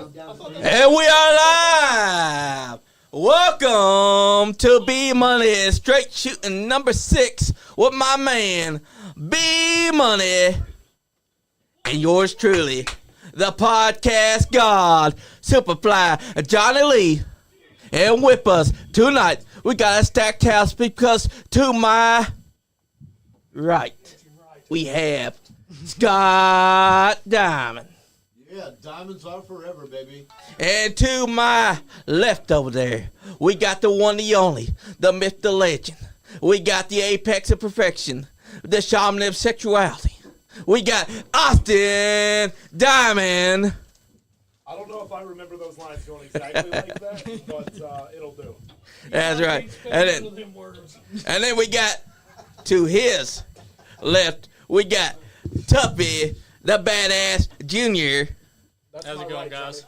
And we are live. Welcome to Bmoney Straight Shooting number 6 with my man Bmoney and yours truly, the podcast god Superfly Johnny Lee. And with us tonight, we got a stacked house because to my right, we have Scott Diamond. Yeah, diamonds are forever, baby. And to my left over there, we got the one, the only, the myth, the legend. We got the apex of perfection, the shaman of sexuality. We got Austin Diamond. I don't know if I remember those lines going exactly like that, but it'll do. That's right. And then we got to his left, we got Tuffy, the badass junior. How's it going, guys?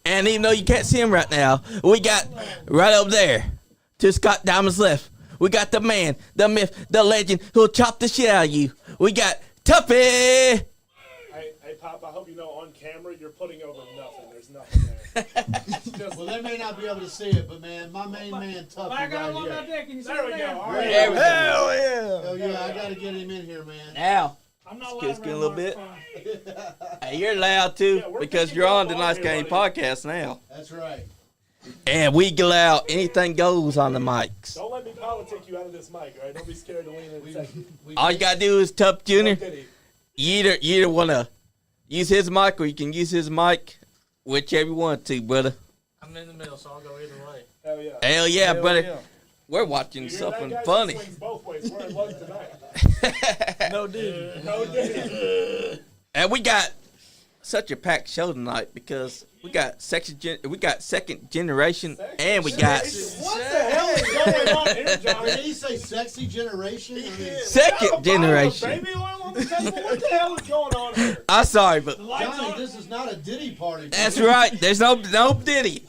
And even though you can't see him right now, we got right over there to Scott Diamond's left. We got the man, the myth, the legend who'll chop the shit out of you. We got Tuffy. Hey, Pop, I hope you know on camera you're putting over nothing. There's nothing there. Well, they may not be able to see it, but man, my main man, Tuffy, right here. There we go. All right. There we go. Hell yeah! Hell yeah! I gotta get him in here, man. Now, I'm not excuse allowed me a to little bit. Hey, you're loud too because you're on the NiceGuyAndy podcast now. That's right. And we allow anything goes on the mics. Don't let me politic you out of this mic, all right? Don't be scared to lean in and say. All you gotta do is Tuff Jr. Diddy. You either wanna use his mic or you can use his mic, whichever you want to, brother. I'm in the middle, so I'll go either way. Hell yeah. Hell yeah, brother. Yeah. We're watching You hear something that, guys? funny. It swings both ways. We're in luck tonight. No, dude. No Diddy. And we got such a packed show tonight because we got second generation, and we got What the hell is going on here, Johnny? Did he say sexy generation? I mean, second generation. Baby oil on the table? What the hell is going on here? I'm sorry, but Johnny, this is not a Diddy party. that's right. There's no Diddy.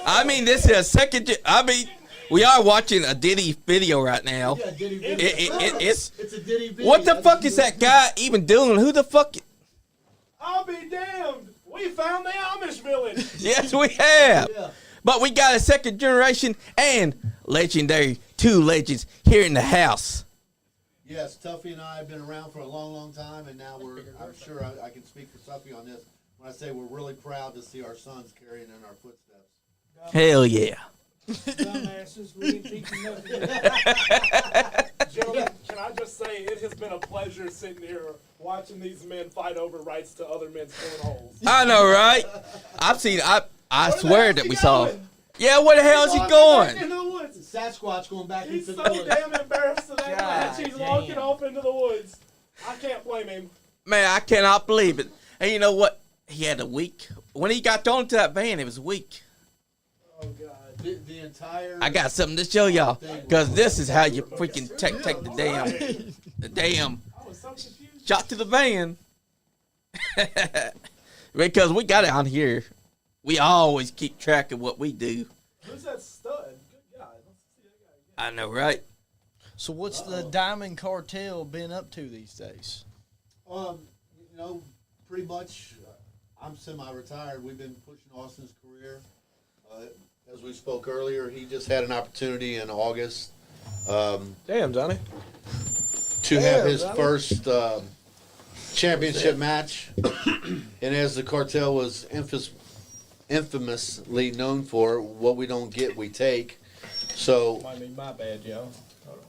I mean, this is a second. We are watching a Diddy video right now. Yeah, Diddy video. It's It's a Diddy video. what the fuck is that guy even doing? Who the fuck? I'll be damned. We found the Amish village. Yes, we have. Yeah. But we got a second generation and legendary, two legends here in the house. Yes, Tuffy and I have been around for a long, long time, and now I'm sure I can speak for Tuffy on this when I say we're really proud to see our sons carrying in our footsteps. Hell yeah. Dumbasses, we ain't teaching nothing. Gentlemen, can I just say it has been a pleasure sitting here watching these men fight over rights to other men's cornholes. I know, right? I've seen. I Where the swear hell that he we saw. going? Yeah, where the hell is he Back going? into the woods. Sasquatch going back He's into so the woods. damn embarrassed of that God match. He's walking damn. off into the woods. I can't blame him. Man, I cannot believe it. And you know what? He had a week. When he got thrown into that van, it was a week. Oh God. The entire. I got something to show y'all. Because this is how you freaking take the damn I was so confused. shot to the van. Because we got it on here. We always keep track of what we do. Who's that stud? Good God. Let's see that guy again. I know, right? So what's the Diamond Cartel been up to these days? You know, pretty much. I'm semi-retired. We've been pushing Austin's career. As we spoke earlier, he just had an opportunity in August Damn, Johnny. to have his first championship match. And as the cartel was infamously known for, what we don't get, we take. So, Might be my bad, yo.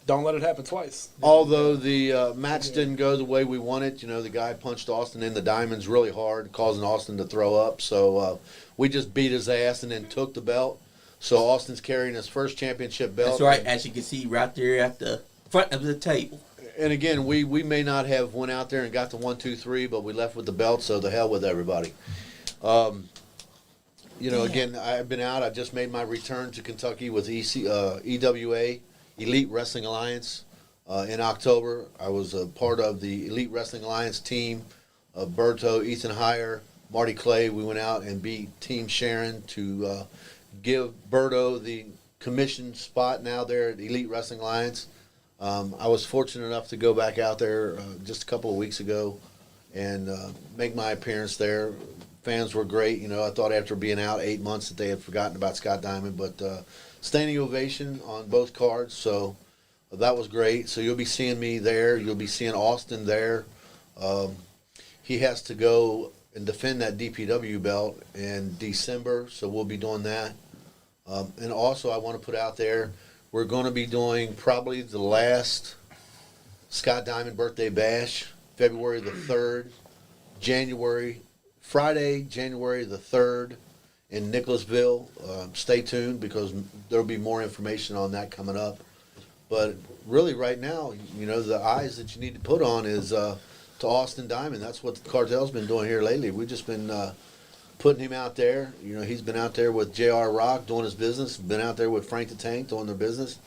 Don't let it happen twice. although the match didn't go the way we wanted, you know, the guy punched Austin in the diamonds really hard, causing Austin to throw up. So we just beat his ass and then took the belt. So Austin's carrying his first championship belt. That's right, as you can see right there at the front of the table. And again, we may not have went out there and got the 1, 2, 3, but we left with the belt. So the hell with everybody. You know, again, I've been out. I just made my return to Kentucky with EWA, Elite Wrestling Alliance, in October. I was a part of the Elite Wrestling Alliance team of Berto, Ethan Heyer, Marty Clay. We went out and beat Team Sharon to give Berto the commission spot now there at Elite Wrestling Alliance. I was fortunate enough to go back out there just a couple of weeks ago and make my appearance there. fans were great. I thought after being out 8 months that they had forgotten about Scott Diamond, but standing ovation on both cards, so that was great. So you'll be seeing me there. You'll be seeing Austin there. He has to go and defend that D.P.W belt in December, so we'll be doing that. And also I want to put out there, we're going to be doing probably the last Scott Diamond birthday bash, February the 3rd, Friday, January the 3rd in Nicholasville. Stay tuned because there'll be more information on that coming up. But really right now, the eyes that you need to put on is to Austin Diamond. That's what the cartel's been doing here lately. We've just been putting him out there. He's been out there with J.R. Rock doing his business, been out there with Frank the Tank doing their business.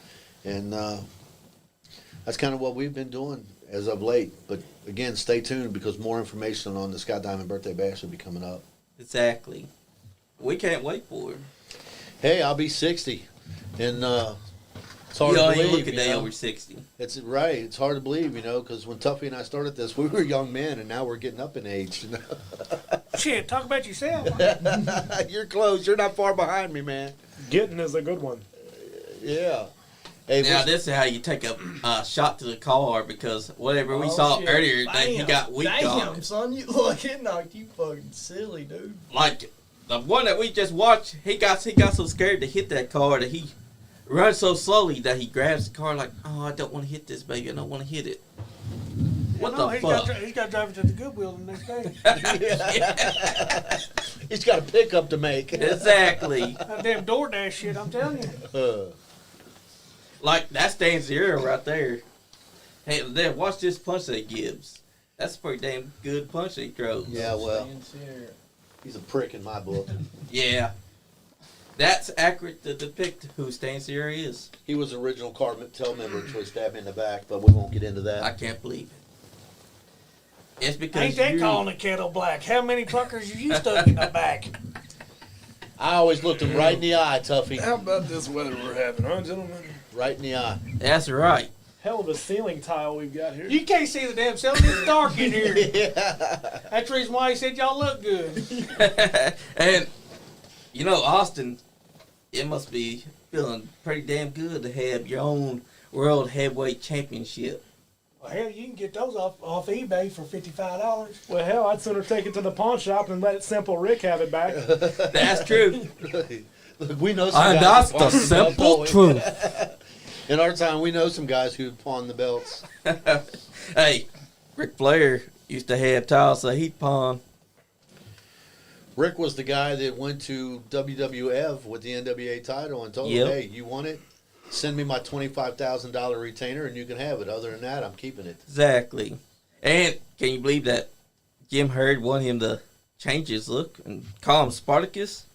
And that's kind of what we've been doing as of late. But again, stay tuned because more information on the Scott Diamond birthday bash will be coming up. Exactly. We can't wait for it. Hey, I'll be 60. And it's hard You to don't even believe. look a day over 60. It's right. It's hard to believe, because when Tuffy and I started this, we were young men, and now we're getting up in age. Shit, talk about yourself. You're close. You're not far behind me, man. Getting is a good one. Yeah. Hey, Now, this is how you take a shot to the car because whatever we saw shit. earlier, that he got weak on. Damn, son, it knocked you fucking silly, dude. Like the one that we just watched, he got so scared to hit that car that he runs so slowly that he grabs the car like, oh, I don't want to hit this, baby. I don't want to hit it. What the fuck? He's got to drive it to the Goodwill the next day. He's got a pickup to make. Exactly. That damn DoorDash shit, I'm telling you. Like, that's Dan Zero right there. Hey, then watch this punch that he gives. That's a pretty damn good punch that he throws. Yeah, well, he's a prick in my book. Yeah. That's accurate to depict who Stan Sierra is. He was the original cartel member until he stabbed me in the back, but we won't get into that. I can't believe it. It's because Ain't that calling the kettle black? How many fuckers you stuck in the back? I always looked him right in the eye, Tuffy. How about this weather we're having, huh, gentlemen? Right in the eye. That's right. Hell of a ceiling tile we've got here. You can't see the damn ceiling. It's dark in here. Yeah. That's the reason why he said y'all look good. And, Austin, it must be feeling pretty damn good to have your own World Heavyweight Championship. Well, hell, you can get those off eBay for $55. Well, hell, I'd sooner take it to the pawn shop and let Simple Rick have it back. That's true. Look, we know some And guys that's who the pawn the simple belts, truth. In our time, we know some guys who pawn the belts. Hey, Ric Flair used to have tiles that he'd pawn. Rick was the guy that went to WWF with the NWA title and told Yep. him, hey, you want it? Send me my $25,000 retainer and you can have it. Other than that, I'm keeping it. Exactly. And can you believe that Jim Herd wanted him to change his look and call him Spartacus?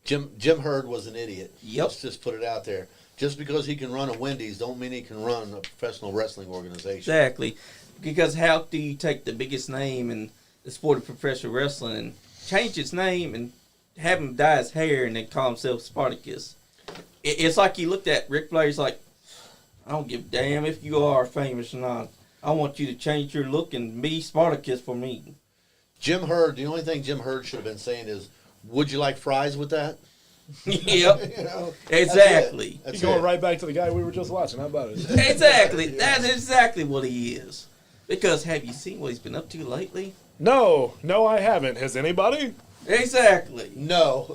Jim Herd was an idiot. Yep. Let's just put it out there. Just because he can run a Wendy's don't mean he can run a professional wrestling organization. Exactly. Because how do you take the biggest name in the sport of professional wrestling and change its name and have him dye his hair and then call himself Spartacus? It's like he looked at Ric Flair, he's like, I don't give a damn if you are famous or not. I want you to change your look and be Spartacus for me. Jim Herd, the only thing Jim Herd should have been saying is, would you like fries with that? Yep. You know, Exactly. That's You're going it. right back to the guy we were just watching. How about it? Exactly. That's exactly what he is. Because have you seen what he's been up to lately? No, I haven't. Has anybody? Exactly. No,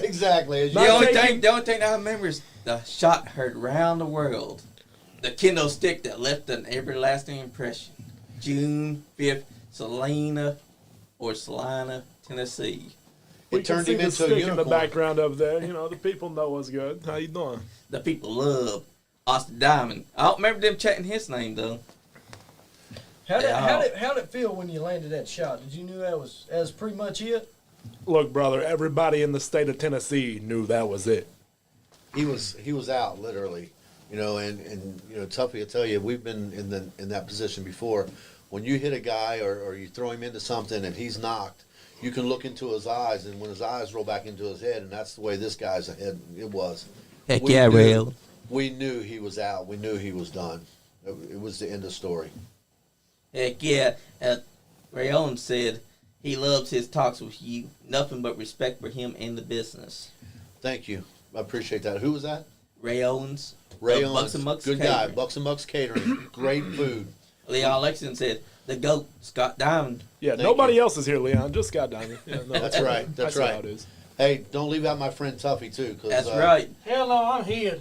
exactly. As you- The only thing I remember is the shot heard around the world. The kendo stick that left an everlasting impression. June 5th, Salina, Tennessee. We It can turned see him the into a stick in the unicorn. background over there. The people know what's good. How you doing? The people love Austin Diamond. I don't remember them chatting his name though. How'd it feel when you landed that shot? Did you knew that was pretty much it? Look, brother, everybody in the state of Tennessee knew that was it. He was out literally, and Tuffy will tell you we've been in that position before. When you hit a guy or you throw him into something and he's knocked, you can look into his eyes, and when his eyes roll back into his head, and that's the way this guy's head it was. Heck We yeah, knew- real. We knew he was out. We knew he was done. It was the end of story. Heck yeah. Ray Owens said, He loves his talks with you. Nothing but respect for him and the business. Thank you. I appreciate that. Who was that? Ray Owens. Ray of Owens. Bucks and Mucks Good Catering. guy. Bucks and Mucks Catering. Great food. Leon Lexington said, the GOAT, Scott Diamond. Yeah, Thank nobody you. else is here, Leon. Just Scott Diamond. Yeah, no, That's right. That's how right. it is. Hey, don't leave out my friend Tuffy, too. That's right. Hell no, I'm here.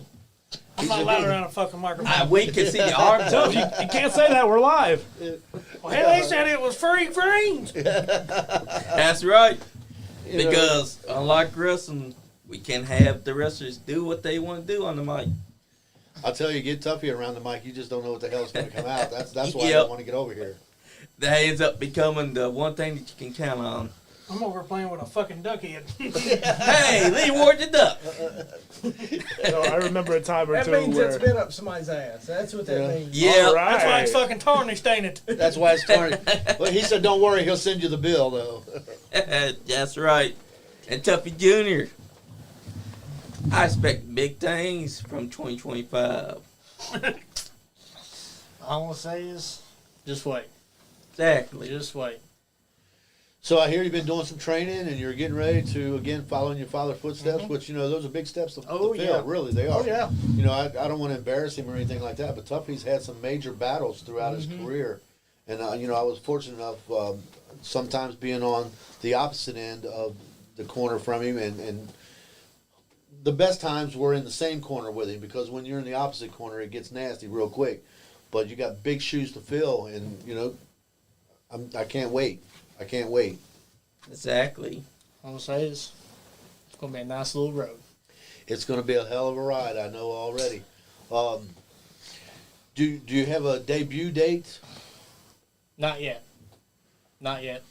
I'm not allowed around a fucking microphone. We can see the arms. Tough, you can't say that. We're live. Well, hell, they said it was free range. That's right. Because unlike wrestling, we can have the wrestlers do what they want to do on the mic. I'll tell you, get Tuffy around the mic, you just don't know what the hell's going to come out. That's why I Yep. don't want to get over here. That ends up becoming the one thing that you can count on. I'm over playing with a fucking duck head. Hey, Lee Ward the Duck. So I remember a time or That two means where it's been up somebody's ass. That's what that Yeah. means. Yeah. All right. That's why it's fucking tarnished, ain't it? That's why it's starting. Well, he said, don't worry, he'll send you the bill, though. That's right. And Tuffy Jr. I expect big things from 2025. All I want to say is, just wait. Exactly. Just wait. So I hear you've been doing some training, and you're getting ready to, again, follow in your father's footsteps, which, those are big steps to Oh, fill. yeah. Really, they are. Oh, yeah. I don't want to embarrass him or anything like that, but Tuffy's had some major battles throughout his career. And, I was fortunate enough sometimes being on the opposite end of the corner from him, and the best times were in the same corner with him, because when you're in the opposite corner, it gets nasty real quick. But you got big shoes to fill, and, I can't wait. I can't wait. Exactly. All I want to say is, it's going to be a nice little road. It's going to be a hell of a ride, I know already. Do you have a debut date? Not yet. Not yet.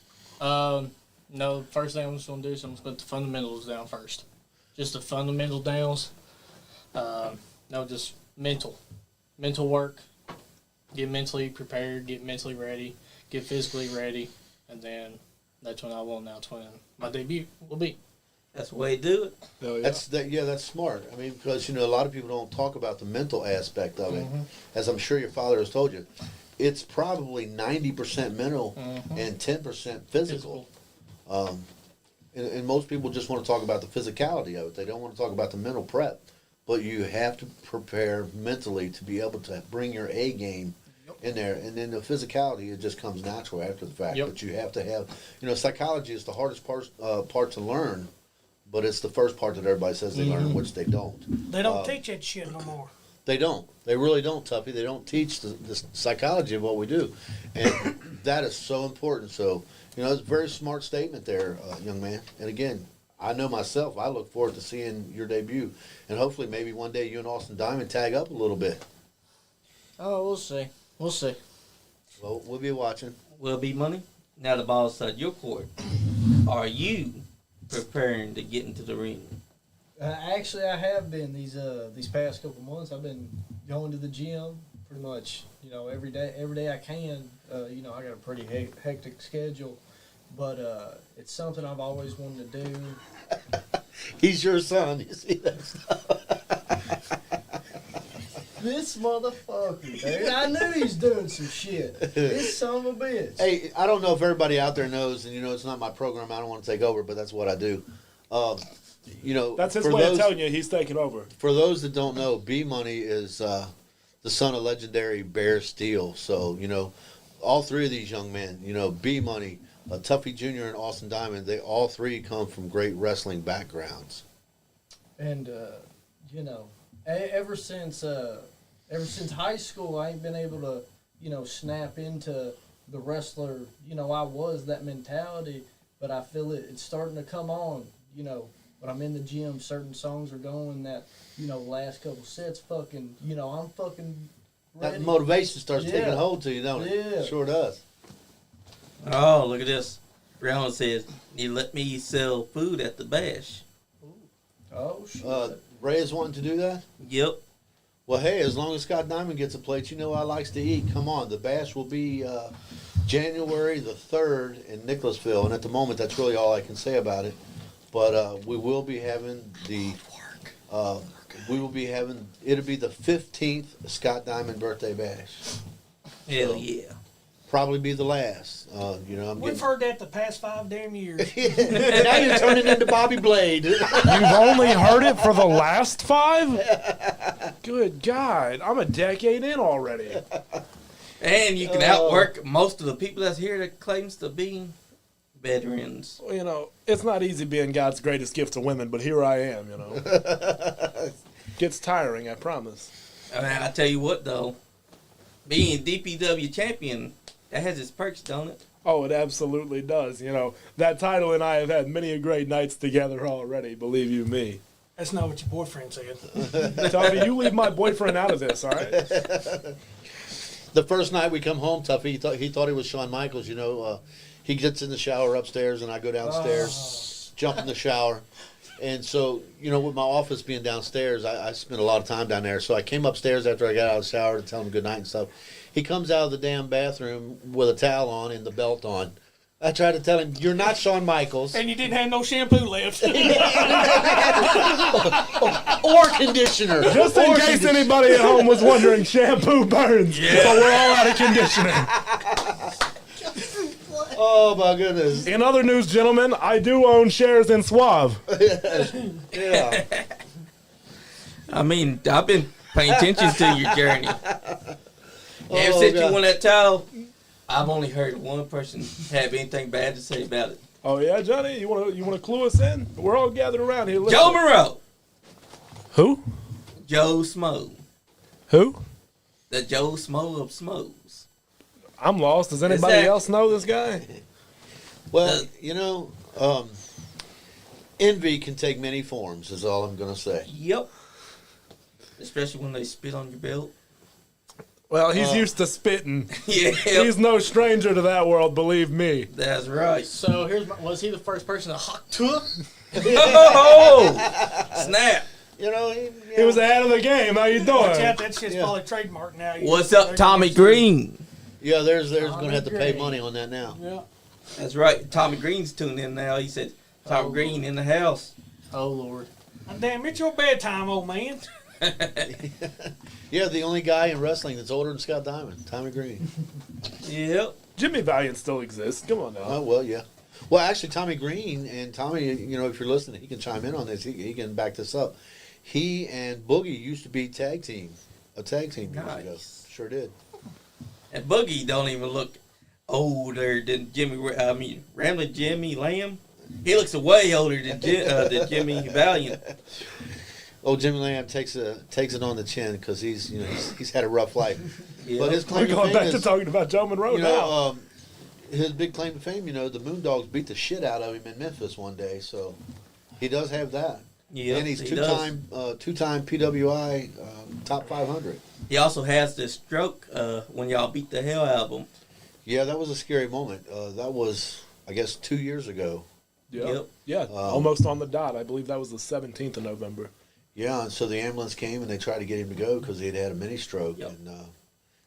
No, first thing I'm just going to do is I'm going to put the fundamentals down first. Just the fundamental downs. No, just mental. Mental work. Get mentally prepared, get mentally ready, get physically ready, and then that's when I will announce when my debut will be. That's the way to do it. Oh, yeah. That's smart. I mean, because a lot of people don't talk about the mental aspect of it. As I'm sure your father has told you, it's probably 90% mental and 10% physical. And most people just want to talk about the physicality of it. They don't want to talk about the mental prep. But you have to prepare mentally to be able to bring your A game in there. And then the physicality, it just comes natural after the fact. Yep. But you have to have, psychology is the hardest part to learn, but it's the first part that everybody says they learn, which they don't. They don't teach that shit no more. They don't. They really don't, Tuffy. They don't teach the psychology of what we do. And that is so important. So, it's a very smart statement there, young man. And again, I know myself, I look forward to seeing your debut. And hopefully maybe one day you and Austin Diamond tag up a little bit. Oh, we'll see. We'll see. Well, we'll be watching. Will be money. Now the ball's at your court. Are you preparing to get into the ring? Actually, I have been these past couple months. I've been going to the gym pretty much, every day I can. I got a pretty hectic schedule, but it's something I've always wanted to do. He's your son. You see that stuff? This motherfucker, dude. I knew he's doing some shit. This son of a bitch. Hey, I don't know if everybody out there knows, and it's not my program. I don't want to take over, but that's what I do. That's his for way those, of telling you he's taking over. For those that don't know, Bmoney is the son of legendary Bear Steele. So, all three of these young men, Bmoney, Tuffy Jr. and Austin Diamond, they all three come from great wrestling backgrounds. And ever since high school, I ain't been able to, snap into the wrestler. I was that mentality, but I feel it's starting to come on. When I'm in the gym, certain songs are going that, last couple sets fucking, I'm fucking ready. That motivation starts Yeah. taking hold to you, don't it? Yeah. Sure does. Oh, look at this. Brown says, you let me sell food at the bash. Oh, shit. Ray is wanting to do that? Yep. Well, hey, as long as Scott Diamond gets a plate, I likes to eat. Come on. The bash will be January the 3rd in Nicholasville, and at the moment, that's really all I can say about it. But we will be having it'll be the 15th Scott Diamond birthday bash. Hell So, yeah. probably be the last. You know, I'm We've getting, heard that the past 5 damn years. now you're turning into Bobby Blade. You've only heard it for the last 5? Good God, I'm a decade in already. And you can outwork most of the people that's here that claims to be veterans. Well, you know, it's not easy being God's greatest gift to women, but here I am, you know. Gets tiring, I promise. I mean, I tell you what, though. Being D.P.W champion, that has its perks, don't it? Oh, it absolutely does. You know, that title and I have had many a great nights together already, believe you me. That's not what your boyfriend said. Tuffy, you leave my boyfriend out of this, all right? The first night we come home, Tuffy, he thought he was Shawn Michaels. You know, he gets in the shower upstairs, and I go downstairs, jump in the shower. And so, you know, with my office being downstairs, I spent a lot of time down there. So I came upstairs after I got out of the shower to tell him good night and stuff. He comes out of the damn bathroom with a towel on and the belt on. I tried to tell him, you're not Shawn Michaels. And you didn't have no shampoo left. Or conditioner. Just in case anybody at home was wondering, shampoo burns, but we're all out of conditioner. Oh, my goodness. In other news, gentlemen, I do own shares in Suave. Yeah. I mean, I've been paying attention to your journey. Ever since God. you won that title, I've only heard one person have anything bad to say about it. Oh, yeah, Johnny, you wanna clue us in? We're all gathered around here. Listen. Joe Moreau. Who? Joe Smo. Who? The Joe Smo of Smos. I'm lost. Does anybody that- else know this guy? Well, you know, envy can take many forms, is all I'm going to say. Yep. Especially when they spit on your belt. Well, he's used to spitting. Yeah. He's no stranger to that world, believe me. That's right. So was he the first person to hawk to? Oh! Snap. You know, He was ahead of the game. How you Watch doing? out, that shit's Yeah. probably trademarked now. What's up, Tommy Green? yeah, there's going to have to pay Great. money on that now. Yeah. That's right. Tommy Green's tuned in now. He said, Tommy Oh. Green in the house. Oh Lord. Damn, it's your bedtime, old man. Yeah, the only guy in wrestling that's older than Scott Diamond, Tommy Green. Yep. Jimmy Valiant still exists. Come on now. Oh, well, yeah. Well, actually, Tommy Green, and Tommy, you know, if you're listening, he can chime in on this. He can back this up. He and Boogie used to be a tag team years ago. Nice. Sure did. And Boogie don't even look older than Ramblin' Jimmy Lamb. He looks way older than Jimmy Valiant. Oh, Jimmy Lamb takes it on the chin because he's had a rough life. Yep. But his We're claim to going fame back to is, talking about Joe Monroe you now. know, his big claim to fame, you know, the Moondogs beat the shit out of him in Memphis one day, so he does have that. Yep, And he's he two-time PWI top 500. He also has this stroke when y'all beat the hell out of him. Yeah, that was a scary moment. That was, I guess, 2 years ago. Yeah. Yeah, almost on the dot. I believe that was the 17th of November. Yeah, and so the ambulance came and they tried to get him to go because he had had a mini stroke. Yep. And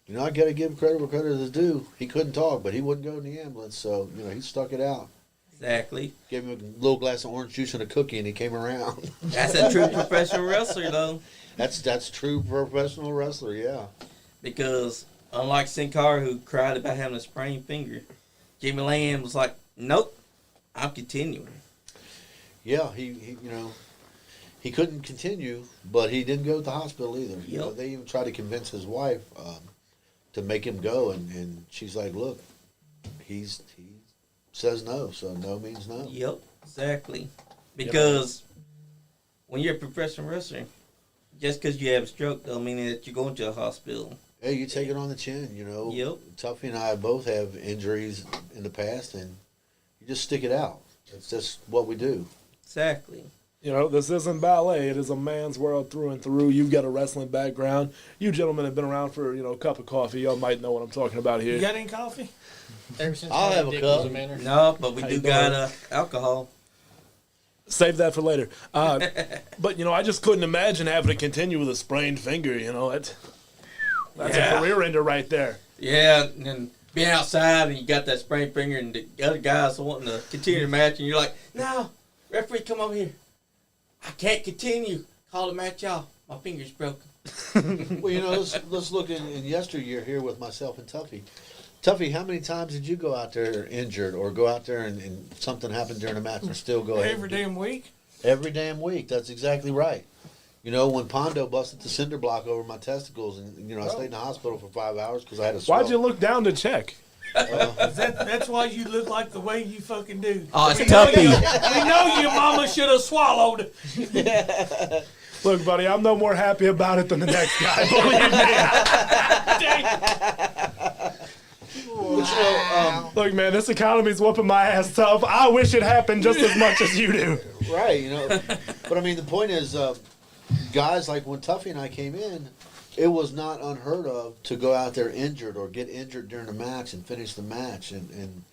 you know, I got to give him credit where credit is due. He couldn't talk, but he wouldn't go in the ambulance, so you know he stuck it out. Exactly. Gave him a little glass of orange juice and a cookie, and he came around. That's a true professional wrestler, though. That's true professional wrestler, yeah. Because unlike Sin Cara, who cried about having a sprained finger, Jimmy Lamb was like, "Nope, I'm continuing." Yeah, he you know, he couldn't continue, but he didn't go to the hospital either. You know, Yep. they even tried to convince his wife to make him go, and she's like, "Look, he says no, so no means no." Yep, exactly. Because when you're a professional wrestler, just because you have a stroke don't mean that you're going to a hospital. Hey, you take it on the chin, you know. Yep. Tuffy and I both have injuries in the past, and you just stick it out. It's just what we do. Exactly. You know, this isn't ballet. It is a man's world through and through. You've got a wrestling background. You gentlemen have been around for, a cup of coffee. Y'all might know what I'm talking about here. You got any coffee? Ever since I'll my have a dick cup. was a manner. No, but we How do you got alcohol. Save that for later. But, I just couldn't imagine having to continue with a sprained finger, That's Yeah. a career ender right there. Yeah, and then being outside and you got that sprained finger and the other guys wanting to continue the match and you're like, "No, referee, come over here. I can't continue. Call the match off. My finger's broken." Well, let's look in yesteryear here with myself and Tuffy. Tuffy, how many times did you go out there injured or go out there and something happened during a match and still go ahead? Every damn week. Every damn week. That's exactly right. You know, when Pondo busted the cinder block over my testicles and, I stayed in the hospital for 5 hours because I had a swell. Why'd you look down to check? That's why you look like the way you fucking do. Oh, it's Tuffy. We know your mama should have swallowed. Look, buddy, I'm no more happy about it than the next guy. Believe me. Look, man, this economy's whooping my ass tough. I wish it happened just as much as you do. Right, But I mean, the point is, guys like when Tuffy and I came in, it was not unheard of to go out there injured or get injured during the match and finish the match. And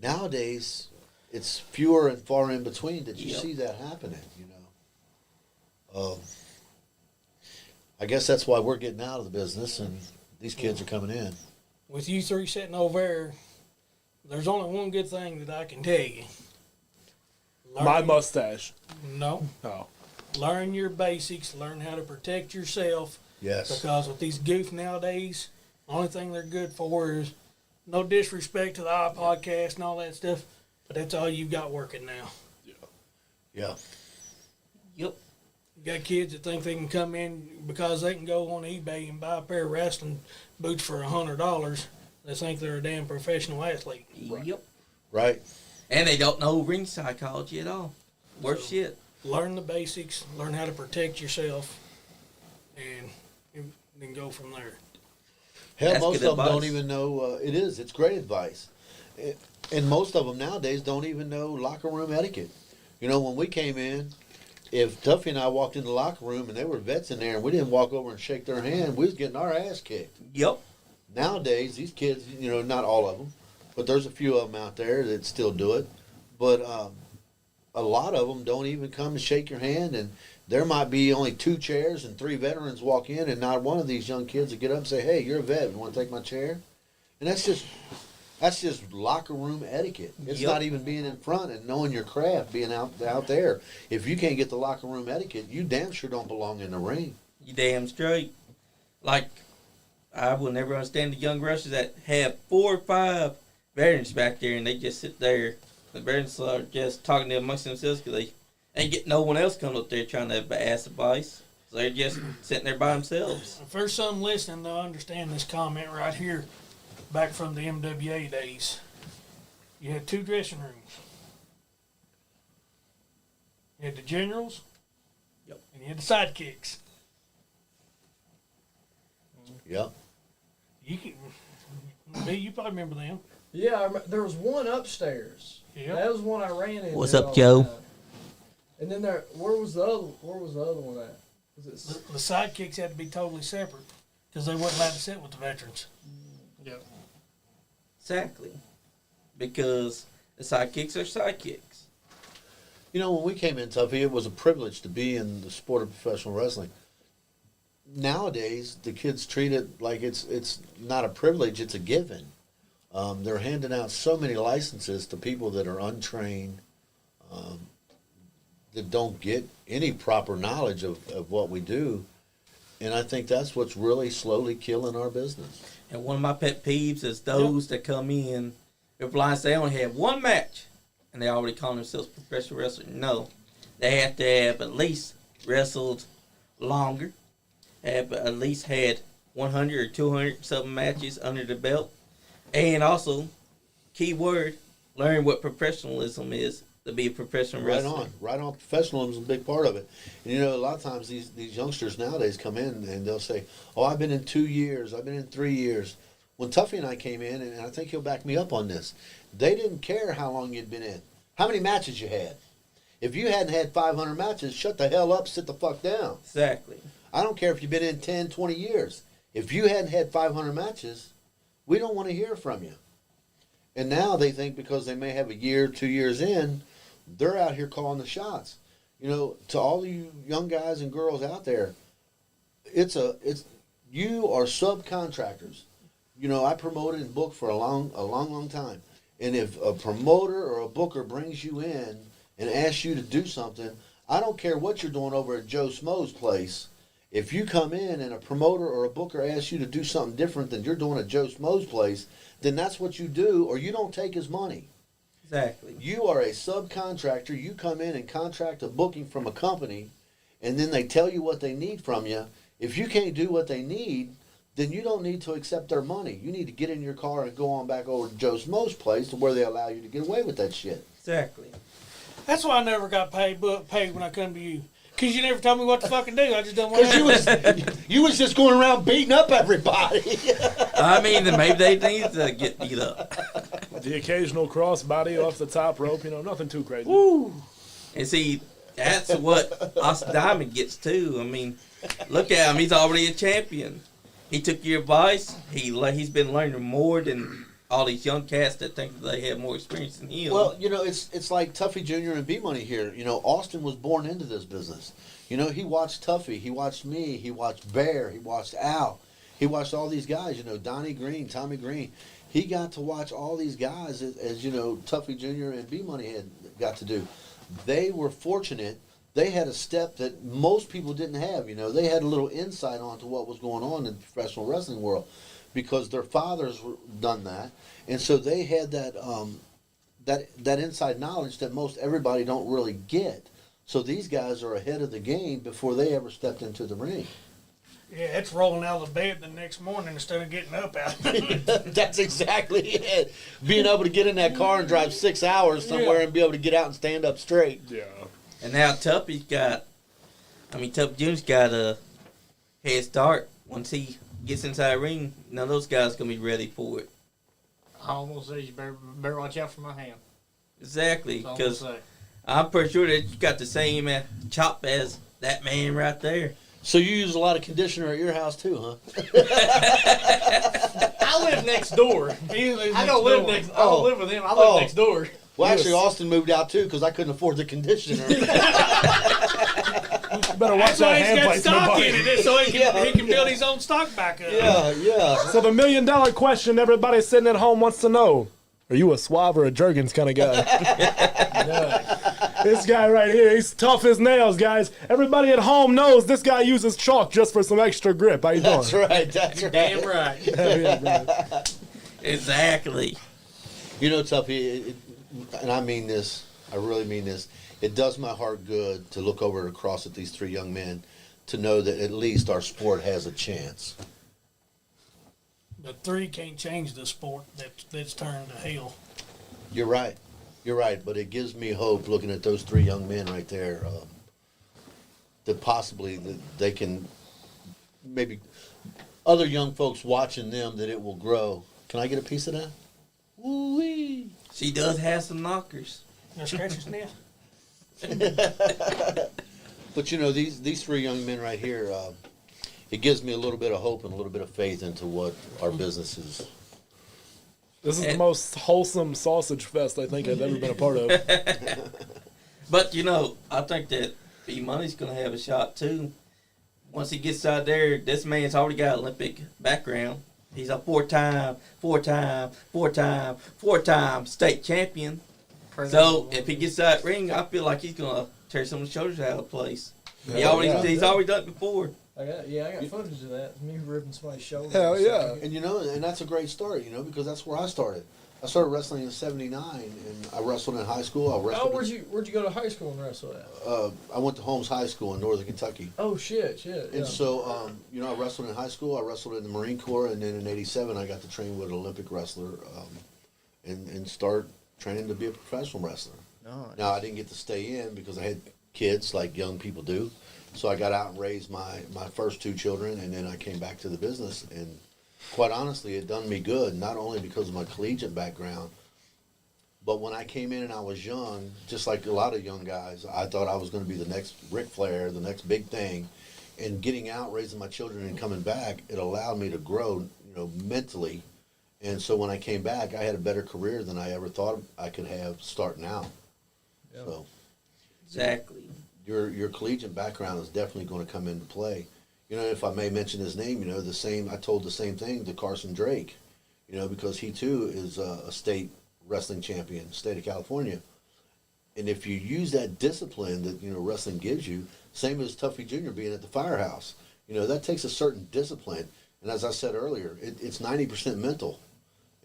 nowadays, it's fewer and far in between that you see that happening, I guess that's why we're getting out of the business and these kids are coming in. With you three sitting over there, there's only one good thing that I can tell you. My mustache. No. Oh. Learn your basics. Learn how to protect yourself. Yes. Because with these goofs nowadays, the only thing they're good for is no disrespect to the podcast and all that stuff, but that's all you've got working now. Yeah. Yep. You got kids that think they can come in because they can go on eBay and buy a pair of wrestling boots for $100. They think they're a damn professional athlete. Yep. Right. And they don't know ring psychology at all. Worth shit. Learn the basics, learn how to protect yourself, and then go from there. Hell, That's most good of them don't advice. even know. It's great advice. And most of them nowadays don't even know locker room etiquette. When we came in, if Tuffy and I walked in the locker room and there were vets in there and we didn't walk over and shake their hand, we was getting our ass kicked. Yep. Nowadays, these kids, not all of them, but there's a few of them out there that still do it. But a lot of them don't even come and shake your hand, and there might be only 2 chairs and 3 veterans walk in, and not one of these young kids will get up and say, "Hey, you're a vet. You want to take my chair?" And that's just locker room etiquette. It's Yep. not even being in front and knowing your craft, being out there. If you can't get the locker room etiquette, you damn sure don't belong in the ring. You damn straight. Like, I will never understand the young wrestlers that have 4 or 5 veterans back there and they just sit there. The veterans are just talking amongst themselves because they ain't getting no one else coming up there trying to ask advice. So they're just sitting there by themselves. For some listening, they'll understand this comment right here, back from the MWA days. You had 2 dressing rooms. You had the generals, Yep. and you had the sidekicks. Yep. You probably remember them. Yeah, there was one upstairs. Yeah. That was one I ran into. What's up, all the Joe? time. And then where was the other one at? Was it? The sidekicks had to be totally separate because they weren't allowed to sit with the veterans. Yeah. Exactly. Because the sidekicks are sidekicks. When we came in, Tuffy, it was a privilege to be in the sport of professional wrestling. Nowadays, the kids treat it like it's not a privilege, it's a given. They're handing out so many licenses to people that are untrained, that don't get any proper knowledge of what we do. And I think that's what's really slowly killing our business. And one of my pet peeves is those that come in, they're blind, they only have 1 match, and they already call themselves professional wrestlers. No, they have to have at least wrestled longer, have at least had 100 or 200 something matches under the belt, and also, key word, learn what professionalism is to be a professional wrestler. Right on. Professionalism is a big part of it. And a lot of times these youngsters nowadays come in and they'll say, "Oh, I've been in 2 years, I've been in 3 years." When Tuffy and I came in, and I think he'll back me up on this, they didn't care how long you'd been in, how many matches you had. If you hadn't had 500 matches, shut the hell up, sit the fuck down. Exactly. I don't care if you've been in 10, 20 years. If you hadn't had 500 matches, we don't want to hear from you. And now they think because they may have a year, 2 years in, they're out here calling the shots. To all you young guys and girls out there, you are subcontractors. I promoted and booked for a long time. And if a promoter or a booker brings you in and asks you to do something, I don't care what you're doing over at Joe Schmo's place. If you come in and a promoter or a booker asks you to do something different than you're doing at Joe Schmo's place, then that's what you do, or you don't take his money. Exactly. You are a subcontractor. You come in and contract a booking from a company, and then they tell you what they need from you. If you can't do what they need, then you don't need to accept their money. You need to get in your car and go on back over to Joe Schmo's place to where they allow you to get away with that shit. Exactly. That's why I never got paid when I come to you. Because you never told me what to fucking do. I just don't want to. You was just going around beating up everybody. I mean, maybe they need to get beat up. The occasional crossbody off the top rope, nothing too crazy. Woo! And see, that's what Austin Diamond gets too. I mean, look at him; he's already a champion. He took your advice. He's been learning more than all these young cats that think they have more experience than him. Well, it's like Tuffy Jr. and Bmoney here. Austin was born into this business. He watched Tuffy, he watched me, he watched Bear, he watched Al, he watched all these guys. Donnie Green, Tommy Green. He got to watch all these guys as Tuffy Jr. and Bmoney had got to do. They were fortunate. They had a step that most people didn't have. They had a little insight onto what was going on in the professional wrestling world, because their fathers done that, and so they had that that inside knowledge that most everybody don't really get. So these guys are ahead of the game before they ever stepped into the ring. Yeah, it's rolling out of the bed the next morning instead of getting up out. That's exactly it. Being able to get in that car and drive 6 hours somewhere and be able to get out and stand up straight. Yeah. And now Tuffy Jr.'s got a head start. Once he gets inside the ring, none of those guys going to be ready for it. I almost say you better watch out for my hand. Exactly, That's all I'm because gonna say. I'm pretty sure that you got the same chop as that man right there. So you use a lot of conditioner at your house too, huh? I live next door. I don't live next. I Oh. don't live with him. I live next door. Well, actually, Austin moved out too because I couldn't afford the conditioner. You better watch That's why that he's hand got plate, stock somebody. in it, so he can build his own stock back up. yeah. So the $1 million question everybody sitting at home wants to know: are you a Suave or a Jergens kind of guy? This guy right here, he's tough as nails, guys. Everybody at home knows this guy uses chalk just for some extra grip. How you doing? That's right. That's right. Damn right. Yeah, brother. Exactly. Tuffy, and I mean this, I really mean this, it does my heart good to look over across at these three young men to know that at least our sport has a chance. But 3 can't change the sport that's turned to hell. You're right. But it gives me hope looking at those three young men right there that possibly they can, maybe other young folks watching them, that it will grow. Can I get a piece of that? Woo-wee. She does have some knockers. You scratch your sniff? But these three young men right here, it gives me a little bit of hope and a little bit of faith into what our business is. This is the most wholesome sausage fest I think I've ever been a part of. But, I think that Bmoney's going to have a shot, too. Once he gets out there, this man's already got Olympic background. He's a four-time state champion. So, if he gets that ring, I feel like he's going to tear some of the shoulders out of the place. He's already done it before. I got footage of that. Me ripping somebody's shoulder. Hell yeah. And and that's a great story, because that's where I started. I started wrestling in '79, and I wrestled in high school. I wrestled. Where'd you go to high school and wrestle at? I went to Holmes High School in Northern Kentucky. Oh shit. And so, I wrestled in high school. I wrestled in the Marine Corps, and then in '87, I got to train with an Olympic wrestler, and start training to be a professional wrestler. Nice. Now, I didn't get to stay in because I had kids like young people do. So I got out and raised my first 2 children, and then I came back to the business. And quite honestly, it done me good, not only because of my collegiate background, but when I came in and I was young, just like a lot of young guys, I thought I was going to be the next Ric Flair, the next big thing. And getting out, raising my children, and coming back, it allowed me to grow, mentally. And so when I came back, I had a better career than I ever thought I could have starting out. Yeah. So Exactly. your collegiate background is definitely going to come into play. If I may mention his name, I told the same thing to Carson Drake, because he too is a state wrestling champion, state of California. And if you use that discipline that, wrestling gives you, same as Tuffy Jr. being at the firehouse, that takes a certain discipline. And as I said earlier, it's 90% mental.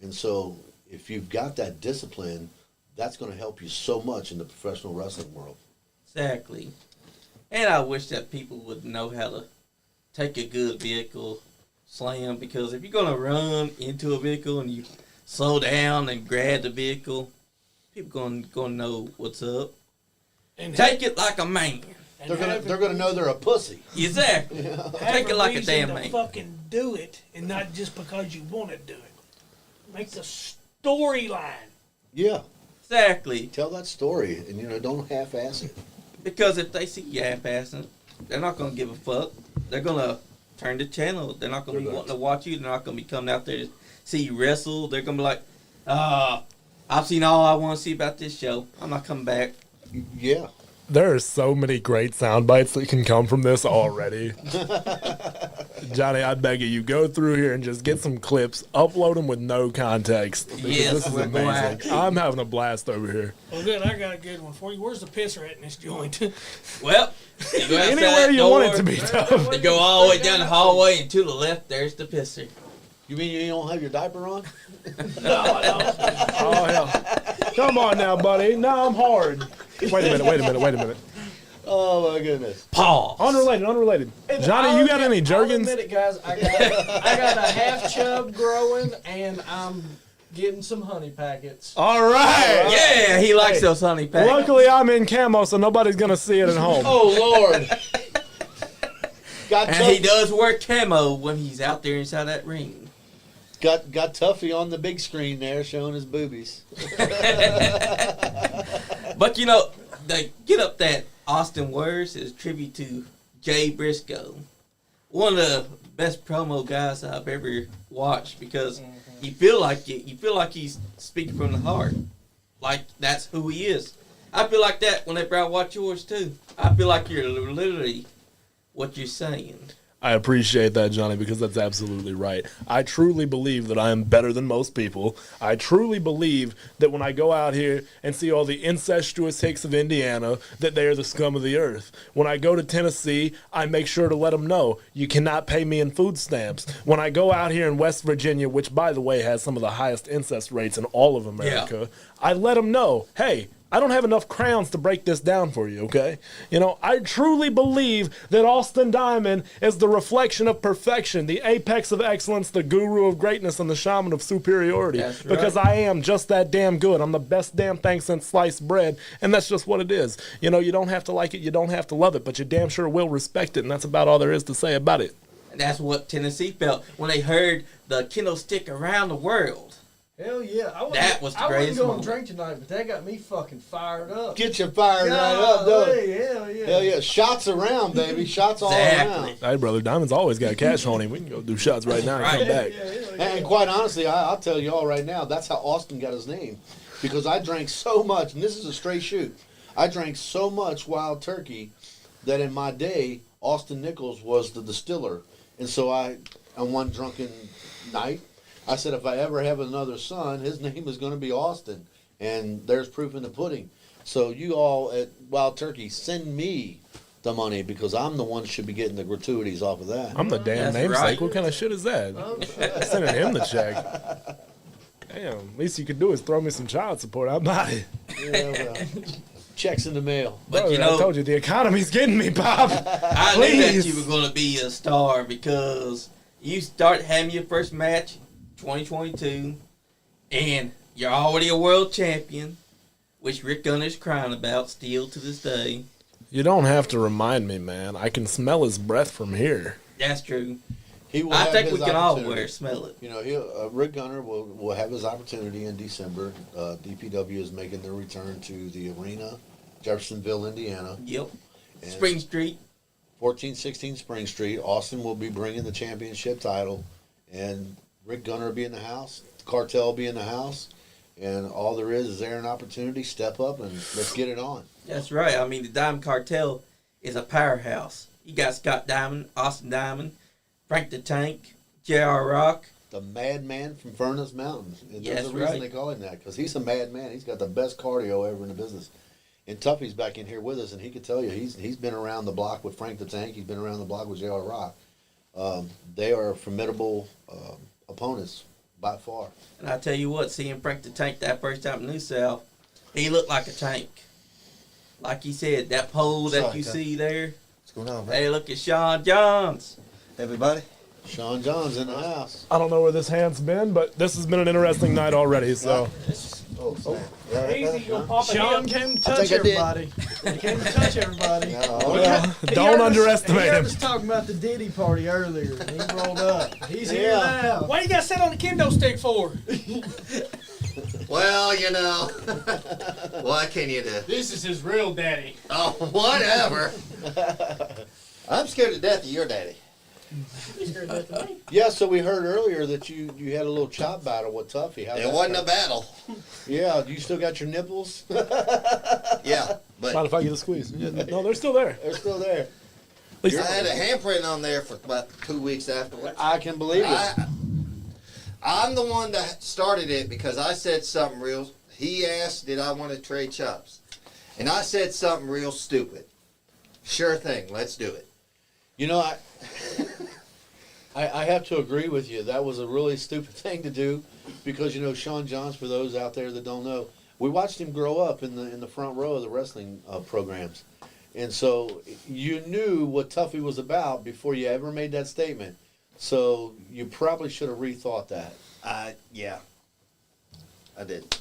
And so if you've got that discipline, that's going to help you so much in the professional wrestling world. Exactly. And I wish that people would know how to take a good vehicle slam, because if you're going to run into a vehicle and you slow down and grab the vehicle, people going to know what's up. And Take it like a man. They're gonna know they're a pussy. Exactly. Take it like a damn man. Fucking do it, and not just because you want to do it. Make the storyline. Yeah. Exactly. Tell that story, and don't half-ass it. Because if they see you half-assing, they're not going to give a fuck. They're going to turn the channel. They're not going to be wanting to watch you. They're not going to be coming out there to see you wrestle. They're going to be like, I've seen all I want to see about this show. I'm not coming back. Yeah. There are so many great sound bites that can come from this already. Johnny, I'd beg you, go through here and just get some clips, upload them with no context. Because Yes, this is we're going amazing. to. I'm having a blast over here. Well, good. I got a good one for you. Where's the pisser at in this joint? Well, you go outside Anywhere that you door, want it to be, Tuff. You go all the way down the hallway, and to the left, there's the pisser. You mean you don't have your diaper on? No, I don't. Oh, hell. Come on now, buddy. Now I'm hard. Wait a minute. Oh my goodness. Pause. Unrelated. Johnny, you got any I'll Jergens? admit it, guys. I got a half chub growing, and I'm getting some honey packets. All right. Yeah, he likes those honey packs. Luckily, I'm in camo, so nobody's going to see it at home. Oh Lord. Got And he does wear camo when he's out there inside that ring. Got Tuffy on the big screen there showing his boobies. But the get up that Austin wears is tribute to Jay Briscoe, one of the best promo guys I've ever watched, because you feel like it. You feel like he's speaking from the heart, like that's who he is. I feel like that whenever I watch yours too. I feel like you're literally what you're saying. I appreciate that, Johnny, because that's absolutely right. I truly believe that I am better than most people. I truly believe that when I go out here and see all the incestuous hicks of Indiana, that they are the scum of the earth. When I go to Tennessee, I make sure to let them know you cannot pay me in food stamps. When I go out here in West Virginia, which, by the way, has some of the highest incest rates in all of America, I let them know, hey, I don't have enough crowns to break this down for you, okay? I truly believe that Austin Diamond is the reflection of perfection, the apex of excellence, the guru of greatness, and the shaman of superiority. That's right. Because I am just that damn good. I'm the best damn thing since sliced bread, and that's just what it is. You don't have to like it, you don't have to love it, but you damn sure will respect it, and that's about all there is to say about it. And that's what Tennessee felt when they heard the kendo stick around the world. Hell yeah. That was the I wasn't greatest going moment. to drink tonight, but that got me fucking fired up. Get you fired right up, don't it? Golly, hell yeah. Hell yeah. Shots around, baby. Shots all Exactly. around. Hey, brother, Diamond's always got cash on him. We can go do shots right now and come back. And quite honestly, I'll tell you all right now, that's how Austin got his name. Because I drank so much, and this is a straight shoot, I drank so much wild turkey that in my day, Austin Nichols was the distiller. And so on one drunken night, I said, if I ever have another son, his name is going to be Austin. And there's proof in the pudding. So you all at Wild Turkey, send me the money, because I'm the one that should be getting the gratuities off of that. I'm the damn That's namesake. right. What kind of shit is that? Oh, shit. Sending him the check. Damn, least you could do is throw me some child support. I'm not it. Yeah, well, checks in the mail. But Brother, I told you, the economy's getting me, Bob. I knew that Please. you were going to be a star, because you start having your first match 2022, and you're already a world champion, which Rick Gunner's crying about still to this day. You don't have to remind me, man. I can smell his breath from here. That's true. He will I have think his we can all opportunity. smell it. Rick Gunner will have his opportunity in December. D.P.W. is making their return to the arena, Jeffersonville, Indiana. Yep. And Spring Street. 1416 Spring Street. Austin will be bringing the championship title, and Rick Gunner will be in the house. The cartel will be in the house, and all there is there an opportunity. Step up and let's get it on. That's right. I mean, the Diamond Cartel is a powerhouse. You got Scott Diamond, Austin Diamond, Frank the Tank, J.R. Rock. The madman from Furnace Mountain. And there's Yes, a reason right. they call him that, because he's a madman. He's got the best cardio ever in the business. And Tuffy's back in here with us, and he could tell you he's been around the block with Frank the Tank. He's been around the block with J.R. Rock. They are formidable opponents by far. And I tell you what, seeing Frank the Tank that first time in New South, he looked like a tank. Like he said, that pole that Sorry, you Tuff. see there. What's going on, man? Hey, look at Sean Johns. Everybody? Sean John's in the house. I don't know where this hand's been, but this has been an interesting night already. So Oh, snap. You all right, Easy, brother? you'll pop a Sean hip. came to I touch think I did. everybody. He came to touch everybody. Yeah, all right. well, He don't heard underestimate he heard him. us talking about the Diddy party earlier. And he rolled up. He's here Yeah. now. Why you got to sit on the kendo stick for? Well, you know, what can you do? This is his real daddy. Oh, whatever. I'm scared to death of your daddy. Yeah, so we heard earlier that you had a little chop battle with Tuffy. How'd It that wasn't a go? battle. Yeah, do you still got your nipples? Yeah, but Mind if I get a squeeze? No, they're still there. They're still there. At least I had a handprint on there for about 2 weeks afterwards. I can believe it. I'm the one that started it because I said something real. He asked, did I want to trade chops? And I said something real stupid. Sure thing, let's do it. You know, I have to agree with you. That was a really stupid thing to do because, you know, Sean Johns, for those out there that don't know, we watched him grow up in the front row of the wrestling programs. And so you knew what Tuffy was about before you ever made that statement. So you probably should have rethought that. Yeah, I did.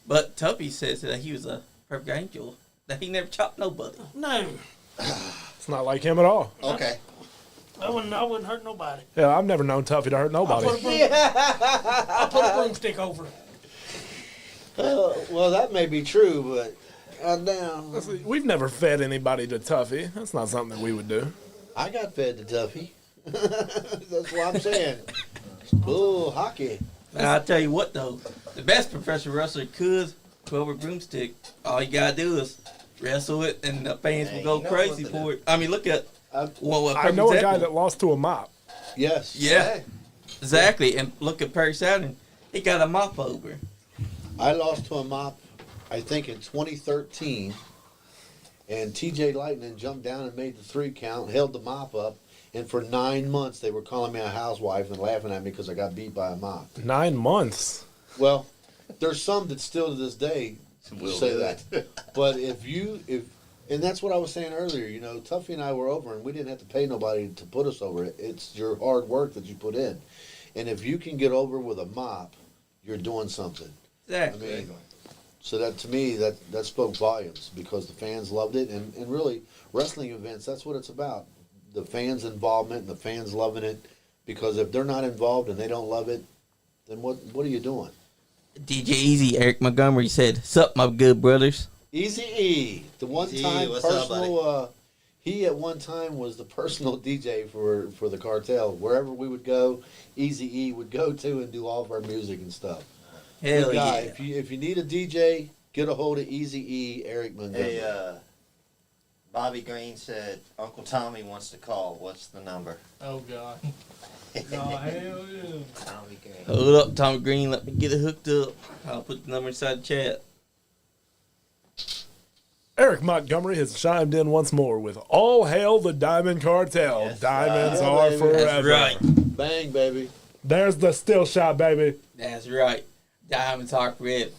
But Tuffy says that he was a perfect angel, that he never chopped nobody. No, It's not like him at all. Okay. I wouldn't hurt nobody. Yeah, I've never known Tuffy to hurt nobody. I'll put a broomstick over. Well, that may be true, but goddamn, We've never fed anybody to Tuffy. That's not something that we would do. I got fed to Tuffy. That's what I'm saying. Bull hockey. And I'll tell you what, though, the best professional wrestler could 12 broomstick. All you gotta do is wrestle it, and the fans Hey, will go you know crazy what to for it. I mean, look at what I know a guy example. that lost to a mop. Yes. Yeah, exactly. And look at Perry Saturn. He got a mop over. I lost to a mop, I think in 2013, and TJ Lightning jumped down and made the 3 count, held the mop up, and for 9 months they were calling me a housewife and laughing at me because I got beat by a mop. 9 months. Well, there's some that still to this day Will say do that. But if and that's what I was saying earlier, you know, Tuffy and I were over and we didn't have to pay nobody to put us over. It's your hard work that you put in. And if you can get over with a mop, you're doing something. I Exactly. mean, so that to me, that spoke volumes because the fans loved it. And really, wrestling events, that's what it's about. The fans' involvement and the fans loving it. Because if they're not involved and they don't love it, then what are you doing? DJ Easy, Eric Montgomery said, "Sup, my good brothers." Easy E, the one Easy time E, what's up, personal. He at one time was the personal DJ for the cartel. Wherever we would go, Easy E would go to and do all of our music and stuff. Hell Good guy. yeah. If you need a DJ, get a hold of Easy E, Eric Montgomery. Hey, Bobby Green said Uncle Tommy wants to call. What's the number? Oh God. Oh hell yeah. Tommy Green. Hold up, Tommy Green. Let me get it hooked up. I'll put the number inside the chat. Eric Montgomery has chimed in once more with "All hail the Diamond Cartel. Yes, Diamonds yeah, are baby. forever." That's right. Bang, baby. There's the still shot, baby. That's right. Diamonds are forever.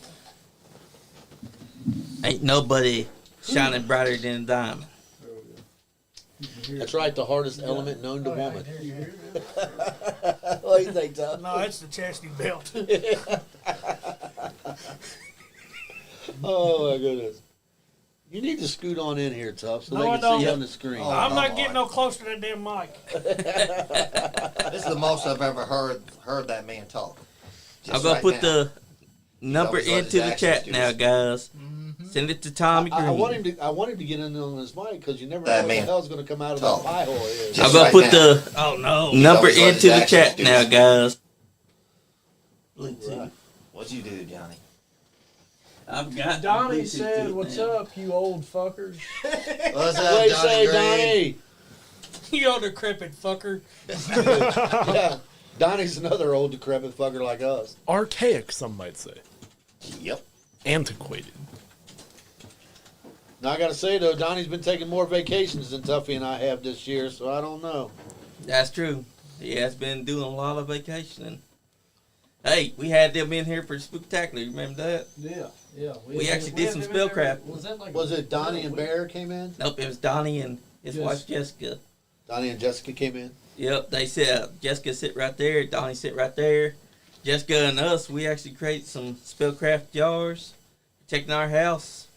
Ain't nobody shining brighter than a diamond. That's right, the hardest element known to woman. What do you think, Tom? No, it's the chastity belt. Oh my goodness. You need to scoot on in here, Tough, so No, they I can don't. see you on the screen. Oh. I'm not come getting on. no close to that damn mic. This is the most I've ever heard that man talk. Just I'm gonna right put now. the number always got into his the access chat to now, his- guys. Send it to Tommy Green. I want him to get in on his mic because you never know That what man. the hell's going to come out of Talk. that pie hole. Is. I'm Just gonna right put now. the Oh no. number always got his into the access chat to now, his- guys. Right. What'd you do, Johnny? I've got Donnie Bluetooth said, to it "What's now. up, you old fuckers?" What's up, What do you Johnny say, Green? Donnie? You old decrepit fucker. Yeah, Donnie's another old decrepit fucker like us. Archaic, some might say. Yep. Antiquated. Now I got to say though, Donnie's been taking more vacations than Tuffy and I have this year, so I don't know. That's true. He has been doing a lot of vacationing. Hey, we had them in here for Spooktacular. You remember that? Yeah, yeah. We actually did some spellcraft. Was it Donnie and Bear came in? Nope, it was Donnie and his wife Jessica. Donnie and Jessica came in. Yep, they said Jessica sit right there, Donnie sit right there. Jessica and us, we actually created some spellcraft jars, protecting our house,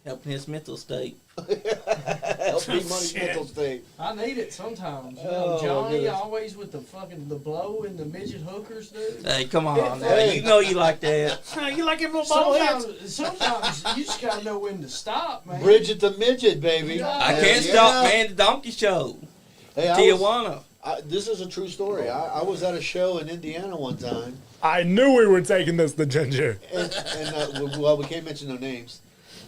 helping his mental state. Help me money mental state. I need it sometimes. You Oh, know, Johnny goodness. always with the blow and the midget hookers, dude. Hey, come on now. Hey. You know you like that. You like them little bubble heads? Sometimes you just gotta know when to stop, man. Bridget the Midget, baby. I can't stop, man. The Donkey Show. Hey, Tijuana. this is a true story. I was at a show in Indiana one time, I knew we were taking this to Ginger. and well, we can't mention no names,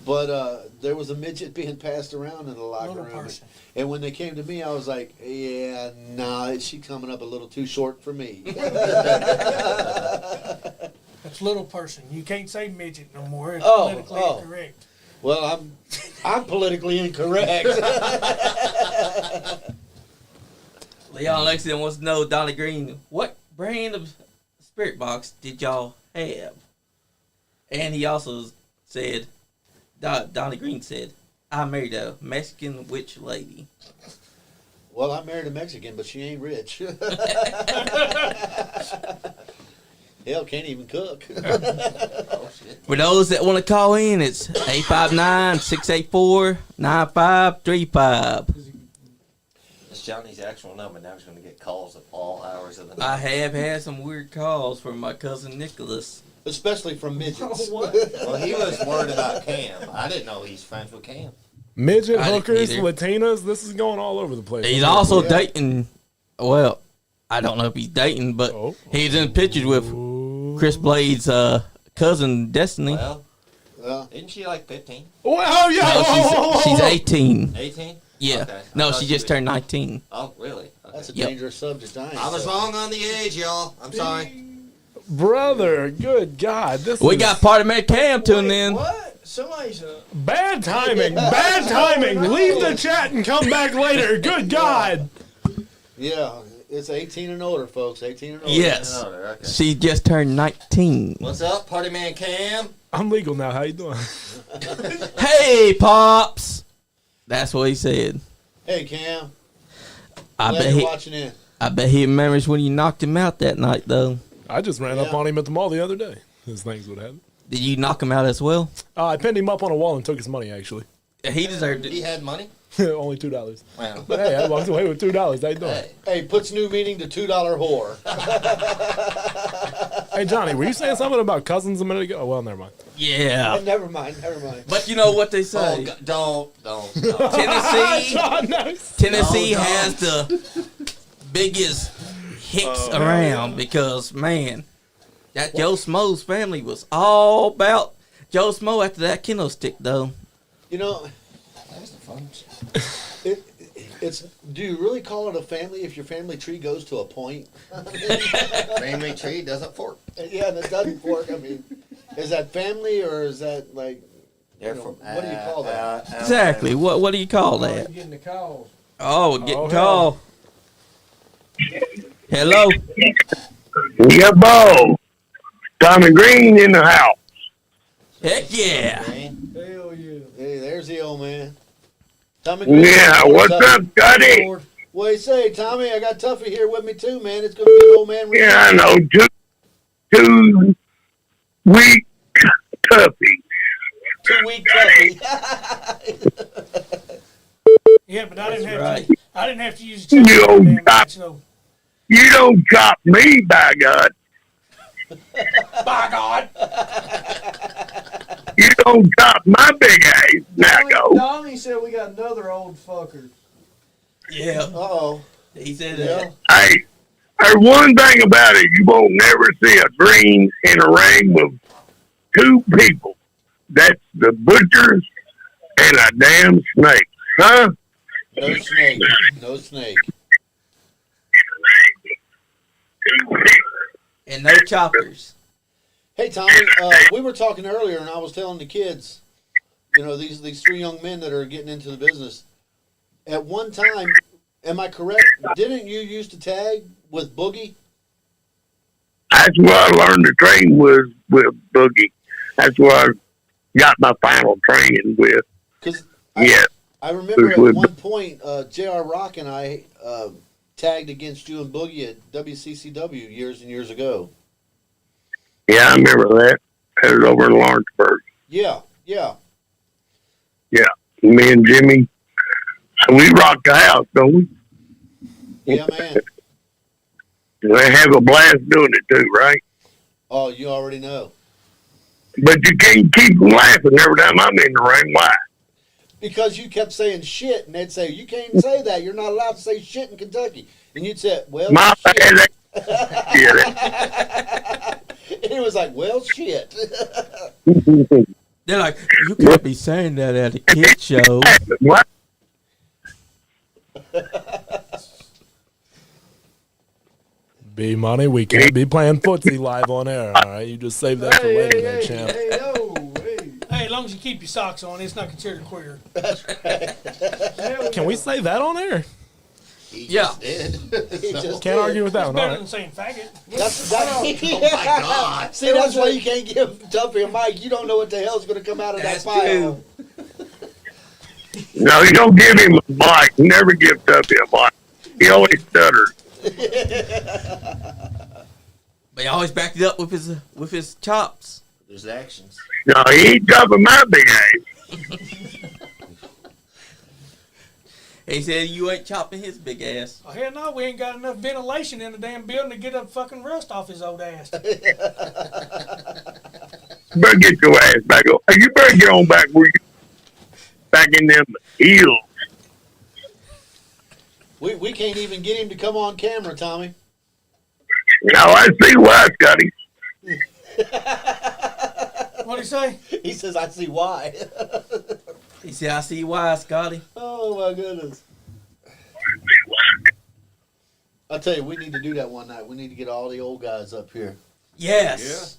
but there was a midget being passed around in the locker Little room. person. And when they came to me, I was like, yeah, nah, she's coming up a little too short for me. That's little person. You can't say midget no more. It's Oh, politically oh. incorrect. Well, I'm politically incorrect. Leon Lexington wants to know, Donnie Green, what brand of spirit box did y'all have? And he also said, Donnie Green said, I married a Mexican witch lady. Well, I married a Mexican, but she ain't rich. Hell, can't even cook. For those that want to call in, it's 859-684-9535. That's Johnny's actual number. Now he's going to get calls at all hours of the I night. have had some weird calls from my cousin Nicholas. Especially from midgets. Well, he was worried about Cam. I didn't know he's friends with Cam. Midget I didn't hookers, either. Latinas, this is going all over the place. He's also Yeah. dating, well, I don't know if he's dating, but Oh. he's in pictures with Chris Blade's cousin Destiny. Well, Well, isn't she like 15? Oh, yeah. No, she's 18. 18? Yeah. Okay. I No, thought she she just was- turned 19. Oh, really? Okay. that's a Yep. dangerous subject. I was wrong on the age, y'all. I'm sorry. Brother, good God. This We is got Party Man Cam tuned in. What? Somebody's bad timing. Bad timing. Leave the chat and come back later. Good God. Yeah, it's 18 and older, folks. 18 and older. Yes. Oh, okay. She just turned 19. What's up, Party Man Cam? I'm legal now. How you doing? Hey, Pops. That's what he said. Hey, Cam. I Glad bet you're he, watching in. I bet he remembers when you knocked him out that night, though. I just ran up Yeah. on him at the mall the other day. His things would happen. Did you knock him out as well? I pinned him up on a wall and took his money, actually. He deserved He it. had money? Only $2. Wow. But hey, I walked away with $2. How you doing? Hey. Hey, puts new meaning to $2 whore. Hey, Johnny, were you saying something about cousins a minute ago? Oh, well, never mind. Yeah. Never mind. But you know what they Oh, say. don't. Tennessee John knows. Tennessee No, no. has the biggest hicks around because, man, that Joe Smo's family was all about Joe Smo after that kendo stick, though. You know, That's the fun. it's. Do you really call it a family if your family tree goes to a point? Family tree doesn't fork. Yeah, and it doesn't work. I mean, is that family or is that like? They're You know, from, what do you call that? Exactly. What do you call that? getting the calls. Oh, we're getting Oh, call. Hello. Yeah, Bo. Tommy Green in the house. Heck yeah. Hell yeah. Hey, there's the old man. Tommy Green. Yeah, what's up, Scotty? What do you say, Tommy? I got Tuffy here with me too, man. It's gonna be an old man. Yeah, I know. 2 week Tuffy. 2-week Tuffy. Yeah, but I didn't have right. to. I didn't have to use a You damn old match, cop. so You don't chop me, by God. By God. You don't chop my big ass. Now go. Donnie said we got another old fucker. Yeah. Uh-oh. He said Yeah. that. Hey, there's one thing about it. You won't never see a green in a ring with 2 people. That's the butcher and a damn snake. Huh? No snake. No snake. And no choppers. Hey, Tommy, we were talking earlier, and I was telling the kids, you know, these 3 young men that are getting into the business. At one time, Am I correct? Didn't you used to tag with Boogie? That's where I learned to train was with Boogie. That's where I got my final training with. Because Yeah. I remember at With- one point, J.R. Rock and I tagged against you and Boogie at WCCW years and years ago. Yeah, I remember that. That was over in Lawrenceburg. Yeah, yeah. Me and Jimmy, we rocked the house, don't we? Yeah, man. We have a blast doing it too, right? Oh, you already know. But you can't keep them laughing every time I'm in the ring. Why? Because you kept saying shit, and they'd say, you can't say that. You're not allowed to say shit in Kentucky. And you'd say, well, My shit. bad. Yeah, And it was like, well, shit. They're like, you can't be saying that at a kid show. what? Bmoney, we can't be playing footsie live on air. All right, you just save that for later, there, champ. Hey, as long as you keep your socks on, it's not considered queer. Can we say that on air? He Yeah. just did. He just Can't argue with that It's one. All better right. than saying faggot. That's Oh my God. See, that's why you can't give Tuffy a mic. You don't know what the hell's going to come out of That's that file. true. No, you don't give him a mic. Never give Tuffy a mic. He always stutters. But he always backed it up with his chops. There's actions. No, he ain't dropping my big ass. He said you ain't chopping his big ass. Oh, hell no, we ain't got enough ventilation in the damn building to get up fucking rust off his old ass. You better get your ass back on. You better get on back where you back in them heels. We can't even get him to come on camera, Tommy. Now I see why, Scotty. What'd he say? He says, I see why. He said, I see why, Scotty. Oh, my goodness. I'll tell you, we need to do that one night. We need to get all the old guys up here. Yes.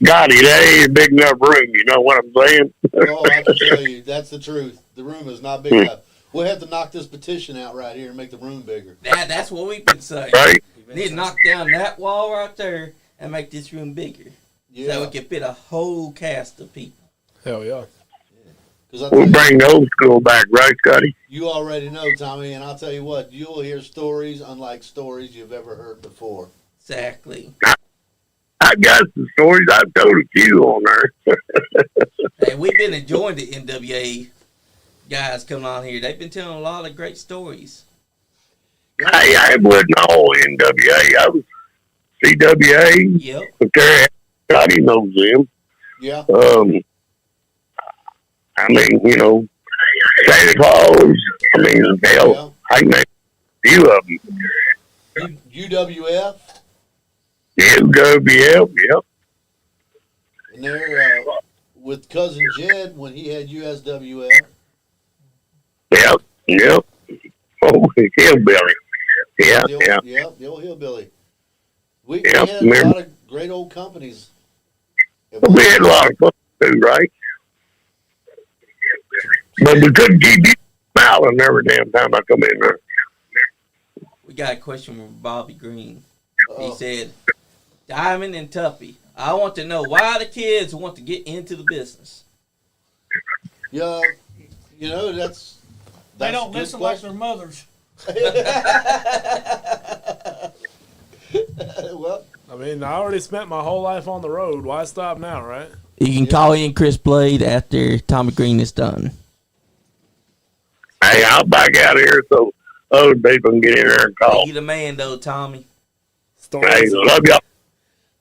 Scotty, that ain't a big enough room. You know what I'm saying? Oh, I can tell you, that's the truth. The room is not big enough. We'll have to knock this petition out right here and make the room bigger. That's what we've been saying. Right? Need to knock down that wall right there and make this room bigger. Yeah. So we can fit a whole cast of people. Hell yeah. Because I We'll tell you, bring the old school back, right, Scotty? you already know, Tommy, and I'll tell you what, you'll hear stories unlike stories you've ever heard before. Exactly. I got some stories. I've told a few on there. Hey, we've been enjoying the NWA guys coming on here. They've been telling a lot of great stories. Hey, I wasn't all NWA. I was CWA. Yep. Okay, Scotty knows them. Yeah. I mean, you know, Santa Claus. I mean, hell, Yeah. I can name a few of them. UWF, UWF, yep. and they're with Cousin Jed when he had USWF. Yep, yep. Oh, Hillbilly. Yeah, yeah. Yep, the old hillbilly. We Yeah, had a remember. lot of great old companies. We had a lot of fun too, right? But we couldn't keep you smiling every damn time I come in there. We got a question from Bobby Green. He Oh. said, Diamond and Tuffy, I want to know why the kids want to get into the business. Yeah, you know, that's They a don't good listen like question. their mothers. Well, I mean, I already spent my whole life on the road. Why stop now, right? You can call in Chris Blade after Tommy Green is done. Hey, I'll back out of here so other people can get in there and call. You the man, though, Tommy. Hey, Stories, love y'all.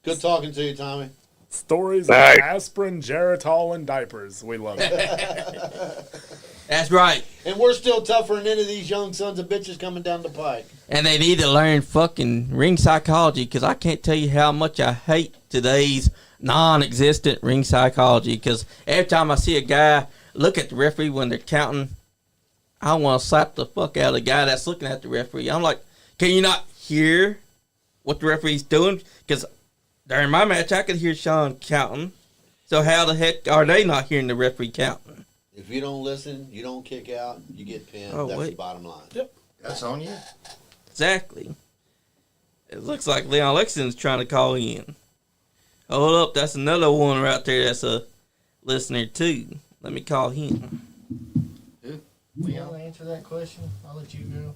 good talking to you, Tommy. stories of Nice. aspirin, Geritol, and diapers. We love it. That's right. And we're still tougher than any of these young sons of bitches coming down the pike. And they need to learn fucking ring psychology, because I can't tell you how much I hate today's non-existent ring psychology, because every time I see a guy look at the referee when they're counting, I want to slap the fuck out of the guy that's looking at the referee. I'm like, can you not hear what the referee's doing? Because during my match, I could hear Sean counting. So how the heck are they not hearing the referee counting? If you don't listen, you don't kick out, you get pinned. Oh, That's wait. the bottom line. Yep. That's on you. Exactly. It looks like Leon Lexington's trying to call in. Hold up, that's another one right there that's a listener too. Let me call him. You want to answer that question? I'll let you go.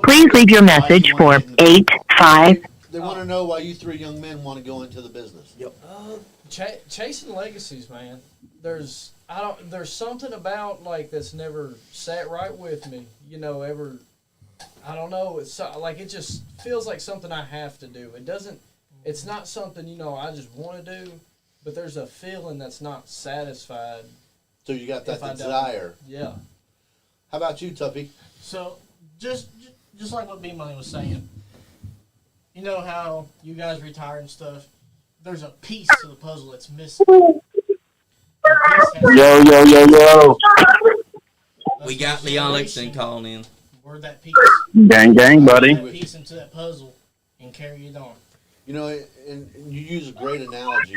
Please leave your message for 85. They want to know why you three young men want to go into the business. Yep. Chasing legacies, man. There's something about like that's never sat right with me. You know, I don't know. It's like it just feels like something I have to do. It doesn't. It's not something I just want to do, but there's a feeling that's not satisfied. So you got that If I don't. desire. Yeah. How about you, Tuffy? So, just like what Bmoney was saying, you know how you guys retire and stuff. There's a piece to the puzzle that's missing. Yo. We got Leon Lexington calling in. Where that piece, Gang, buddy. that piece into that puzzle, and carry it on. You know, and you use a great analogy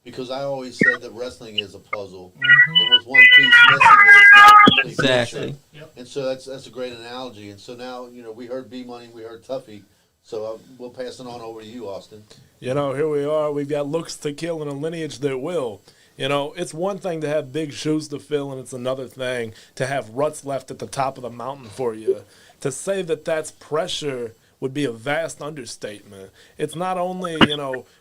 because I always said that wrestling is a puzzle. There was one piece missing that it's not a complete Exactly. picture. Yep. And so that's a great analogy. And so now, we heard Bmoney, we heard Tuffy. So we'll pass it on over to you, Austin. Here we are. We've got looks to kill and a lineage that will. It's one thing to have big shoes to fill, and it's another thing to have ruts left at the top of the mountain for you. To say that that's pressure would be a vast understatement. It's not only,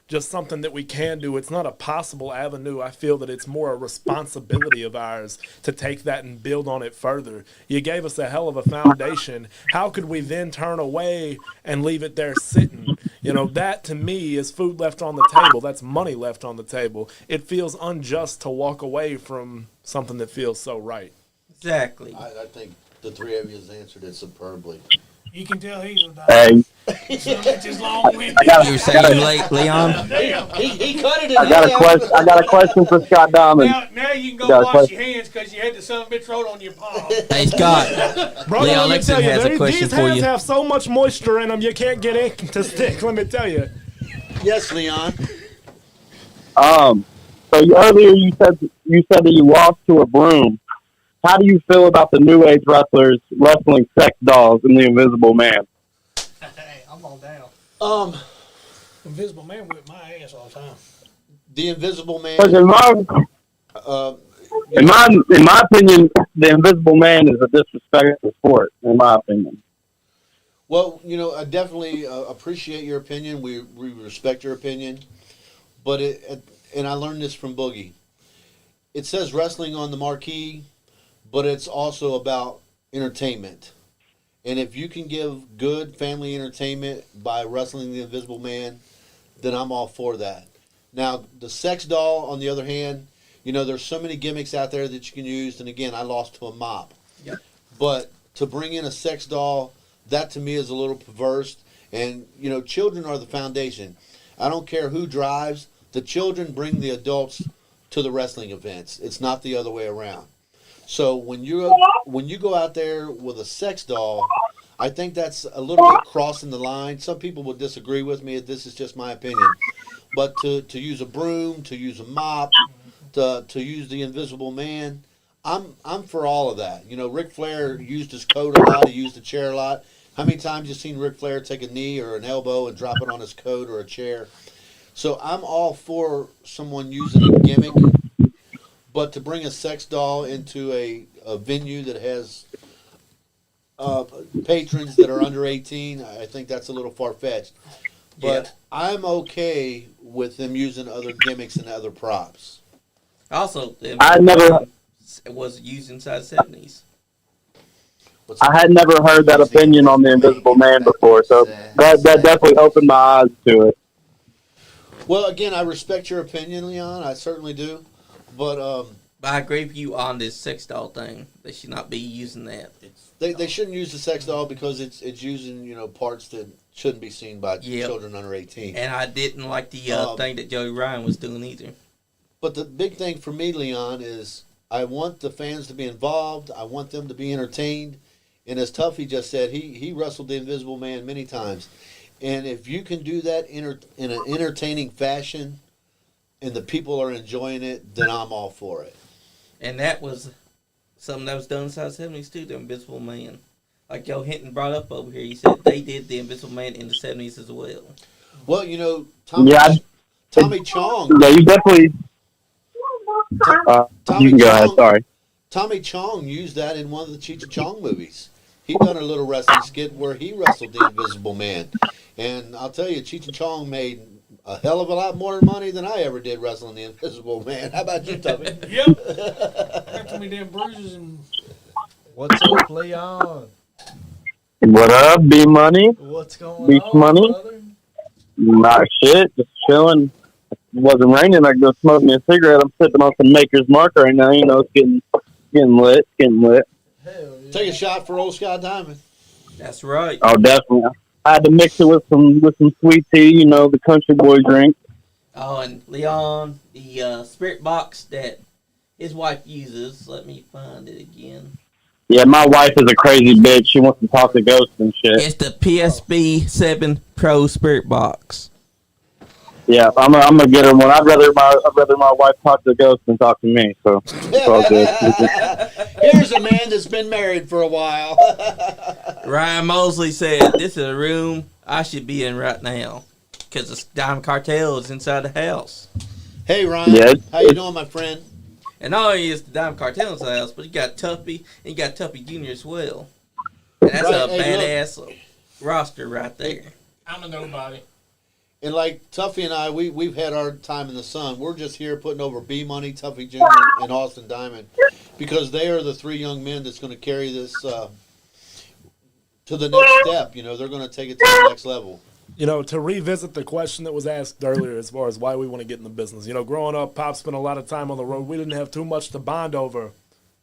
just something that we can do. It's not a possible avenue. I feel that it's more a responsibility of ours to take that and build on it further. You gave us a hell of a foundation. How could we then turn away and leave it there sitting? That to me is food left on the table. That's money left on the table. It feels unjust to walk away from something that feels so right. Exactly. I think the three of you has answered it superbly. You can tell he's a Hey, So much is long-winded. You were saying Leon? He cut it in I got a question for Scott Diamond. Now you can go Got a wash question. your hands because you had the son of a bitch roll on your palm. Hey, Scott. Brother, Leon let me Lexington tell you, has a question these for hands you. have so much moisture in them, you can't get ink to stick, let me tell you. Yes, Leon. So earlier you said that you lost to a broom. How do you feel about the new age wrestlers wrestling sex dolls in the Invisible Man? Hey, I'm all down. Invisible Man whip my ass all the time. The Invisible Man. 'Cause in my opinion, the Invisible Man is a disrespectful sport. In my opinion. Well, I definitely appreciate your opinion. We respect your opinion. But and I learned this from Boogie. It says wrestling on the marquee, but it's also about entertainment. And if you can give good family entertainment by wrestling the Invisible Man, then I'm all for that. Now, the sex doll, on the other hand, there's so many gimmicks out there that you can use. And again, I lost to a mop. Yep. But to bring in a sex doll, that to me is a little perverse. And, children are the foundation. I don't care who drives. The children bring the adults to the wrestling events. It's not the other way around. So when you go out there with a sex doll, I think that's a little bit crossing the line. Some people will disagree with me. This is just my opinion. But to use a broom, to use a mop, to use the Invisible Man, I'm for all of that. Ric Flair used his coat a lot. He used the chair a lot. How many times you seen Ric Flair take a knee or an elbow and drop it on his coat or a chair? So I'm all for someone using a gimmick. But to bring a sex doll into a venue that has patrons that are under 18, I think that's a little far-fetched. But I'm okay with them using other gimmicks and other props. Also, it was used inside the 70s. I had never heard that opinion on the Invisible Man before, so that definitely opened my eyes to it. Well, again, I respect your opinion, Leon. I certainly do. But I agree with you on this sex doll thing. They should not be using that. they shouldn't use the sex doll because it's using parts that shouldn't be seen by children under 18. And I didn't like the thing that Joey Ryan was doing either. But the big thing for me, Leon, is I want the fans to be involved. I want them to be entertained. And as Tuffy just said, he wrestled the Invisible Man many times. And if you can do that in an entertaining fashion and the people are enjoying it, then I'm all for it. And that was something that was done inside the 70s too, the Invisible Man. like Joe Hinton brought up over here, he said they did the Invisible Man in the 70s as well. Well, you know, Tommy Chong. Yeah, you definitely. You can go ahead. Sorry. Tommy Chong used that in one of the Cheech and Chong movies. He done a little wrestling skit where he wrestled the Invisible Man, and I'll tell you, Cheech and Chong made a hell of a lot more money than I ever did wrestling the Invisible Man. How about you, Tuffy? Yep. Got too many damn bruises and. What's up, Leon? What up, Bmoney? What's going Beach on, money? brother? Not shit. Just chilling. It wasn't raining. I could go smoke me a cigarette. I'm sipping on some Maker's Mark right now. You know, it's getting lit. Hell yeah. Take a shot for old Scott Diamond. That's right. Oh, definitely. I had to mix it with some sweet tea. You know, the country boy drink. Oh, and Leon, the spirit box that his wife uses. Let me find it again. Yeah, my wife is a crazy bitch. She wants to talk to ghosts and shit. It's the PSB 7 Pro Spirit Box. Yeah, I'm gonna get her one. I'd rather my wife talk to ghosts than talk to me. So it's all good. Here's a man that's been married for a while. Ryan Mosley said, "This is a room I should be in right now, because the Diamond Cartel is inside the house." Hey Ryan, Yeah, how you doing, my friend? And not only is the Diamond Cartel inside the house, but you got Tuffy and you got Tuffy Jr. as well. And that's Right, a hey, badass roster right there. I'm a nobody. And like Tuffy and I, we've had our time in the sun. We're just here putting over Bmoney, Tuffy Jr., and Austin Diamond, because they are the three young men that's going to carry this to the next step. You know, they're going to take it to the next level. You know, to revisit the question that was asked earlier as far as why we want to get in the business. You know, growing up, Pop spent a lot of time on the road. We didn't have too much to bond over,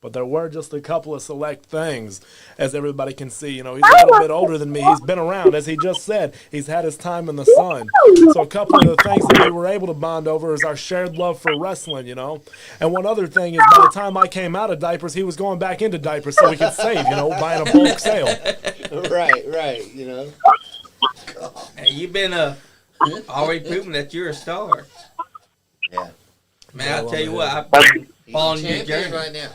but there were just a couple of select things, as everybody can see. You know, he's a little bit older than me. He's been around, as he just said. He's had his time in the sun. So a couple of the things that we were able to bond over is our shared love for wrestling, you know. And one other thing is, by the time I came out of diapers, he was going back into diapers so we could save, you know, buying a bulk sale. Right, you know. And you've been already proven that you're a star. Yeah. Man, I'll tell you what, I've been He's following a your champion journey. right now.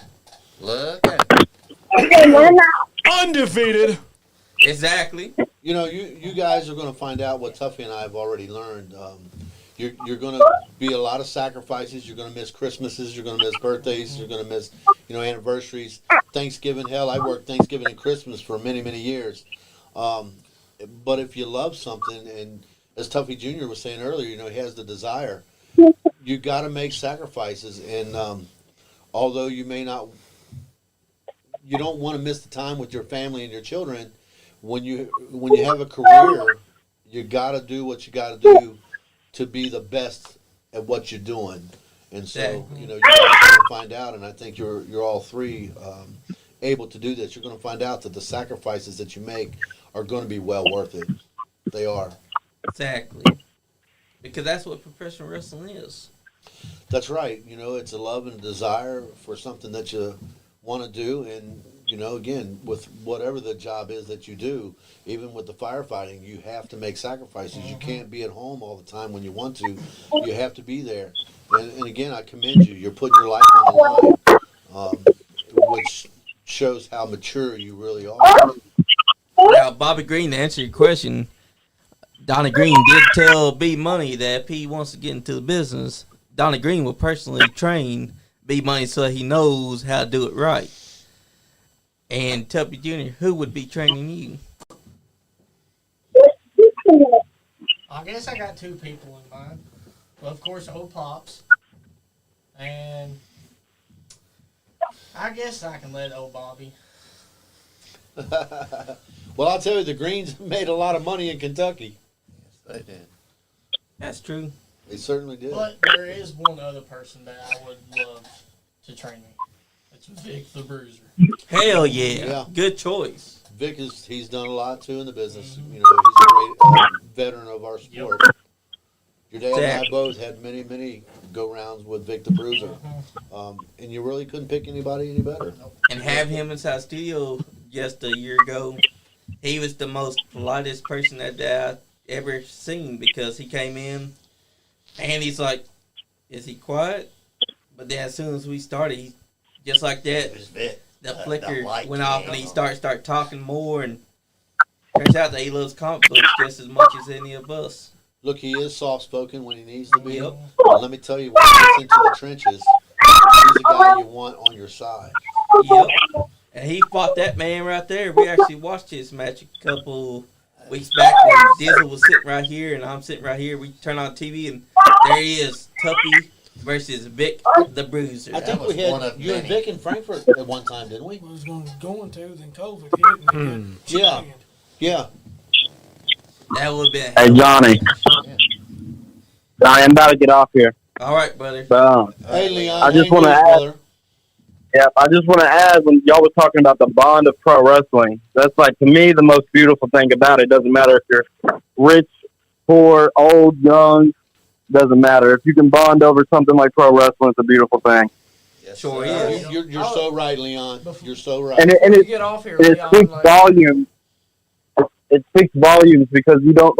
Look at him. Undefeated. Exactly. You know, you guys are going to find out what Tuffy and I have already learned. You're going to be a lot of sacrifices. You're going to miss Christmases. You're going to miss birthdays. You're going to miss, you know, anniversaries. Thanksgiving. Hell, I worked Thanksgiving and Christmas for many, many years. But if you love something, and as Tuffy Jr. was saying earlier, you know, he has the desire, you got to make sacrifices. And although you may not, you don't want to miss the time with your family and your children, when you have a career, you got to do what you got to do to be the best at what you're doing. And so, you know, you're going to find out, and I think you're all three able to do this. You're going to find out that the sacrifices that you make are going to be well worth it. They are. Exactly. Because that's what professional wrestling is. That's right. You know, it's a love and a desire for something that you want to do. And, you know, again, with whatever the job is that you do, even with the firefighting, you have to make sacrifices. You can't be at home all the time when you want to. You have to be there. And again, I commend you. You're putting your life on the line, which shows how mature you really are. Now, Bobby Green, to answer your question, Donnie Green did tell Bmoney that if he wants to get into the business, Donnie Green will personally train Bmoney so he knows how to do it right. And Tuffy Jr., who would be training you? I guess I got two people in mind. Well, of course, old Pops. And I guess I can let old Bobby. Well, I'll tell you, the Greens made a lot of money in Kentucky. Yes, they did. That's true. They certainly did. But there is one other person that I would love to train me. It's Vic the Bruiser. Hell yeah. Yeah. Good choice. Vic he's done a lot too in the business. You know, he's a great veteran of our sport. Your dad and I both had many go rounds with Vic the Bruiser, and you really couldn't pick anybody any better. And have him inside the studio just a year ago. He was the most politest person that I ever seen, because he came in and he's like, is he quiet? But then as soon as we started, he, just like that, It was Vic. the flicker light went off came and he on. start talking more, and turns out that he loves comic books just as much as any of us. Look, he is soft spoken when he needs to be. Yep. But let me tell you, when he gets into the trenches, he's the guy you want on your side. Yep. And he fought that man right there. We actually watched his match a couple weeks back when Dizzle was sitting right here and I'm sitting right here. We turn on TV and there he is, Tuffy versus Vic the Bruiser. I think was we one had of you and many. Vic in Frankfurt at one time, didn't we? Was going to, then COVID hit and they got Yeah. Yeah. That would have been. Hey, Johnny. I'm about to get off here. All right, brother. But, Hey, Leon. I just hang wanna loose, add- brother. yeah, I just want to add, when y'all was talking about the bond of pro wrestling, that's like, to me, the most beautiful thing about it. It doesn't matter if you're rich, poor, old, young, doesn't matter. If you can bond over something like pro wrestling, it's a beautiful thing. Yes, Sure sir. is. You're so right, Leon. You're so right. And Before you it get off here, it Leon, speaks like, volumes. It speaks volumes because you don't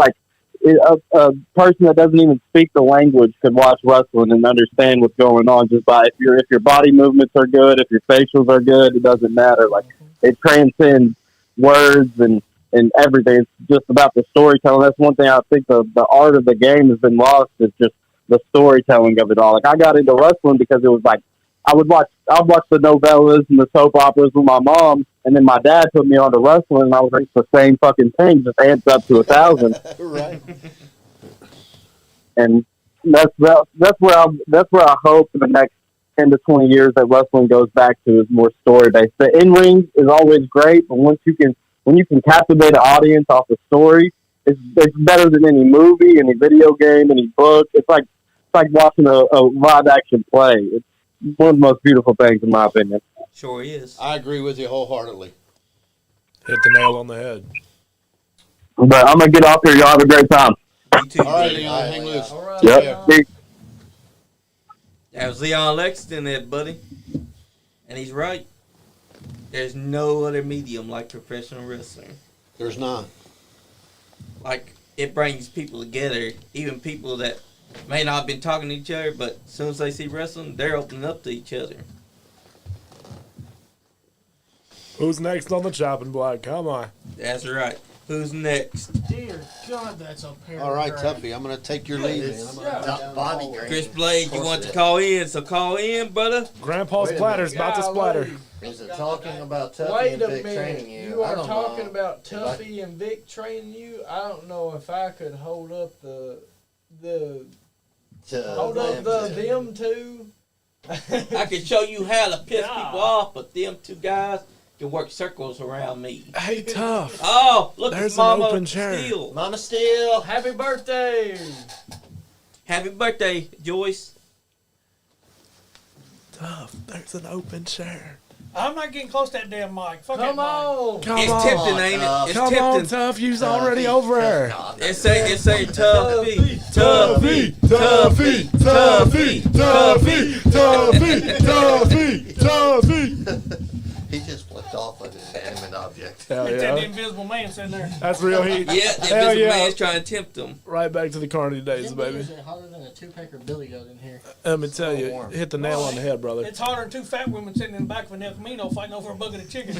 a person that doesn't even speak the language could watch wrestling and understand what's going on just by if your body movements are good, if your facials are good, it doesn't matter. Like, it transcends words and everything. It's just about the storytelling. That's one thing I think the art of the game has been lost, is just the storytelling of it all. Like, I got into wrestling because it was like I'd watch the novellas and the soap operas with my mom, and then my dad put me on to wrestling, and I was like, it's the same fucking thing, just amped up to 1,000. Right. And that's where I hope in the next 10 to 20 years that wrestling goes back to, is more story based. The in ring is always great, but when you can captivate an audience off the story, it's better than any movie, any video game, any book. It's like watching a live action play. It's one of the most beautiful things, in my opinion. Sure is. I agree with you wholeheartedly. Hit the nail on the head. But I'm gonna get off here. Y'all have a great time. You too, All right, brother. Leon, hang loose. all right, Yep. Leon. That was Leon Lexington there, buddy. And he's right. There's no other medium like professional wrestling. There's not. Like, it brings people together, even people that may not have been talking to each other, but as soon as they see wrestling, they're opening up to each other. Who's next on the chopping block? Come on. That's right. Who's next? Dear God, that's a paragraph. All right, Tuffy, I'm going to take your lead, man. It's I'm gonna not Bobby Green. Chris Blade, Of you course want it to is. call in, so call in, brother. Grandpa's Wait a splatter's minute. about to splatter. Is it talking about Tuffy Wait and a Vic minute. training you? You I are don't talking know. about If I- Tuffy and Vic training you? I don't know if I could hold up the them two. I can show you how to piss people off, but them two guys can work circles around me. Hey, Tough. Oh, look at There's an Mama open chair. Steel. Mama Steel. Happy birthday! Happy birthday, Joyce. Tough. There's an open chair. I'm not getting close to that damn mic. Fuck Come that on! Come It's on. tempting, ain't it? It's Come on, tempting. Tough. You's already over her. It say Tuffy, Tuffy, Tuffy, Tuffy, Tuffy, Tuffy, Tuffy, Tuffy. He just flipped off like an inanimate object. Hell mic. It's that yeah. invisible man sitting there. That's real heat. Yeah, the Hell invisible yeah. man's trying to tempt them. Right back to the carny days, baby. Is it hotter than a two-packer Billy Goat in here? Let me tell you, warm. hit the nail on the head, brother. It's hotter than two fat women sitting in the back of an El Camino fighting over a bucket of chicken.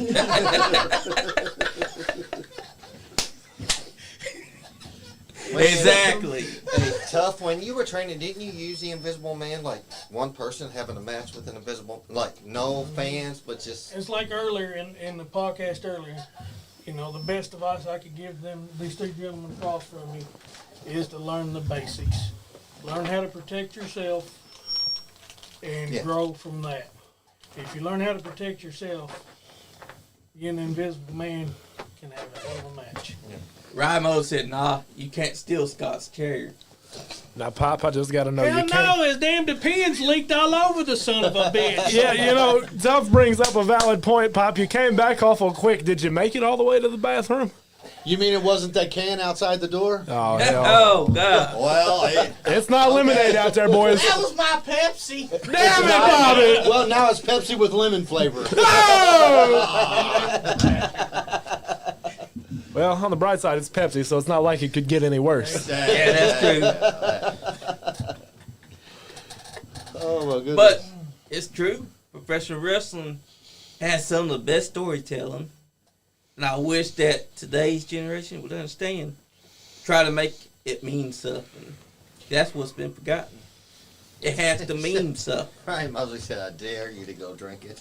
Exactly. Hey, Tough, when you were training, didn't you use the Invisible Man, like one person having a match with an invisible, like no fans, but just It's like earlier in the podcast earlier, you know, the best advice I could give them, these three gentlemen across from me, is to learn the basics. Learn how to protect yourself and Yeah. grow from that. If you learn how to protect yourself, you and the invisible man can have a hell of a match. Rimo said, nah, you can't steal Scott's chair. Now, Pop, I just got to know Hell you can't. no, his damn pins leaked all over the son of a bitch. Yeah, you know, Tough brings up a valid point, Pop. You came back awful quick. Did you make it all the way to the bathroom? You mean it wasn't that can outside the door? Oh, hell. Oh, God. well, hey, It's not lemonade out there, boys. That was my Pepsi. Damn it, Bobby! Well, now it's Pepsi with lemon flavor. Well, on the bright side, it's Pepsi, so it's not like it could get any worse. Yeah, that's true. Oh, my goodness. But it's true. Professional wrestling has some of the best storytelling. And I wish that today's generation would understand. Try to make it mean something. That's what's been forgotten. It has to mean something. Ryan Mosley said, I dare you to go drink it.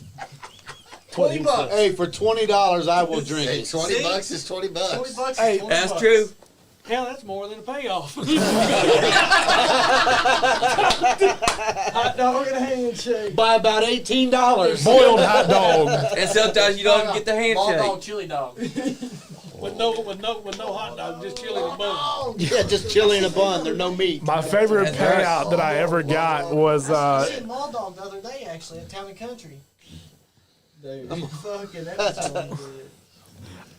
$20. Hey, for $20, I will drink Hey, it. $20 is $20. 20 bucks. Hey, is 20 That's bucks. true. Hell, that's more than a payoff. Hot dog and a handshake. By about $18. boiled hot dog. And sometimes you don't even get the Ball handshake. dog, chili dog. with no hot dog, just chili and bun. Yeah, just chili in a bun. There's no meat. My favorite payout that I ever got was I seen Mall Dog the other day, actually, at Town and Country. Dude, fucking that was so good.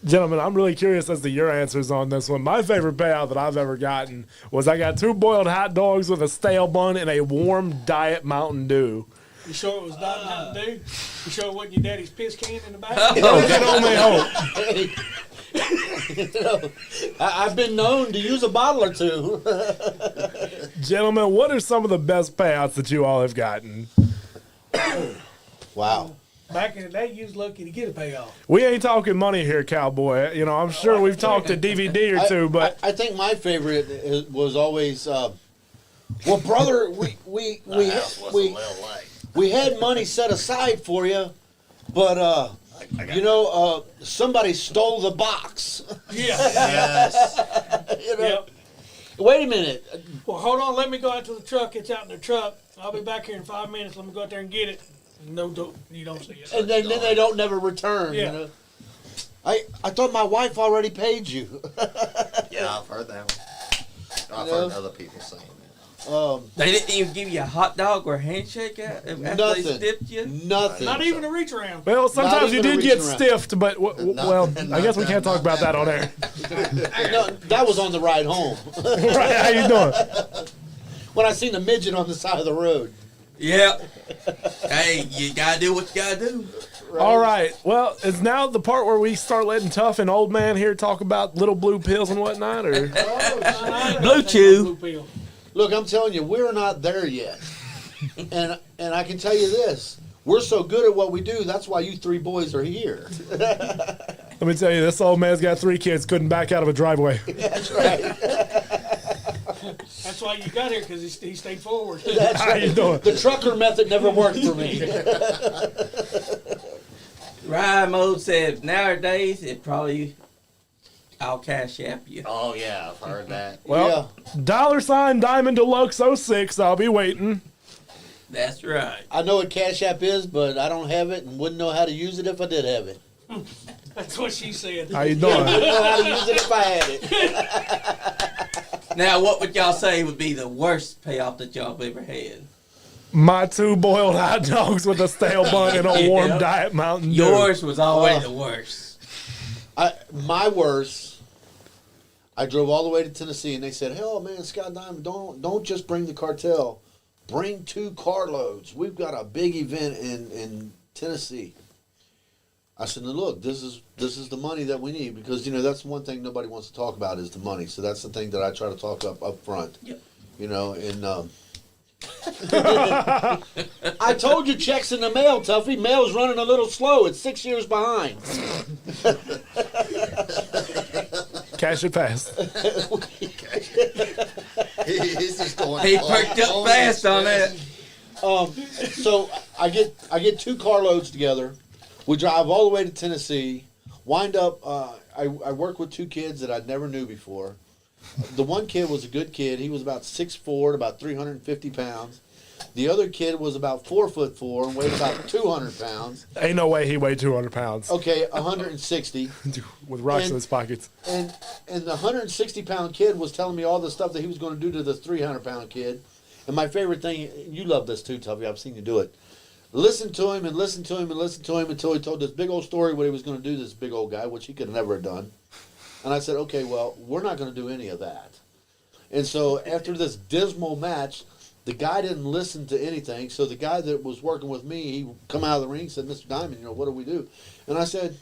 gentlemen, I'm really curious as to your answers on this one. My favorite payout that I've ever gotten was I got 2 boiled hot dogs with a stale bun and a warm Diet Mountain Dew. You sure it was not Mountain Dew? You sure it wasn't your daddy's piss can in the back? Oh, can only hope. I've been known to use a bottle or two. Gentlemen, what are some of the best payouts that you all have gotten? Wow. Back in the day, you was lucky to get a payoff. We ain't talking money here, cowboy. You know, I'm sure we've talked a DVD or two, but I think my favorite was always, well, brother, we had money set aside for you, but somebody stole the box. Yeah. Yes. Yep. Wait a minute. Well, hold on. Let me go out to the truck. It's out in the truck. I'll be back here in 5 minutes. Let me go out there and get it. No, you don't see it. And then they don't never return. Yeah. You know? I thought my wife already paid you. Yeah, I've heard that one. I've heard other people saying that. They didn't even give you a hot dog or a handshake after they Nothing. stiffed you? Nothing. Not even a reach around. well, sometimes you even a did get reaching around. stiffed, but well, I guess we can't talk about that on air. No, that was on the ride home. Right? How you doing? When I seen the midget on the side of the road. Yep. Hey, you gotta do what you gotta do. All right. Well, it's now the part where we start letting Tuff and Old Man here talk about little blue pills and whatnot, or Blue Chew. Blue pill. Look, I'm telling you, we're not there yet. and I can tell you this. We're so good at what we do, that's why you 3 boys are here. let me tell you, this old man's got 3 kids, couldn't back out of a driveway. That's right. That's why you got here, because he stayed forward. That's How you doing? The trucker method never worked for me. Ryan Mode said nowadays it probably I'll cash app you. Oh, yeah, I've heard that. Well, $ Diamond Deluxe 06. I'll be waiting. That's right. I know what Cash App is, but I don't have it and wouldn't know how to use it if I did have it. That's what she said. How you doing? I wouldn't know how to use it if I had it. Now, what would y'all say would be the worst payoff that y'all have ever had? My 2 boiled hot dogs with a stale bun and a warm Yep. Diet Mountain Dew. Yours was always the worst. My worst. I drove all the way to Tennessee, and they said, "Hell, man, Scott Diamond, don't just bring the cartel, bring 2 carloads. We've got a big event in Tennessee." I said, "Now look, this is the money that we need, because that's one thing nobody wants to talk about is the money. So that's the thing that I try to talk up front. Yep. And I told you checks in the mail, Tuffy. Mail's running a little slow. It's 6 years behind." Cash it fast. He's just going He perked up fast on that. So I get 2 carloads together. We drive all the way to Tennessee. Wind up, I work with 2 kids that I never knew before. The one kid was a good kid. He was about 6'4", about 350 pounds. The other kid was about 4'4" and weighed about 200 pounds. Ain't no way he weighed 200 pounds. Okay, 160. With rocks in And- his pockets. And the 160-pound kid was telling me all the stuff that he was going to do to the 300-pound kid. And my favorite thing, you love this too, Tuffy. I've seen you do it. Listen to him and listen to him and listen to him until he told this big old story what he was going to do to this big old guy, which he could have never done. And I said, okay, well, we're not going to do any of that. And so after this dismal match, the guy didn't listen to anything. So the guy that was working with me, he come out of the ring and said, "Mr. Diamond, what do we do?" And I said,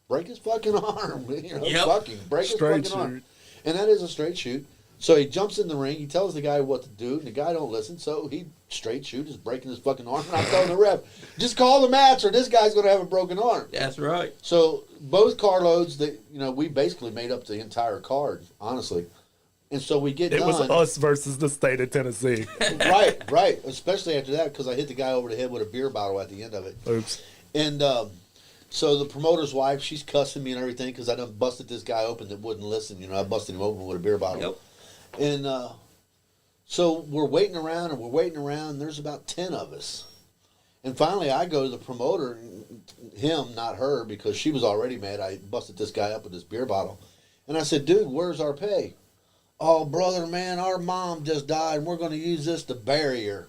"Break his fucking arm. Yep. Fucking break his Straight fucking arm." shoot. And that is a straight shoot. So he jumps in the ring. He tells the guy what to do, and the guy don't listen. So he straight shoot is breaking his fucking arm. And I'm telling the ref, just call the match, or this guy's going to have a broken arm. That's right. So both carloads, we basically made up the entire card, honestly. And so we get It done. was us versus the state of Tennessee. Right. Especially after that, because I hit the guy over the head with a beer bottle at the end of it. Oops. And so the promoter's wife, she's cussing me and everything because I done busted this guy open that wouldn't listen. I busted him open with a beer bottle. Yep. And so we're waiting around, and there's about 10 of us. And finally, I go to the promoter, him, not her, because she was already mad. I busted this guy up with this beer bottle. And I said, dude, where's our pay? Oh, brother, man, our mom just died, and we're going to use this to bury her.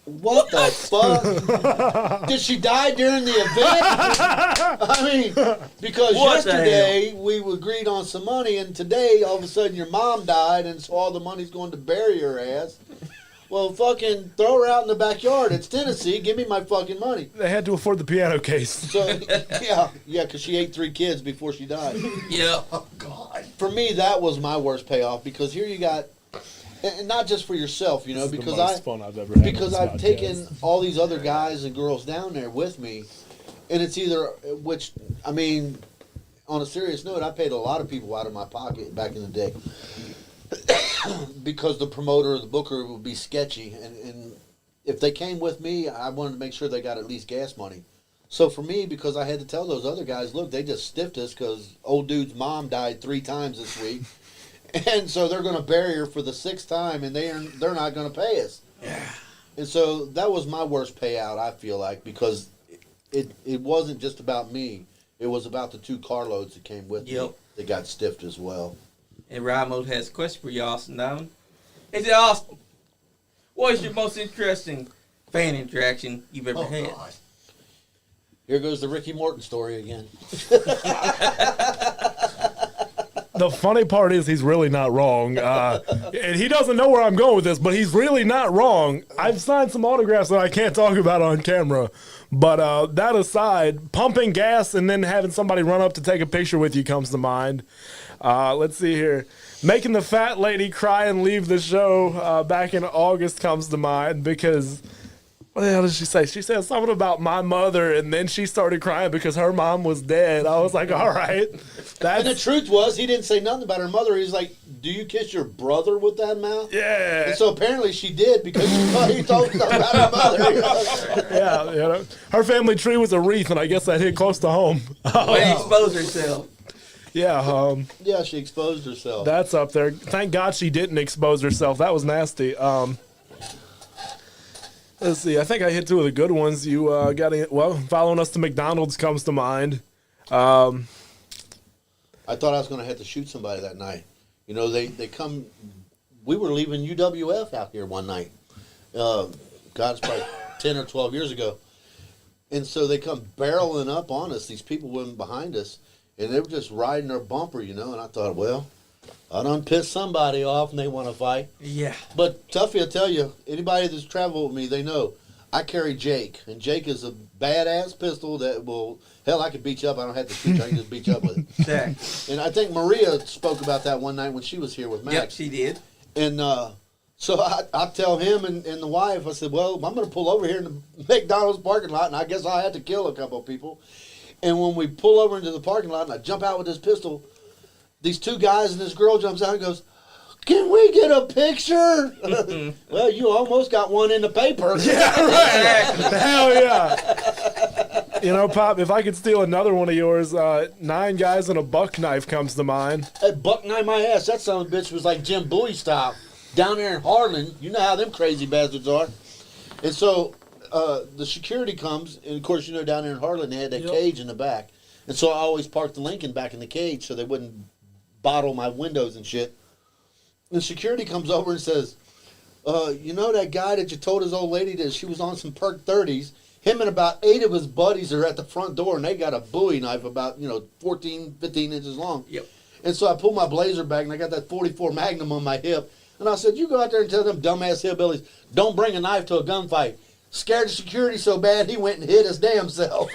What the fuck? Did she die during the event? I mean, because yesterday we agreed on some money, and today all of a sudden your mom died, and so all the money's going to bury her ass. Well, fucking throw her out in the backyard. It's Tennessee. Give me my fucking money. They had to afford the piano case. So, yeah, because she ate 3 kids before she died. Yeah. Oh, God. For me, that was my worst payoff, because here you got, and not just for yourself, This is because the most fun I've ever had because on I've this taken podcast. all these other guys and girls down there with me, and it's either, which, I mean, on a serious note, I paid a lot of people out of my pocket back in the day because the promoter or the booker would be sketchy, and if they came with me, I wanted to make sure they got at least gas money. So for me, because I had to tell those other guys, look, they just stiffed us because old dude's mom died 3 times this week. And so they're going to bury her for the 6th time, and they're not going to pay us. Yeah. And so that was my worst payout, I feel like, because it wasn't just about me. It was about the 2 carloads that came with me that got stiffed as well. And Ramos has a question for you, Austin Down. He said, Austin, what is your most interesting fan interaction you've ever had? God. Here goes the Ricky Morton story again. The funny part is he's really not wrong. And he doesn't know where I'm going with this, but he's really not wrong. I've signed some autographs that I can't talk about on camera. But that aside, pumping gas and then having somebody run up to take a picture with you comes to mind. Let's see here. Making the fat lady cry and leave the show back in August comes to mind because... What the hell did she say? She said something about my mother, and then she started crying because her mom was dead. I was like, all right. And the truth was, he didn't say nothing about her mother. He's like, do you kiss your brother with that mouth? Yeah. And so apparently she did because he told something about her mother. Yeah, her family tree was a wreath, and I guess that hit close to home. Well, he exposed herself. Yeah. Yeah, she exposed herself. That's up there. Thank God she didn't expose herself. That was nasty. Let's see. I think I hit 2 of the good ones. You following us to McDonald's comes to mind. I thought I was going to have to shoot somebody that night. They come. We were leaving UWF out here one night. God, it's probably 10 or 12 years ago. And so they come barreling up on us. These people went behind us, and they were just riding their bumper, And I thought, well, I done pissed somebody off, and they want to fight. Yeah. But Tuffy will tell you, anybody that's traveled with me, they know. I carry Jake, and Jake is a badass pistol that will, hell, I could beat you up. I don't have to shoot you. I can just beat you up with it. Exactly. And I think Maria spoke about that one night when she was here with Max. Yep, she did. And so I tell him and the wife, I said, well, I'm going to pull over here in the McDonald's parking lot, and I guess I had to kill a couple of people. And when we pull over into the parking lot and I jump out with this pistol, these 2 guys and this girl jumps out and goes, can we get a picture? Well, you almost got one in the paper. Yeah, right. Hell yeah. Pop, if I could steal another one of yours, 9 guys and a buck knife comes to mind. Hey, buck knife my ass. That son of a bitch was like Jim Bowie style. Down there in Harlan, you know how them crazy bastards are. And so the security comes, and of course, down there in Harlan, they had that cage in the back. And so I always parked the Lincoln back in the cage so they wouldn't bottle my windows and shit. And security comes over and says, that guy that you told his old lady that she was on some Perk 30s, him and about 8 of his buddies are at the front door, and they got a Bowie knife about, 14, 15 inches long. Yep. And so I pulled my blazer back, and I got that 44 Magnum on my hip. And I said, you go out there and tell them dumbass hillbillies, don't bring a knife to a gunfight. Scared the security so bad, he went and hit his damn self.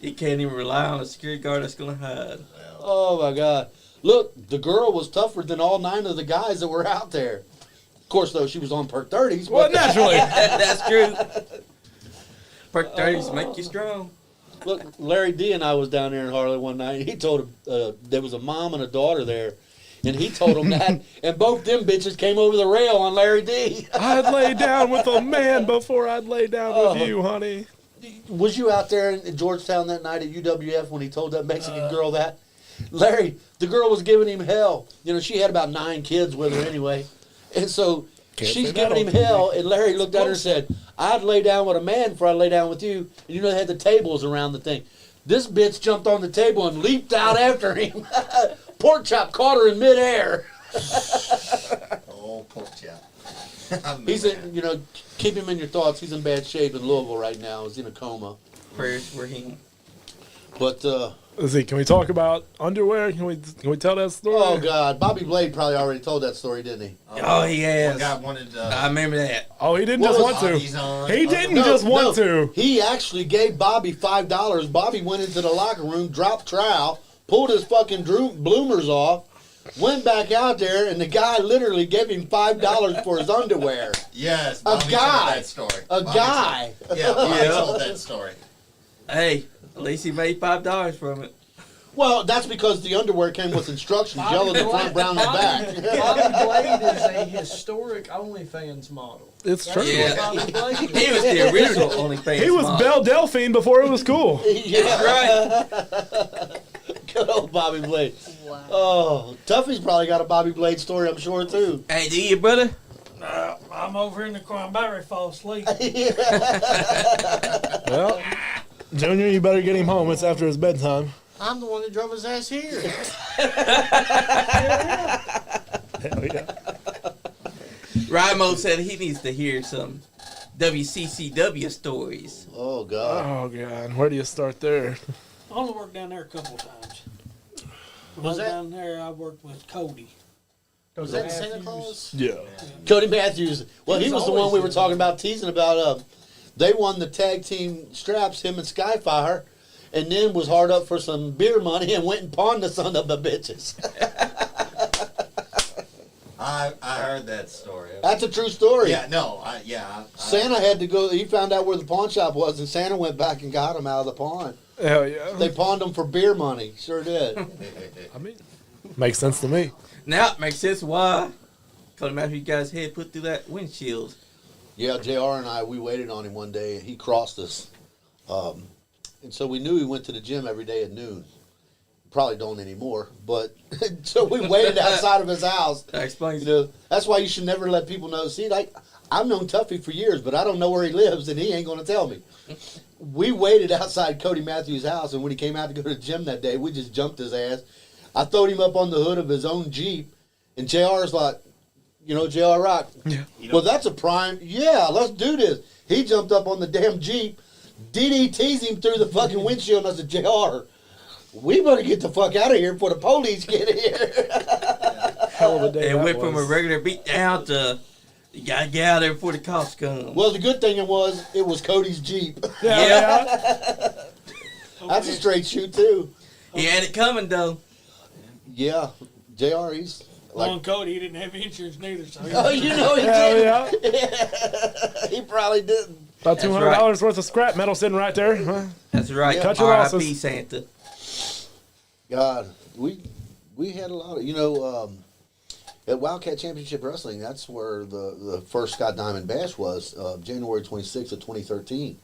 You can't even rely on a security guard that's going to hide. Oh, my God. Look, the girl was tougher than all 9 of the guys that were out there. Of course, though, she was on perk 30s. Well, naturally. That's true. Perk 30s make you strong. Look, Larry D and I was down there in Harley one night. He told there was a mom and a daughter there. And he told them that, and both them bitches came over the rail on Larry D. I'd lay down with a man before I'd lay down with you, honey. Was you out there in Georgetown that night at UWF when he told that Mexican girl that? Larry, the girl was giving him hell. You know, she had about 9 kids with her anyway. And so she's giving him hell, and Larry looked at her and said, I'd lay down with a man before I'd lay down with you. And you know, they had the tables around the thing. This bitch jumped on the table and leaped out after him. Pork chop caught her in midair. Oh, pork chop. He's in, you know, keep him in your thoughts. He's in bad shape in Louisville right now. He's in a coma. Prayers for him. But Let's see, can we talk about underwear? Can we tell that story? oh God, Bobby Blade probably already told that story, didn't he? Oh, he has. One guy wanted. I remember that. Oh, he didn't What just was want to. Bobby's on. He didn't No, just want no. to. He actually gave Bobby $5. Bobby went into the locker room, dropped trowel, pulled his fucking bloomers off, went back out there, and the guy literally gave him $5 for his underwear. Yes, A Bobby guy. told that story. A Bobby guy. Told, yeah, Bobby told that story. Hey, at least he made $5 from it. Well, that's because the underwear came with instructions, yellow in the front, brown in the back. Bobby Blade is a historic OnlyFans model. It's true. Yeah. Bobby Blade. He was the original OnlyFans. He was model. Belle Delphine before it was cool. Yeah, right. Good old Bobby Blade. Wow. Oh, Tuffy's probably got a Bobby Blade story, I'm sure, too. Hey, do you, brother? I'm over in the corner. I'm about ready to fall asleep. Well, Junior, you better get him home. It's after his bedtime. I'm the one that drove his ass here. Hell yeah. Rimo said he needs to hear some WCCW stories. Oh, God. Oh, God. Where do you start there? I only worked down there a couple of times. When I Was was that- down there, I worked with Cody. Was that Santa Claus? Yeah. Cody Matthews. Well, he He's was the one always we were been- talking about, teasing about. They won the tag team straps, him and Skyfire, and then was hard up for some beer money and went and pawned the son of the bitches. I heard that story. That's a true story. Yeah, no, Santa had to go. He found out where the pawn shop was, and Santa went back and got him out of the pawn. Hell yeah. They pawned him for beer money. Sure did. I mean, makes sense to me. Now it makes sense why. Cause imagine you guys' head put through that windshield. Yeah, JR and I, we waited on him one day, and he crossed us. And so we knew he went to the gym every day at noon. Probably don't anymore, but so we waited outside of his house. That explains You know, that's why you should never let people know. See, like, I've known Tuffy for years, but I don't know where he lives, and he ain't going to tell me. We waited outside Cody Matthews' house, and when he came out to go to the gym that day, we just jumped his ass. I throwed him up on the hood of his own Jeep, and JR's like, you know, JR Rock. Yeah. Well, that's a prime. Yeah, let's do this. He jumped up on the damn Jeep. DDT's him through the fucking windshield, and I said, JR, we better get the fuck out of here before the police get here. Hell of a day. It that went from a was. regular beat down to you gotta get out of there before the cops come. Well, the good thing it was Cody's Jeep. Yeah. That's a straight shoot, too. He had it coming though. Yeah, JR, he's On like, Cody, he didn't have insurance neither. So he oh, you know he Hell did. yeah. He probably didn't. About That's $200 worth of scrap metal sitting right there. Huh? That's right. Yeah. Cut your R.I.P. losses. Santa. God, we had a lot of, you know, at Wildcat Championship Wrestling, that's where the first Scott Diamond Bash was, January 26th of 2013.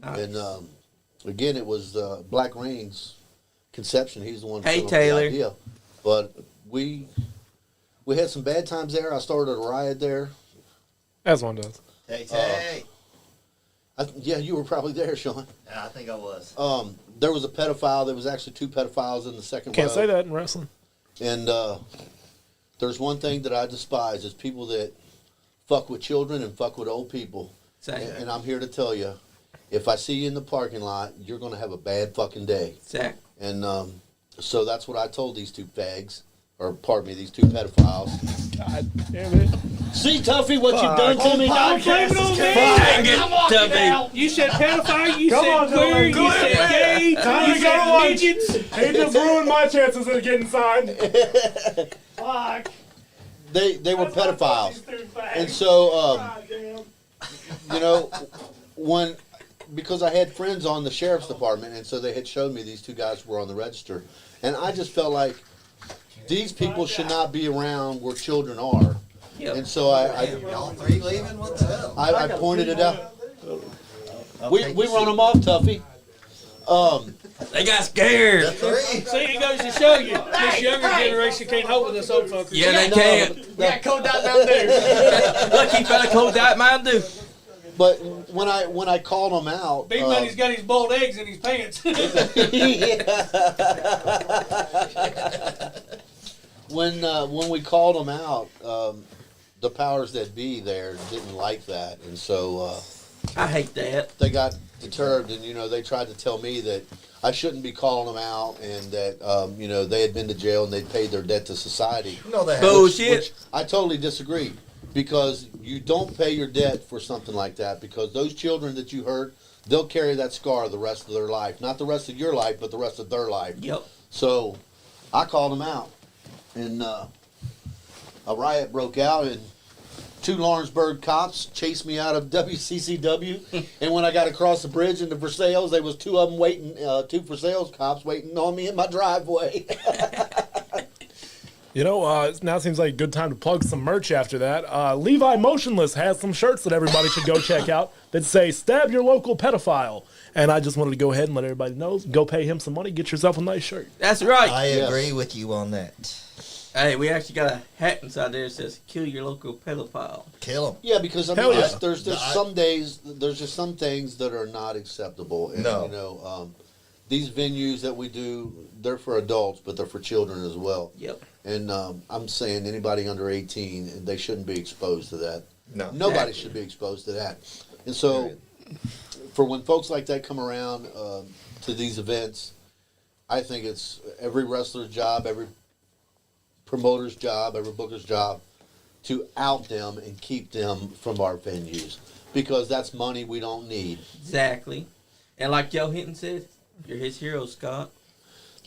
Nice. And again, it was Black Rain's conception. He's the one who Hey, came up with the Taylor. idea. But we had some bad times there. I started a riot there. As one does. Hey. Yeah, you were probably there, Sean. I think I was. There was a pedophile. There was actually 2 pedophiles in the second Can't row. say that in wrestling. And there's one thing that I despise is people that fuck with children and fuck with old people. Same. And I'm here to tell you, if I see you in the parking lot, you're going to have a bad fucking day. Exactly. And so that's what I told these 2 fags, or pardon me, these 2 pedophiles. God damn it. See, Tuffy, what you've done to me? Don't blame it on me. Dang it, I'm walking Tuffy. out. You said pedophile. You Come said on, queer. Dylan, You go said ahead. gay. Time You to go to said lunch. midgets. He just ruined my chances of getting signed. Fuck. They were pedophiles, and so you know, because I had friends on the sheriff's department, and so they had showed me these two guys were on the register, and I just felt like these people should not be around where children are, and so Y'all three leaving? What the hell? I pointed it out. We run them off, Tuffy. They got scared. See, it goes to show you, this younger generation can't hold with us old fuckers. Yeah, they can't. Yeah, Cold Diet Mountain Dew. Lucky fella, Cold Diet Mountain Dew. But when I called them out, Bmoney's got his boiled eggs in his pants. when we called them out, the powers that be there didn't like that, and so I hate that. they got deterred, and they tried to tell me that I shouldn't be calling them out, and that they had been to jail and they'd paid their debt to society. No, they Bullshit. Which I totally disagree, because you don't pay your debt for something like that, because those children that you hurt, they'll carry that scar the rest of their life. Not the rest of your life, but the rest of their life. Yep. So I called them out, and a riot broke out, and 2 Lawrenceburg cops chased me out of WCCW. And when I got across the bridge into Versailles, there was 2 of them waiting, 2 Versailles cops waiting on me in my driveway. Now seems like a good time to plug some merch after that. Levi Motionless has some shirts that everybody should go check out that say, "Stab your local pedophile." And I just wanted to go ahead and let everybody know, go pay him some money, get yourself a nice shirt. That's right. I agree with you on that. Hey, we actually got a hat inside there that says "Kill your local pedophile." Kill him. Yeah, because Hell yeah. there's some days, there's just some things that are not acceptable. And, No. these venues that we do, they're for adults, but they're for children as well. Yep. And I'm saying anybody under 18, they shouldn't be exposed to that. No. Nobody should be exposed to that. And so, for when folks like that come around to these events, I think it's every wrestler's job, every promoter's job, every booker's job to out them and keep them from our venues, because that's money we don't need. Exactly. And like Joe Hinton said, you're his hero, Scott.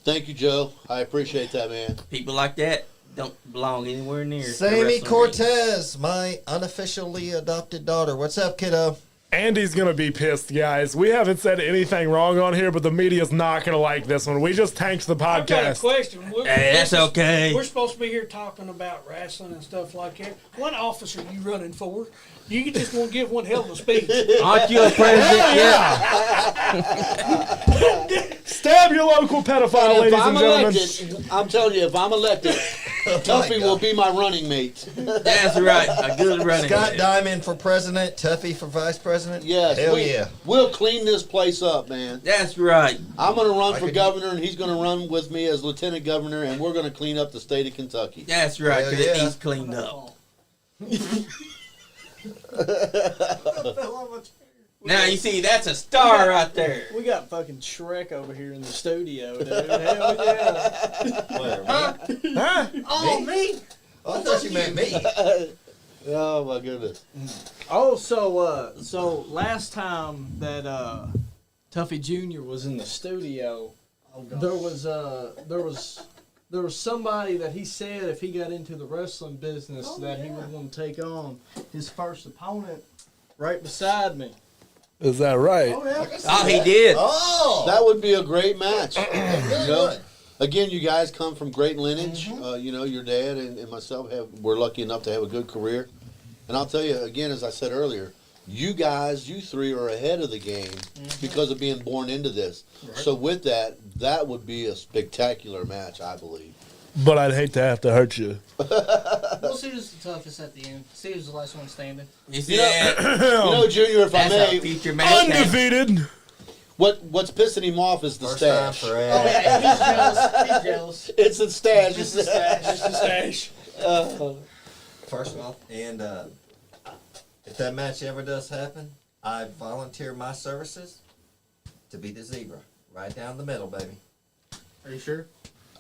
Thank you, Joe. I appreciate that, man. People like that don't belong anywhere near the Sammy wrestling Cortez, my unofficially adopted daughter. What's up, kiddo? Andy's going to be pissed, guys. We haven't said anything wrong on here, but the media's not going to like this one. We just tanked the I've got a podcast. question. Hey, that's okay. We're supposed to be here talking about wrestling and stuff like that. What office are you running for? You just want to give one hell of a speech. Aren't you a president yet? Stab your local pedophile, ladies and gentlemen. Elected, I'm telling you, if I'm elected, Tuffy will be my running mate. That's right. A good running Scott mate. Diamond for president, Tuffy for vice president. Yes. Hell yeah. We'll clean this place up, man. That's right. I'm going to run for governor, and he's going to run with me as lieutenant governor, and we're going to clean up the state of Kentucky. That's right, Hell because yeah. it needs cleaned up. Now, you see, that's a star right there. We got fucking Shrek over here in the studio, dude. Hell yeah. Huh? Oh, me? Oh, I thought you meant me. Oh, my goodness. Oh, so last time that Tuffy Jr. was in the studio, there was somebody that he said if he got into the wrestling business that he would want to take on his first opponent right beside me. Is that right? Oh, he did. Oh! That would be a great match. Again, you guys come from great lineage. Your dad and myself we're lucky enough to have a good career. And I'll tell you, again, as I said earlier, you 3 are ahead of the game because of being born into this. Right. So with that would be a spectacular match, I believe. But I'd hate to have to hurt you. We'll see who's the toughest at the end. See who's the last one standing. You see that? Junior, if I That's may, a future match. Undefeated. what's pissing him off is the First stash. time for He's jealous. He's jealous. It's the stash. It's the stash. It's the stash. First of all, and if that match ever does happen, I volunteer my services to be the zebra. Right down the middle, baby. Are you sure?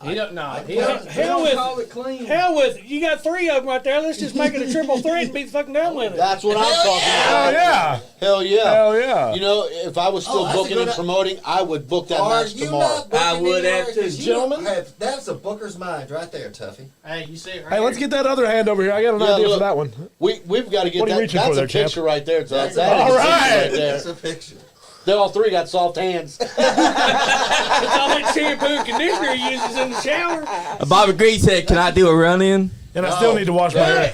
He don't. Nah, he Hell don't, he don't with call it clean. Hell with it. You got 3 of them right there. Let's just make it a triple threat and beat the fucking down with it. That's what I'm talking Hell about. yeah. Hell yeah. Hell yeah. You know, if I was still that's a booking good- and promoting, I would book that Are match you tomorrow. not booking I would anywhere? have to. 'Cause you Gentlemen? that's a booker's mind right there, Tuffy. Hey, you see it right Hey, let's here? get that other hand over here. I got an Yeah, idea look. for that one. We've got to get What are you that. reaching That's for there, a champ? picture right there, Tuff. That's That all is a right. picture right there. That's a picture. They all 3 got soft hands. It's all that shampoo and conditioner he uses in the shower. Bobby Green said, "Can I do a run-in?" And I still need to wash my hair.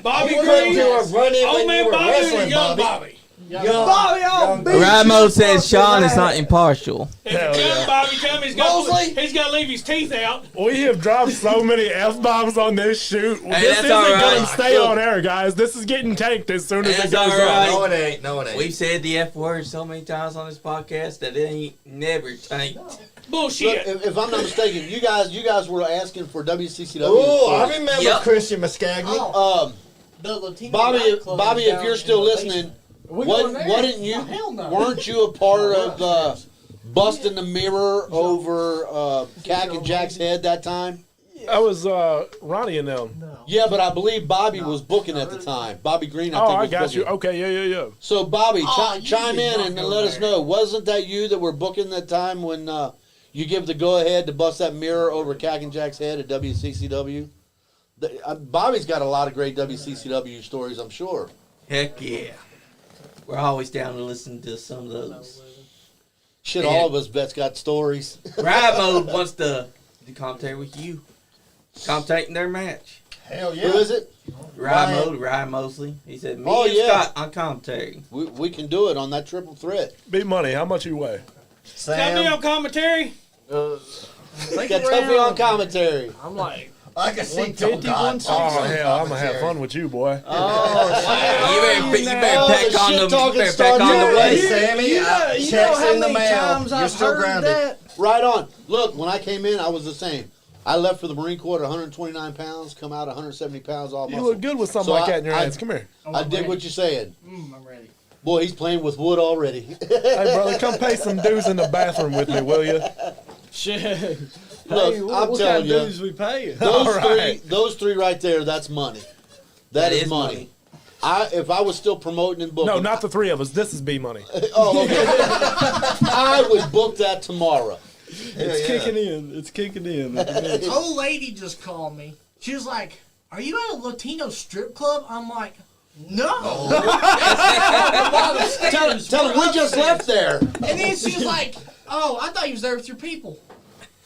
Bobby You went Green. to a run-in Old when man you were Bobby or wrestling, young Bobby. Bobby? Young Ramo says Sean is not impartial. If Hell young yeah. Bobby come, he's got to leave his teeth out. We have dropped so many F-bombs on this shoot. Hey, This that's isn't all right. going to stay on air, guys. This is getting tanked as soon as That's it goes all right. up. No, it ain't. No, it ain't. We've said the F word so many times on this podcast that it ain't never tanked. Look, Bullshit. if I'm not mistaken, you guys were asking for WCCW. Oh, I remember Yep. Christian Muscagni. The Latino Bobby, nightclub Bobby, is if down you're in still the listening, We going there? wasn't you? hell no. Weren't you a part of busting the mirror over Cack and Jack's head that time? That was Ronnie and them. Yeah, but I believe Bobby was booking at the time. Bobby Green, I Oh, think I was got you. booking. Okay, yeah. So Bobby, Oh, chime you did in not and go let us there. know. Wasn't that you that were booking that time when you give the go ahead to bust that mirror over Cack and Jack's head at WCCW? Bobby's got a lot of great WCCW stories, I'm sure. Heck yeah. We're always down to listen to some of those. Shit, Yeah. all of us vets got stories. Ramo wants to do commentary with you. Commentating their match. Hell yeah. Who is it? Ryan Mosley. He said, me Oh, and yeah. Scott on commentary. We can do it on that triple threat. Bmoney, how much you weigh? Got me Sam, on commentary. Think Got Tuffy around- on commentary. I'm like, I can see 150, God. 160. Oh, hell, I'm going to have fun with you, boy. You better Oh, pack the on shit them. talking You better pack started. on Yeah, the Hey, weight. Sammy, you know checks how in the many mail. times You're I've still heard grounded. that? Right on. Look, when I came in, I was the same. I left for the Marine Corps at 129 pounds, come out 170 pounds all You muscle. look good with something So like I- that in your I- hands. Come here. I dig what you're saying. I'm ready. Boy, he's playing with wood already. Hey, brother, come pay some dues in the bathroom with me, will you? Shit. Look, Hey, I'm what kind telling of you, dues we paying? those three right there, that's money. That is money. If I was still promoting and booking, No, not the 3 of us. This is B-Money. Oh, okay. I would book that tomorrow. It's kicking in. It's kicking in. Old lady just called me. She was like, "Are you at a Latino strip club?" I'm like, "No." Tell him we just left there. And then she was like, "Oh, I thought you was there with your people."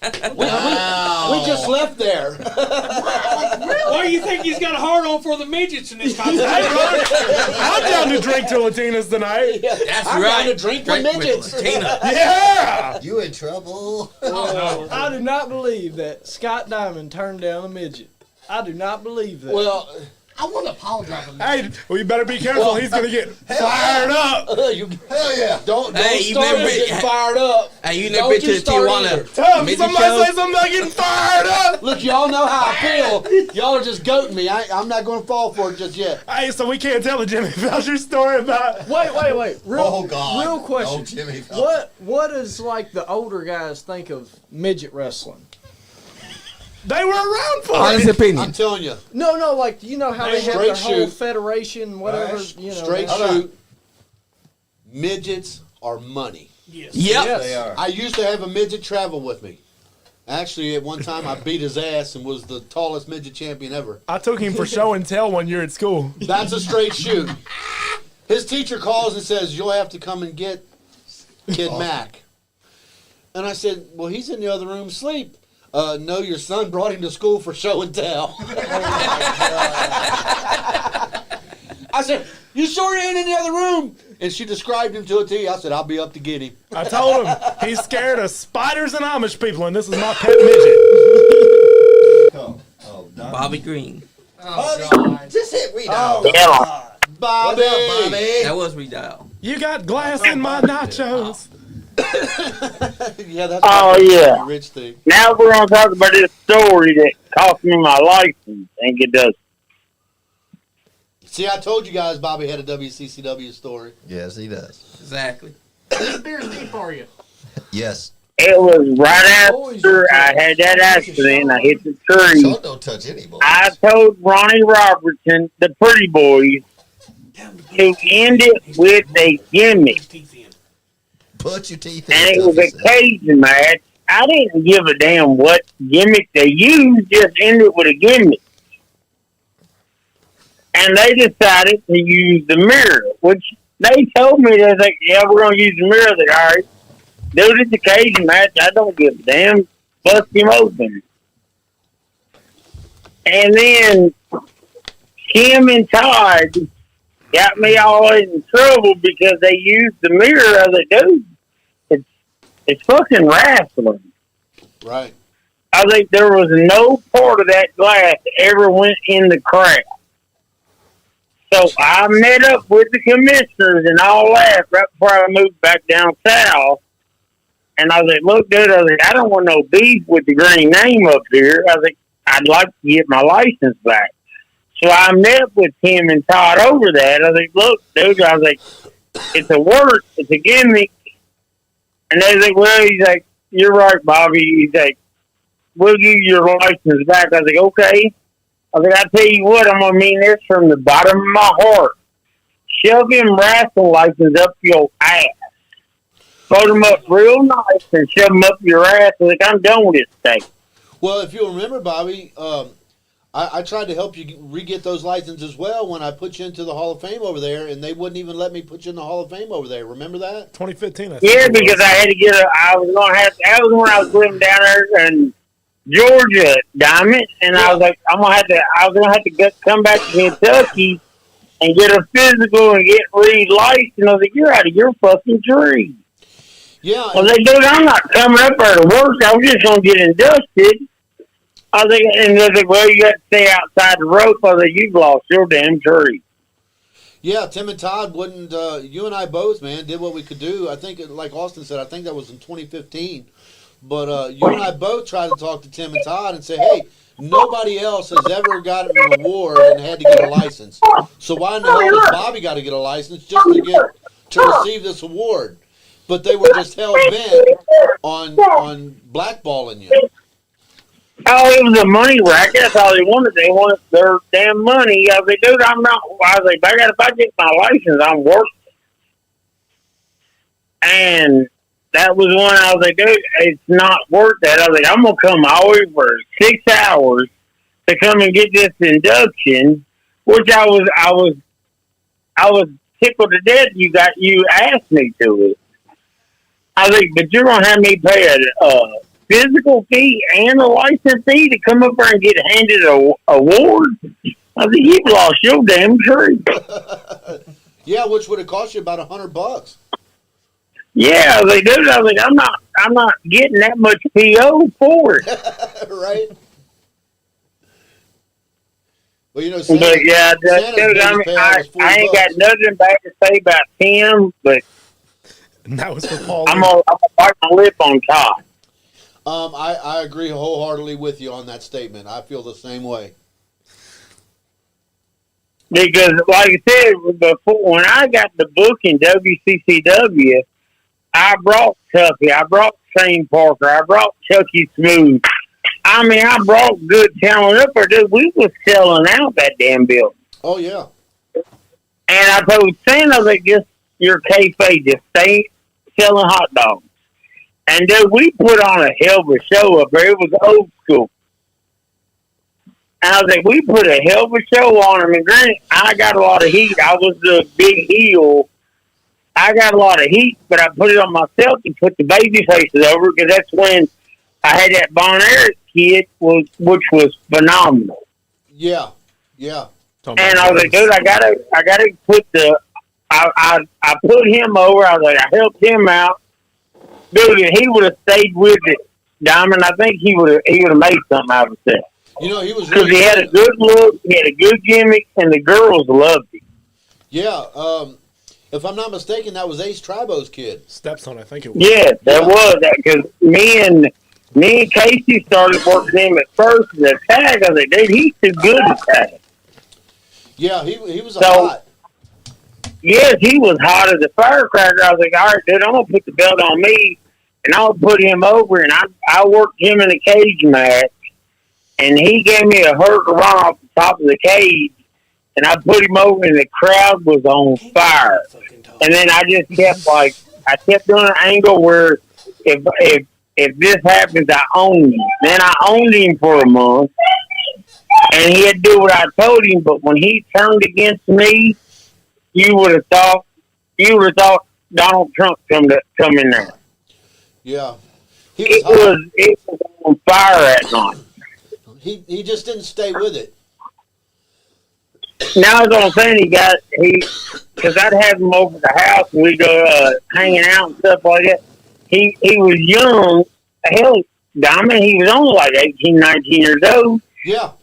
We just left there. Why do you think he's got a hard on for the midgets in this conversation? I'm down to drink to Latinas tonight. That's I'm right. down to drink with midgets. Latina. Yeah! You in trouble? I do not believe that Scott Diamond turned down a midget. I do not believe that. Well, I want to apologize. Hey, well, you better be careful. He's going to get fired up. Hell yeah. don't Hey, you start never getting been- fired up. Hey, you Don't never been to you the start either. Tijuana Tough, midget somebody show? say something about getting fired up. Look, y'all know how I feel. Y'all are just goating me. I'm not going to fall for it just yet. Hey, so we can't tell the Jimmy Belcher story about... wait. Oh, God. Real question. Oh, Jimmy Felton. What does like the older guys think of midget wrestling? They were around for Honest it. I'm opinion. telling you, No, like you know how they have their Straight whole shoot. federation, whatever. Right. You know, straight they- shoot. Midgets are money. Yep. Yes. They are. I used to have a midget travel with me. Actually, at one time, I beat his ass and was the tallest midget champion ever. I took him for show and tell one year at school. That's a straight shoot. His teacher calls and says, "You'll have to come and get Kid Mac." And I said, "Well, he's in the other room asleep." No, your son brought him to school for show and tell. I said, "You sure he ain't in the other room?" And she described him to a T. I said, "I'll be up to get him." I told him he's scared of spiders and Amish people, and this is my pet midget. Oh, Don. Bobby Green. Oh, God. Just hit read Oh, out. Bobby. What's up, Bobby? That was redial. You got glass in my nachos. Yeah, that's Oh, yeah. a rich thing. Now we're going to talk about this story that cost me my license. And it does. See, I told you guys Bobby had a WCCW story. Yes, he does. Exactly. This beer's deep, are you? Yes. It was right after I had that accident. I hit the tree. Sean don't touch any boys. I told Ronnie Robertson, the pretty boys, to end it with a gimmick. Put your teeth in. And it was a Cajun match. I didn't give a damn what gimmick they used, just end it with a gimmick. And they decided to use the mirror, which they told me, they're like, yeah, we're going to use the mirror. I was like, all right, dude, it's a Cajun match. I don't give a damn. Bust him open. And then Kim and Todd got me all in trouble because they used the mirror. I was like, dude, it's fucking wrestling. Right. I think there was no part of that glass that ever went in the crack. So I met up with the commissioners and all that right before I moved back down south. And I was like, look, dude, I was like, I don't want no beef with the green name up here. I was like, I'd like to get my license back. So I met with Tim and Todd over that. I was like, look, dude, I was like, it's a work, it's a gimmick. And they was like, well, he's like, you're right, Bobby. He's like, we'll give you your license back. I was like, okay. I was like, I tell you what, I'm going to mean this from the bottom of my heart. Shove him wrestling license up your ass. Fold them up real nice and shove them up your ass. I was like, I'm done with this thing. Well, if you'll remember, Bobby, I tried to help you re-get those licenses as well when I put you into the Hall of Fame over there, and they wouldn't even let me put you in the Hall of Fame over there. Remember that? 2015, I think. Yeah, because I had to get I was going to have, that was when I was living down there in Georgia, Diamond, and I was like, I was going to have to come back to Kentucky and get a physical and get re-licensed. And I was like, you're out of your fucking tree. Yeah. I was like, dude, I'm not coming up there to work. I was just going to get inducted. I was like, and they was like, well, you got to stay outside the rope. I was like, you've lost your damn tree. Yeah, Tim and Todd wouldn't, you and I both, man, did what we could do. I think, like Austin said, I think that was in 2015. But you and I both tried to talk to Tim and Todd and say, hey, nobody else has ever gotten an award and had to get a license. So why in the hell does Bobby got to get a license just to receive this award? But they were just hell bent on blackballing you. Oh, it was a money racket. That's all they wanted. They wanted their damn money. I was like, dude, I'm not. I was like, if I get my license, I'm working. And that was one I was like, dude, it's not worth that. I was like, I'm gonna come all the way for 6 hours to come and get this induction, which I was tickled to death. You asked me to it. I was like, but you're gonna have me pay a physical fee and a license fee to come up there and get handed an award? I was like, you've lost your damn tree. Yeah, which would have cost you about $100. Yeah, I was like, dude, I'm not getting that much PO for it. Right? Well, you know, But yeah, dude, I ain't got nothing bad to say about Tim, but And that was for Paul. I'm gonna bite my lip on top. I agree wholeheartedly with you on that statement. I feel the same way. Because, like I said, before, when I got the book in WCCW, I brought Tuffy, I brought Shane Parker, I brought Chucky Smooth. I mean, I brought good talent up there, dude. We was selling out that damn building. Oh, yeah. And I told Santa, like, just your kayfabe, just stay selling hot dogs. And, dude, we put on a hell of a show up there. It was old school. And I was like, we put a hell of a show on them. And granted, I got a lot of heat. I was the big heel. I got a lot of heat, but I put it on myself and put the baby faces over because that's when I had that Bon Eric kid, which was phenomenal. Yeah, yeah. And I was like, dude, I gotta put I put him over. I was like, I helped him out, dude. If he would have stayed with it, Diamond, I think he would have made something out of himself. You know, he was because he had a good look, he had a good gimmick, and the girls loved him. Yeah. If I'm not mistaken, that was Ace Tribo's kid. Stepson, I think it was. Yeah, that was that because me and Casey started working him at first as a tag. I was like, dude, he's too good at tag. Yeah, he was hot. Yes, he was hot as a firecracker. I was like, all right, dude, I'm gonna put the belt on me. and I would put him over, and I worked him in a cage match, and he gave me a hurricane off the top of the cage, and I put him over, and the crowd was on fire. And then I just kept I kept doing an angle where if this happens, I own you. Then I owned him for a month, and he had to do what I told him. But when he turned against me, you would have thought Donald Trump come in there. Yeah, it was on fire that night. He just didn't stay with it. Now that's what I'm saying. Because I'd have him over the house and we'd go hanging out and stuff like that. He was young. Hell, Diamond, he was only like 18, 19 years old. Yeah,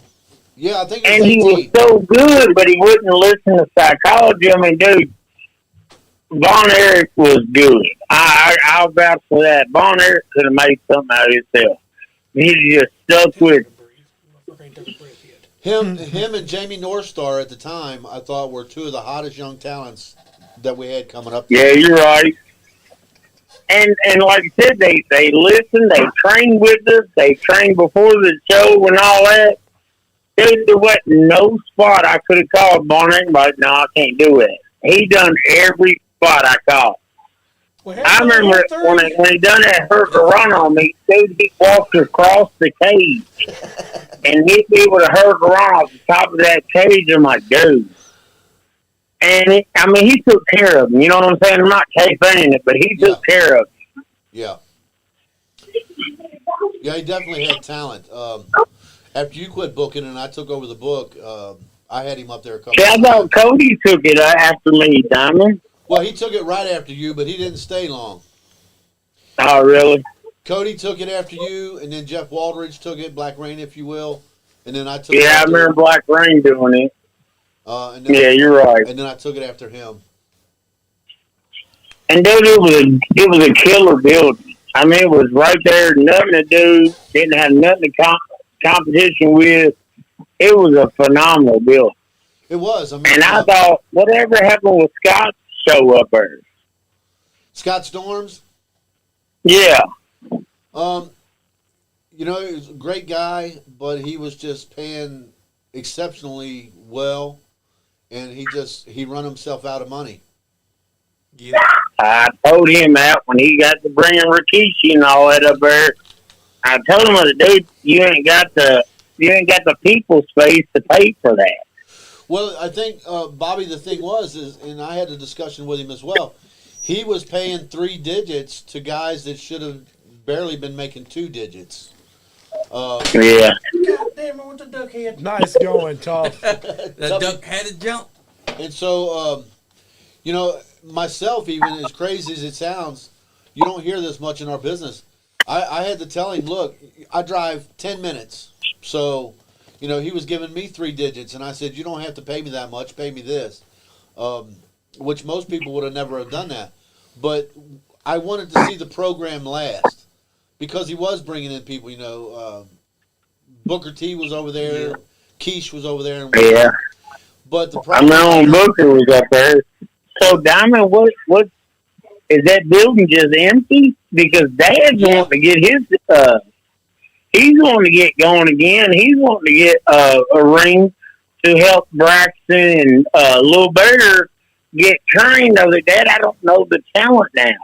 I think. And he was so good, but he wouldn't listen to psychology. I mean, dude, Von Erich was good. I'll vouch for that. Von Erich could have made something out of himself. He just stuck with it. Him and Jamie Northstar at the time, I thought, were two of the hottest young talents that we had coming up. Yeah, you're right. And like I said, they listened, they trained with us, they trained before the show and all that. Dude, there wasn't no spot I could have called Barnett, but no, I can't do it. He done every spot I called. I remember when he done that hurricane on me, dude, he walked across the cage and hit me with a hurricane off the top of that cage. I'm like, dude. And he took care of him. You know what I'm saying? I'm not saying it, but he took care of him. Yeah. Yeah, he definitely had talent. After you quit booking and I took over the book, I had him up there a couple times. I thought Cody took it after me, Diamond. Well, he took it right after you, but he didn't stay long. Oh, really? Cody took it after you, and then Jeff Waldridge took it, Black Rain, if you will, and then I took it. Yeah, I remember Black Rain doing it. Yeah, you're right. And then I took it after him. And dude, it was a killer building. I mean, it was right there, nothing to do, didn't have nothing to competition with. It was a phenomenal building. It was. And I thought, whatever happened with Scott's show up there? Scott Storms? Yeah. He was a great guy, but he was just paying exceptionally well, and he run himself out of money. Yeah. I told him that when he got to bringing Rikishi and all that up there. I told him, dude, you ain't got the people space to pay for that. Well, I think, Bobby, the thing and I had a discussion with him as well, he was paying 3 digits to guys that should have barely been making 2 digits. Yeah. God damn it with the duck head. Nice going, Tough. The duck had to jump. And so, myself, even as crazy as it sounds, you don't hear this much in our business. I had to tell him, look, I drive 10 minutes. So, he was giving me 3 digits, and I said, you don't have to pay me that much, pay me this. Which most people would have never have done that. But I wanted to see the program last because he was bringing in people, Booker T was over there, Keish was over there. Yeah. But the problem, I remember when Booker was up there. So, Diamond, what is that building just empty? Because Dad's wanting to get his, he's wanting to get going again. He's wanting to get a ring to help Braxton and Lil Bear get trained. I was like, Dad, I don't know the talent now.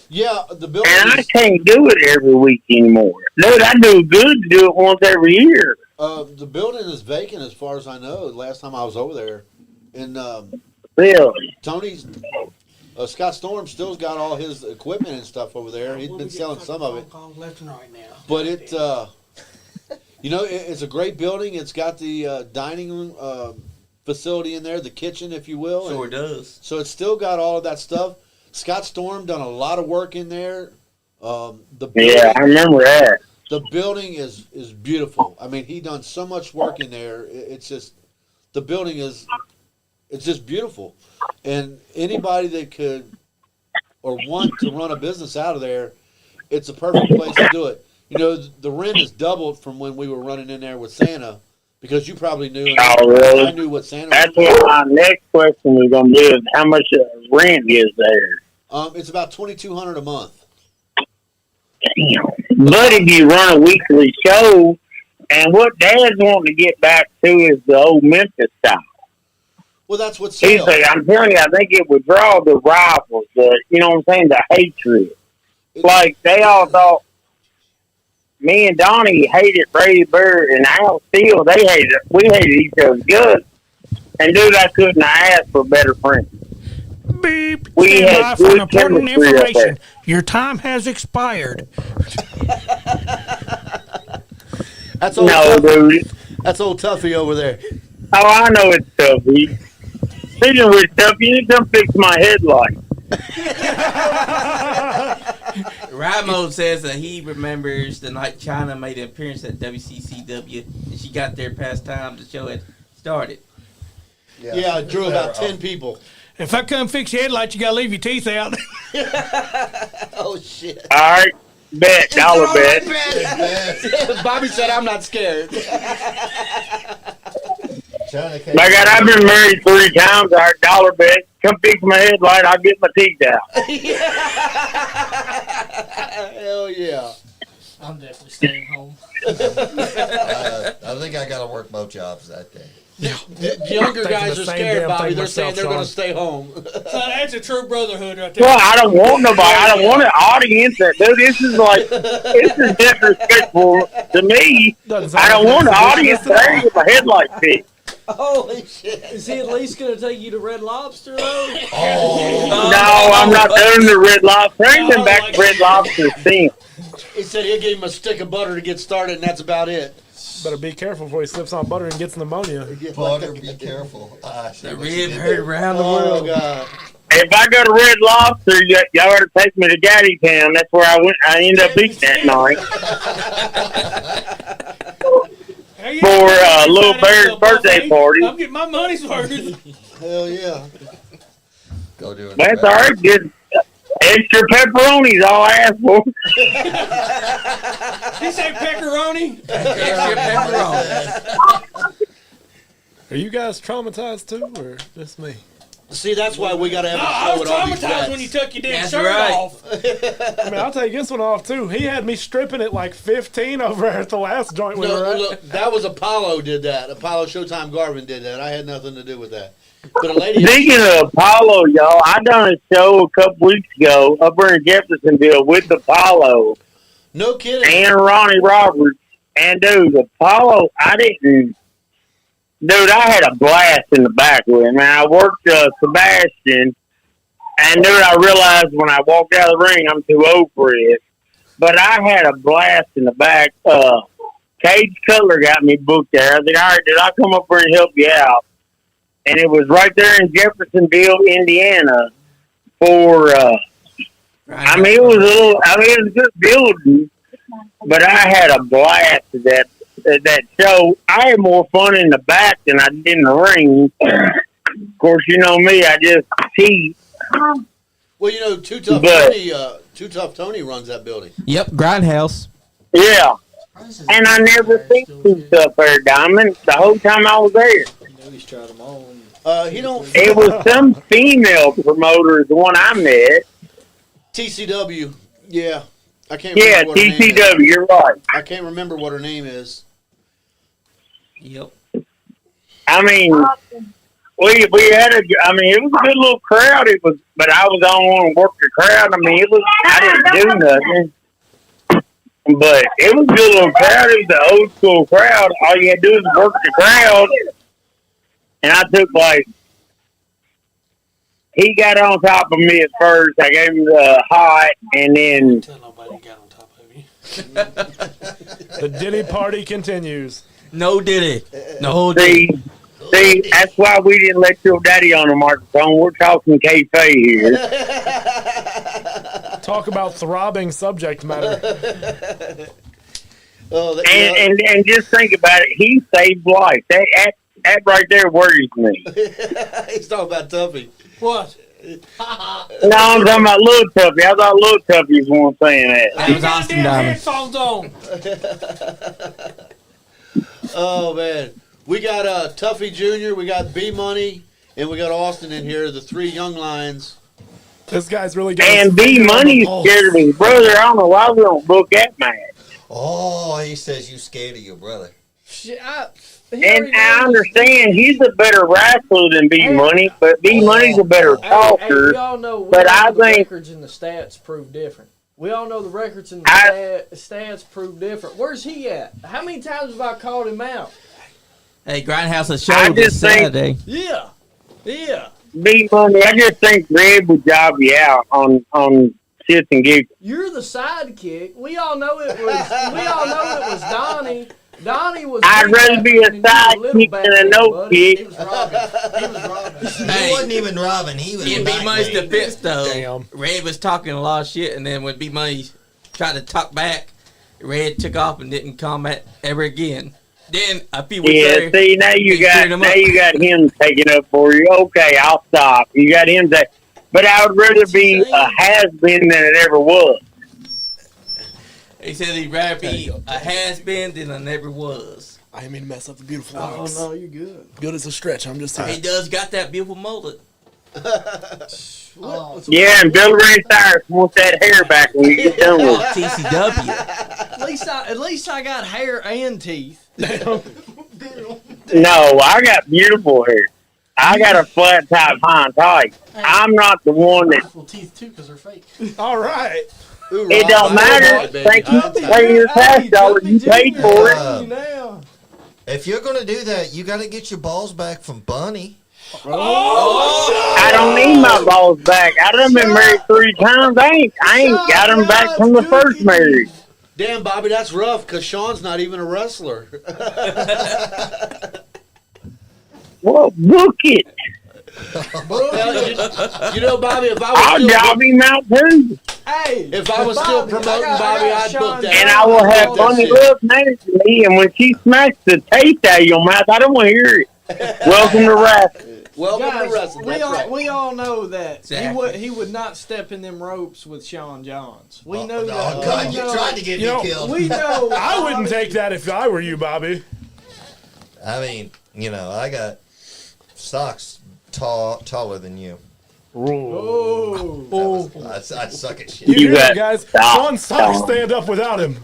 Yeah, the building. And I can't do it every week anymore. Dude, I do good to do it once every year. The building is vacant as far as I know. Last time I was over there. And really? Tony's, Scott Storm still's got all his equipment and stuff over there. He's been selling some of it. Left and right now. But it's a great building. It's got the dining room facility in there, the kitchen, if you will. Sure does. So it's still got all of that stuff. Scott Storm done a lot of work in there. I remember that. The building is beautiful. I mean, he done so much work in there. It's just, the building it's just beautiful. And anybody that could or want to run a business out of there, it's a perfect place to do it. The rent is doubled from when we were running in there with Santa, because you probably knew. Oh, really? I knew what Santa That's was. what my next question was going to be, is how much rent is there? It's about $2,200 a month. But if you run a weekly show, and what Dad's wanting to get back to is the old Memphis style. Well, that's what He's sells. like, I'm telling you, I think it would draw the rivals, you know what I'm saying, the hatred. Like, they all thought, me and Donnie hated Brady Bird and Al Steele. We hated each other's guts. And dude, I couldn't have asked for a better friend. Beep. We Stand by had for an good important chemistry up information. there. Your time has expired. That's old No, Tuffy. dude. That's old Tuffy over there. Oh, I know it's Tuffy. Speaking of which, Tuffy, you need to come fix my headlight. Ramo says that he remembers the night China made an appearance at WCCW, and she got there past time the show had started. Yeah, I drew about 10 people. If I come fix your headlight, you gotta leave your teeth out. Oh, shit. All right. Bet. Dollar bet. Bobby said, I'm not scared. My God, I've been married 3 times. All right, dollar bet. Come fix my headlight. I'll get my teeth out. Hell yeah. I'm definitely staying home. I think I got to work both jobs that day. The younger guys are scared, Bobby. They're saying they're going to stay home. So that's a true brotherhood right there. Well, I don't want nobody. I don't want an audience. Dude, this is disrespectful to me. I don't want an audience there to get my headlight fixed. Holy shit. Is he at least going to take you to Red Lobster, though? No, I'm not doing the Red Lobster. I ain't been back to Red Lobster since. He said he'll give him a stick of butter to get started, and that's about it. Better be careful before he slips on butter and gets pneumonia. Butter, be careful. The rib heard around the world. Oh, God. If I go to Red Lobster, y'all better take me to Gaddy Town. That's where I went. I ended up eating that night for Little Bear's birthday party. I'm getting my money's worth. Hell yeah. Go do it. That's all right. Just extra pepperoni's all I ask for. He say pepperoni? Extra pepperoni. Are you guys traumatized too, or just me? See, that's why we got to have I a show was with all these traumatized vets. when you took your damn That's shirt right. off. I mean, I'll take this one off too. He had me stripping at like 15 over at the last joint we were No, at. look, that was Apollo did that. Apollo Showtime Garvin did that. I had nothing to do with that. But a lady... Speaking of Apollo, y'all, I done a show a couple weeks ago up there in Jeffersonville with Apollo No kidding. and Ronnie Roberts. And, dude, Apollo, Dude, I had a blast in the back with him. Man, I worked Sebastian, and, dude, I realized when I walked out of the ring I'm too old for it. But I had a blast in the back. Cage Cutler got me booked there. I said, all right, dude, I'll come up there and help you out. And it was right there in Jeffersonville, Indiana. It was it was a good building, but I had a blast at that show. I had more fun in the back than I did in the ring. Of course, you know me, I just cheat. Well, you know, Too Tough Tony runs that building. Yep, Grindhouse. Yeah. And I never seen Too Tough there, Diamond, the whole time I was there. He's tried them all. He don't... It was some female promoter, the one I met. TCW. Yeah. I can't Yeah, remember what her name is. TCW, you're right. I can't remember what her name is. Yep. I mean, we had it was a good little crowd. But I was the only one who worked the crowd. I mean, I didn't do nothing. But it was a good little crowd. It was an old school crowd. All you had to do is work the crowd. And I took he got on top of me at first. I gave him the hot, and then Tell nobody got on top of you. The Diddy party continues. No diddy. No diddy. see, that's why we didn't let your daddy on the microphone. We're talking kayfabe here. Talk about throbbing subject matter. And just think about it. He saved life. That right there worries me. He's talking about Tuffy. What? No, I'm talking about Little Tuffy. I thought Little Tuffy was the one saying that. That was Austin Diamond. Headphones on. Oh, man. We got Tuffy Jr., we got Bmoney, and we got Austin in here, the 3 young lions. This guy's really got And his B finger on the Money's pulse. scared of his brother. I don't know why we don't book that match. Oh, he says you scared of your brother. And I understand he's a better wrestler than B Money, but B Money's a better talker. we all know, but I the think records and the stats prove different. We all know the records and the stats prove different. Where's he at? How many times have I called him out? Hey, Grindhouse a show I this just think- Saturday. Yeah. B Money, I just think Red would job you out on shits and giggles. You're the sidekick. We all know it was Donnie. Donnie was. I'd rather be a sidekick than a no kick. He was robbing. He wasn't even robbing. He was In B Money's back defense, though, Damn. Red was talking a lot of shit, and then when B Money tried to talk back, Red took off and didn't comment ever again. Then a few weeks Yeah, later, see now you got him taking up for you. Okay, I'll stop. You got him that, but I would rather be a has been than it ever was. he said he'd rather be a has been than a never was. I didn't mean to mess up the beautiful Oh locks. no, you're good. Good as a stretch. I'm just He saying. does got that beautiful mullet. Yeah, and Bill Ray Cyrus wants that hair back when you get done with Oh, it. TCW. At least I got hair and teeth. No, I got beautiful hair. I got a flat top hind tight. I'm not the one that. Well, teeth too, because they're fake. All right. It don't matter. Thank you for paying your tax dollars. You paid for it. If you're gonna do that, you gotta get your balls back from Bunny. I don't need my balls back. I done been married 3 times. I ain't got them back from the first marriage. Damn, Bobby, that's rough because Sean's not even a wrestler. Well, book it. You know, Bobby, if I I'll was job him out too. Hey, if I was still promoting Bobby, I'd book that. And I will have Bunny Love managing me. And when she smacks the taste out of your mouth, I don't want to hear it. Welcome to wrestling. Welcome Guys, to wrestling. That's right. we all know that Exactly. he would not step in them ropes with Sean Johns. We know Oh, that. God, We you know- tried to get me killed. We know. I wouldn't take that if I were you, Bobby. I mean, I got socks taller than you. Oh. I'd suck at shit. You You hear that, got guys? stop, Sean Socks stop. stand up without him.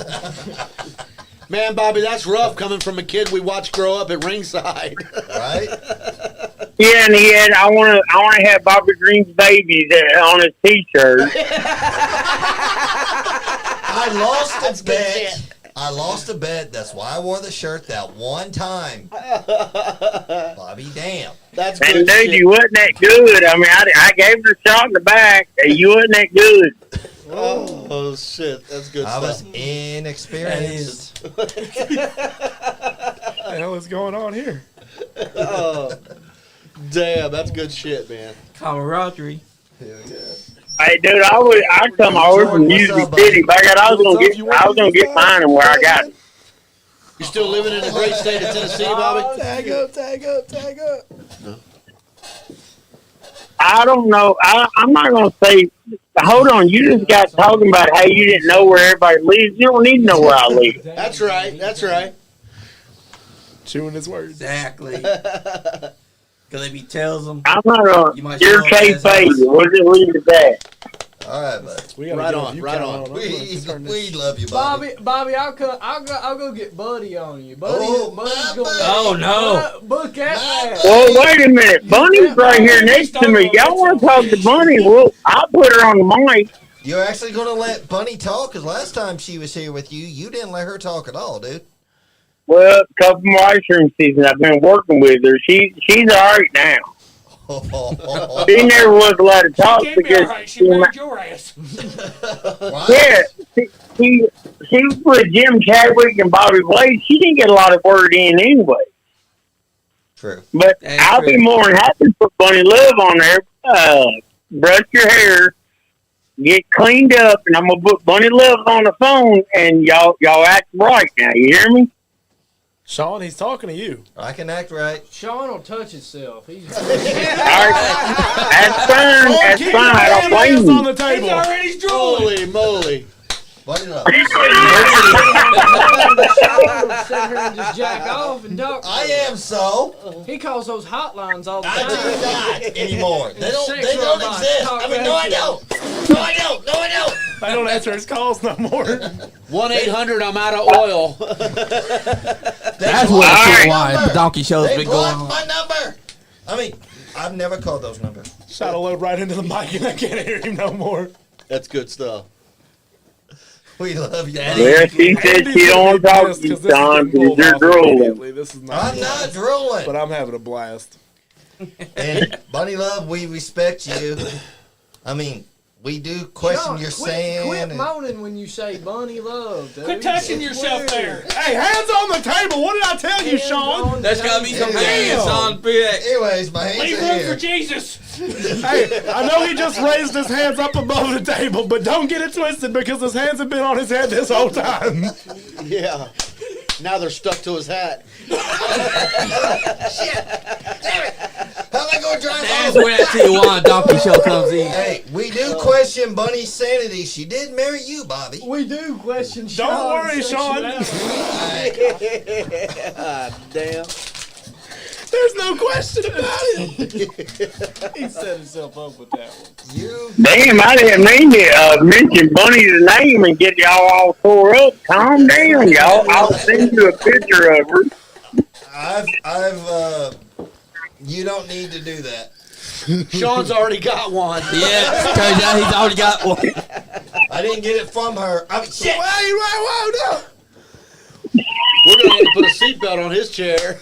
Man, Bobby, that's rough coming from a kid we watched grow up at ringside. Right? Yeah, and he had. I want to have Bobby Green's babies on his T-shirt. I lost a bet. I lost a bet. That's why I wore the shirt that one time. Bobby, damn. That's And good dude, shit. you wasn't that good. I mean, I gave it a shot in the back. You wasn't that good. Oh, shit. That's good I was stuff. inexperienced. What the hell is going on here? Oh, damn, that's good shit, man. Camaraderie. Hey, dude, I'd come over from Music City. By God, I was gonna get mine and where I got it. You still living in the great state of Tennessee, Bobby? Tag up. I don't know. I'm not gonna say. Hold on, you just got talking about how you didn't know where everybody lives. You don't need to know where I live. That's right. That's right. Chewing his words. Exactly. Because if he tells them, I'm not You gonna. might You're show up K as baby. We'll just leave it at that. All right, bud. We gotta Right get on, you right count on. We love you, Bobby. Bobby, I'll go get Buddy on you. Buddy's my going. oh no. Book that. Well, wait a minute. Bunny's right here next to me. Y'all want to talk to Bunny? Well, I'll put her on the mic. You're actually going to let Bunny talk? Because last time she was here with you, you didn't let her talk at all, dude. Well, a couple more ice cream seasons. I've been working with her. She's all right now. She never was allowed to talk because She married your ass. yeah, she was with Jim Chadwick and Bobby Blade. She didn't get a lot of word in anyway. True. But That's I'll be true. more than happy to put Bunny Love on there. Brush your hair, get cleaned up, and I'm gonna put Bunny Love on the phone, and y'all act right now. You hear me? Sean, he's talking to you. I can act right. Sean will touch himself. He's All right, that's fine. That's Keep fine. I your don't blame hands you. on the table. Already drooling. Holy moly. Bunny love. here and just jack off and talk. I am so. He calls those hotlines all the I time. do not anymore. They don't Sex exist. robots talk I mean, no, I back to don't. No, I don't. No, I don't. I don't answer his calls no more. 1-800, I'm out of oil. That's what the donkey show's They been going blocked on. my number. I mean, I've never called those numbers. Shot a load right into the mic and I can't hear him no more. That's good stuff. We love you. Well, she said she don't want to talk to you, Sean, because you're drooling. This is not I'm not drooling. but I'm having a blast. And Bunny Love, we respect you. I mean, we do question Sean, your quit saying. moaning when you say Bunny Love, dude. Quit touching It's yourself weird. there. Hey, hands on the table. What did I tell you, Hands Sean? on the There's gotta be table. some hands on Big. Anyways, my hands Leave are room here. for Jesus. Hey, I know he just raised his hands up above the table, but don't get it twisted because his hands have been on his head this whole time. Yeah. Now they're stuck to his hat. Shit. Damn it. How am I going to drive That's home? where that Tijuana donkey show comes in. Hey, we do question Bunny's sanity. She did marry you, Bobby. We do question Don't Sean's worry, Sean. sexuality. Damn. There's no question about it. He set himself up with that one. You, Damn, I didn't mean to mention Bunny's name and get y'all all tore up. Calm down, y'all. I'll send you a picture of her. you don't need to do that. Sean's already got one. Yeah, turns out he's already got one. I didn't get it from her. I mean, shit. Whoa, no. We're going to have to put a seatbelt on his chair.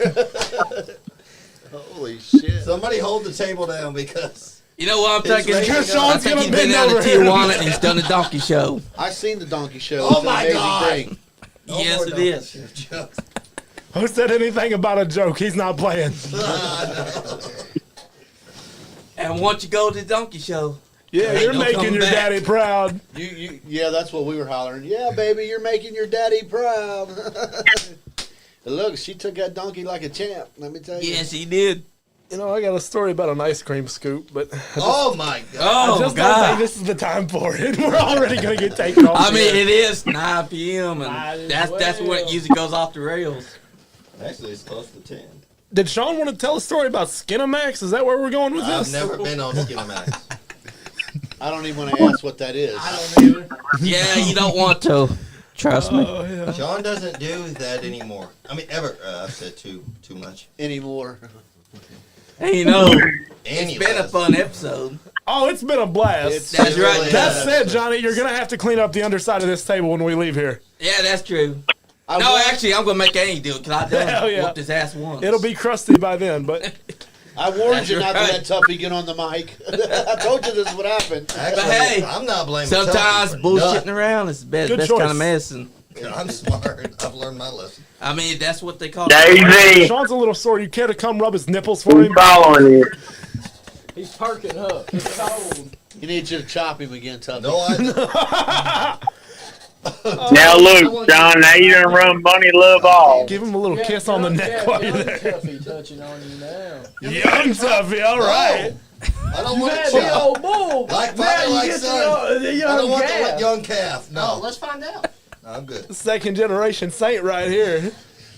Holy shit. Somebody hold the table down because You know what I'm It's thinking? raining. I Sean's think gonna he's been bend down to over here. Tijuana and he's done the donkey show. I seen the donkey show. Oh It's an my amazing God. thing. no Yes, more it donkey is. show jokes. Who said anything about a joke? He's not playing. And once you go to the donkey show, Yeah, Ain't you're no making coming your back. daddy proud. Yeah, that's what we were hollering. Yeah, baby, you're making your daddy proud. And look, she took that donkey like a champ. Let me tell you. yes, he did. You know, I got a story about an ice cream scoop, but Oh my God. I Oh, just don't think God. this is the time for it. We're already going to get taken off. I mean, here. it is 9 p.m. Might and as that's when it well. usually goes off the rails. Actually, it's close to 10. Did Sean want to tell a story about Skinamax? Is that where we're going with I've this? never been on Skinamax. I don't even want to ask what that is. I don't either. Yeah, you don't want to. Trust me. Oh, yeah. Sean doesn't do that anymore. I mean, ever. I've said too much. Anymore. And you know, And it's been a fun episode. Oh, it's been a blast. That's It right. really That has. said, Johnny, you're going to have to clean up the underside of this table when we leave here. Yeah, that's true. I No, warned- actually, I'm gonna make Andy do it because I done Hell yeah. whooped his ass once. It'll be crusty by then, but I warned That's you not right. to let Tuffy get on the mic. I told you this would happen. Actually, hey, I'm not blaming Sometimes Tuffy for bullshitting around is the best, Good best choice. kind of medicine. nothing. I'm smart. I've learned my lesson. I mean, that's what they call it. Daisy, Sean's a little sore. You care to come rub his nipples for I'm him? following you. He's perking up. It's cold. He needs you to chop him again, Tuffy. No, I Now look, Sean, now you done run Bunny Love off. Give him a little kiss on the neck while you're there. Tuffy touching on you now. Young Tuffy, all right. I don't You want had to the chop. old bull. Like now father, you like get son. the I young don't want calf. the young calf. No, Oh, let's find out. I'm good. Second generation saint right here.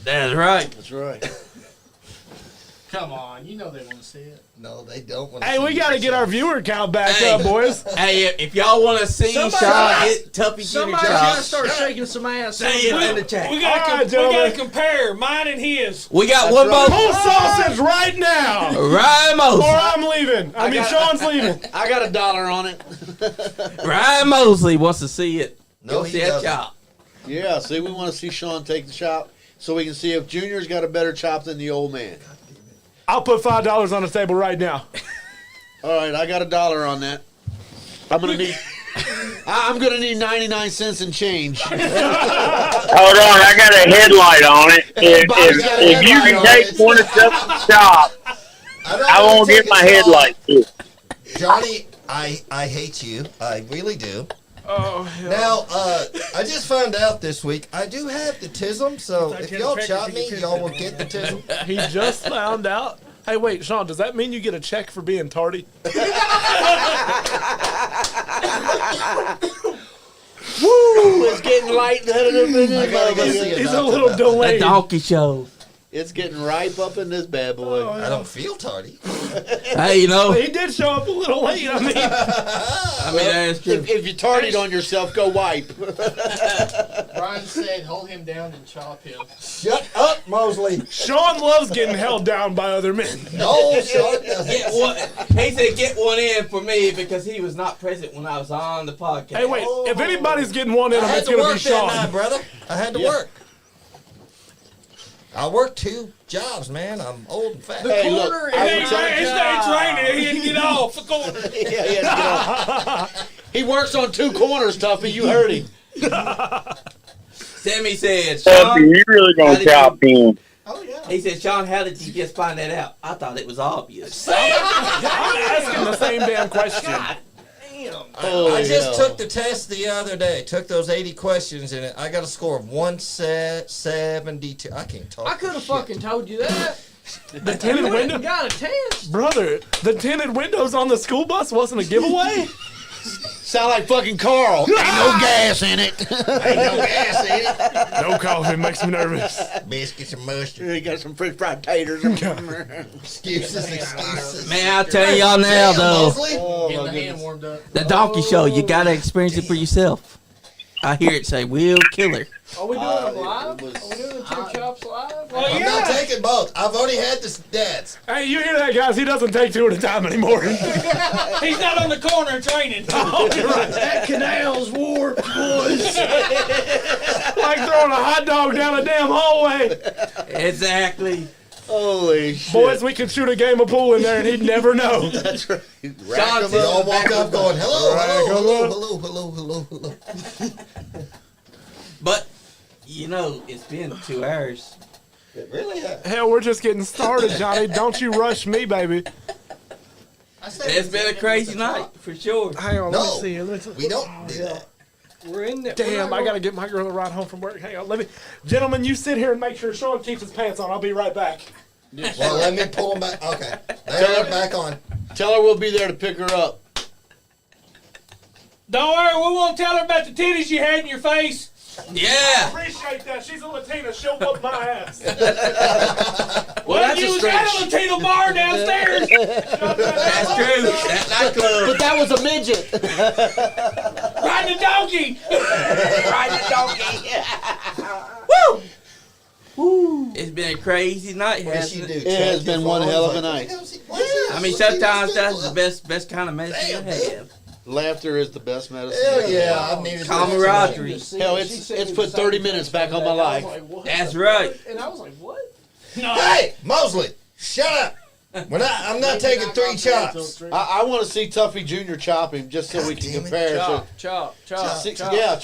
That's right. That's right. Come on, you know they want to see it. No, they don't want to. Hey, we got to get our viewer count back Hey. up, boys. Hey, if y'all want to see Somebody- Sean hit Tuffy Somebody's Jr. got to job, start shaking some ass. say it in the chat. We gotta, All right, we gotta gentlemen. compare mine and his. We got one more. Pull sausage right now, Ryan or Mosley. I'm leaving. I mean, Sean's leaving. I got $1 on it. Ryan Mosley wants to see it. No, Go he see that doesn't. chop. Yeah, see, we want to see Sean take the chop so we can see if Junior's got a better chop than the old man. I'll put $5 on the table right now. All right, I got $1 on that. I'm gonna need 99 cents in change. Hold on, I got a headlight on it. If you can take one of Tuffy's chop, I won't get my headlight too. Johnny, I hate you. I really do. Oh, Now, I just found out this week I do have the tism, so if y'all chop me, y'all will get the tism. he just found out. Hey, wait, Sean, does that mean you get a check for being tardy? Woo! It's getting light in I gotta go this see He's a Dr. little Bell. The delayed. donkey show. It's getting ripe up in this bad boy. I don't feel tardy. Hey, you know. He did show up a little late. I mean, That's true. If you tardied on yourself, go wipe. Brian said, "Hold him down and chop him." Shut up, Mosley. Sean loves getting held down by other men. No, Sean doesn't. Get one. He said, "Get one in for me," because he was not present when I was on the podcast. Hey, wait. If anybody's getting one in I him, had it's to going to be work that Sean. night, brother. I had to work. I work 2 jobs, man. I'm old and fat. Hey, look, It's raining. He had to get off the corner. Yeah, he had to get off. He works on 2 corners, Tuffy. You heard him. Sammy said, Tuffy, "Sean." you really How gonna did chop him? Oh yeah. He said, "Sean, how did you just find that out?" I thought it was obvious. I'm asking the same damn question. I just took the test the other day. Took those 80 questions, and I got a score of 172. I can't talk. I could have fucking told you that. The tinted You window, ain't got a test. brother. The tinted windows on the school bus wasn't a giveaway. Sound like fucking Carl. Ain't no gas in it. Ain't no gas in it. No coffee makes me nervous. Biscuits and mustard. He got some French fried taters. Excuses. Man, I'll tell y'all now, though. Mosley. Getting the hand warmed up. The donkey show, you gotta experience it for yourself. I hear it say, "Will Killer." Are we doing them live? Are it was- we doing the 2 chops live? I'm not taking both. I've already had the stats. Hey, you hear that, guys? He doesn't take 2 at a time anymore. He's not on the corner training. Oh, you're right. That canal's warped, boys. Like throwing a hot dog down a damn hallway. Exactly. Holy shit. Boys, we could shoot a game of pool in there and he'd never know. That's right. Sean They all walk up going, hello, Right, hello. But, you know, it's been 2 hours. It really has. Hell, we're just getting started, Johnny. Don't you rush me, baby. It's been a crazy night, for sure. Hang on, No. let me see. We don't do that. We're in there. Damn, I gotta get my girl to ride home from work. Hang on, let me. Gentlemen, you sit here and make sure Sean keeps his pants on. I'll be right back. Well, let me pull them back. Okay. They're back on. Tell her we'll be there to pick her up. Don't worry, we won't tell her about the titties you had in your face. Yeah. Appreciate that. She's a Latina. She'll whoop my ass. Well, that's you a was at a stretch. Latino bar downstairs. That's true. That nightclub. But that was a midget. Riding a donkey. Ride the donkey. Woo! It's been a crazy night, What does she hasn't do? it? It has been one hell of a Like, night. I mean, sometimes that's the best kind of medicine to have. Laughter is the best medicine. Hell yeah, I needed Camaraderie. Hell, it's put 30 minutes back on my life. That's right. And I was like, what? Hey, Mosley, shut up. I'm not taking 3 chops. I want to see Tuffy Jr. chop him just so we can damn it. compare. Chop, chop. Yeah,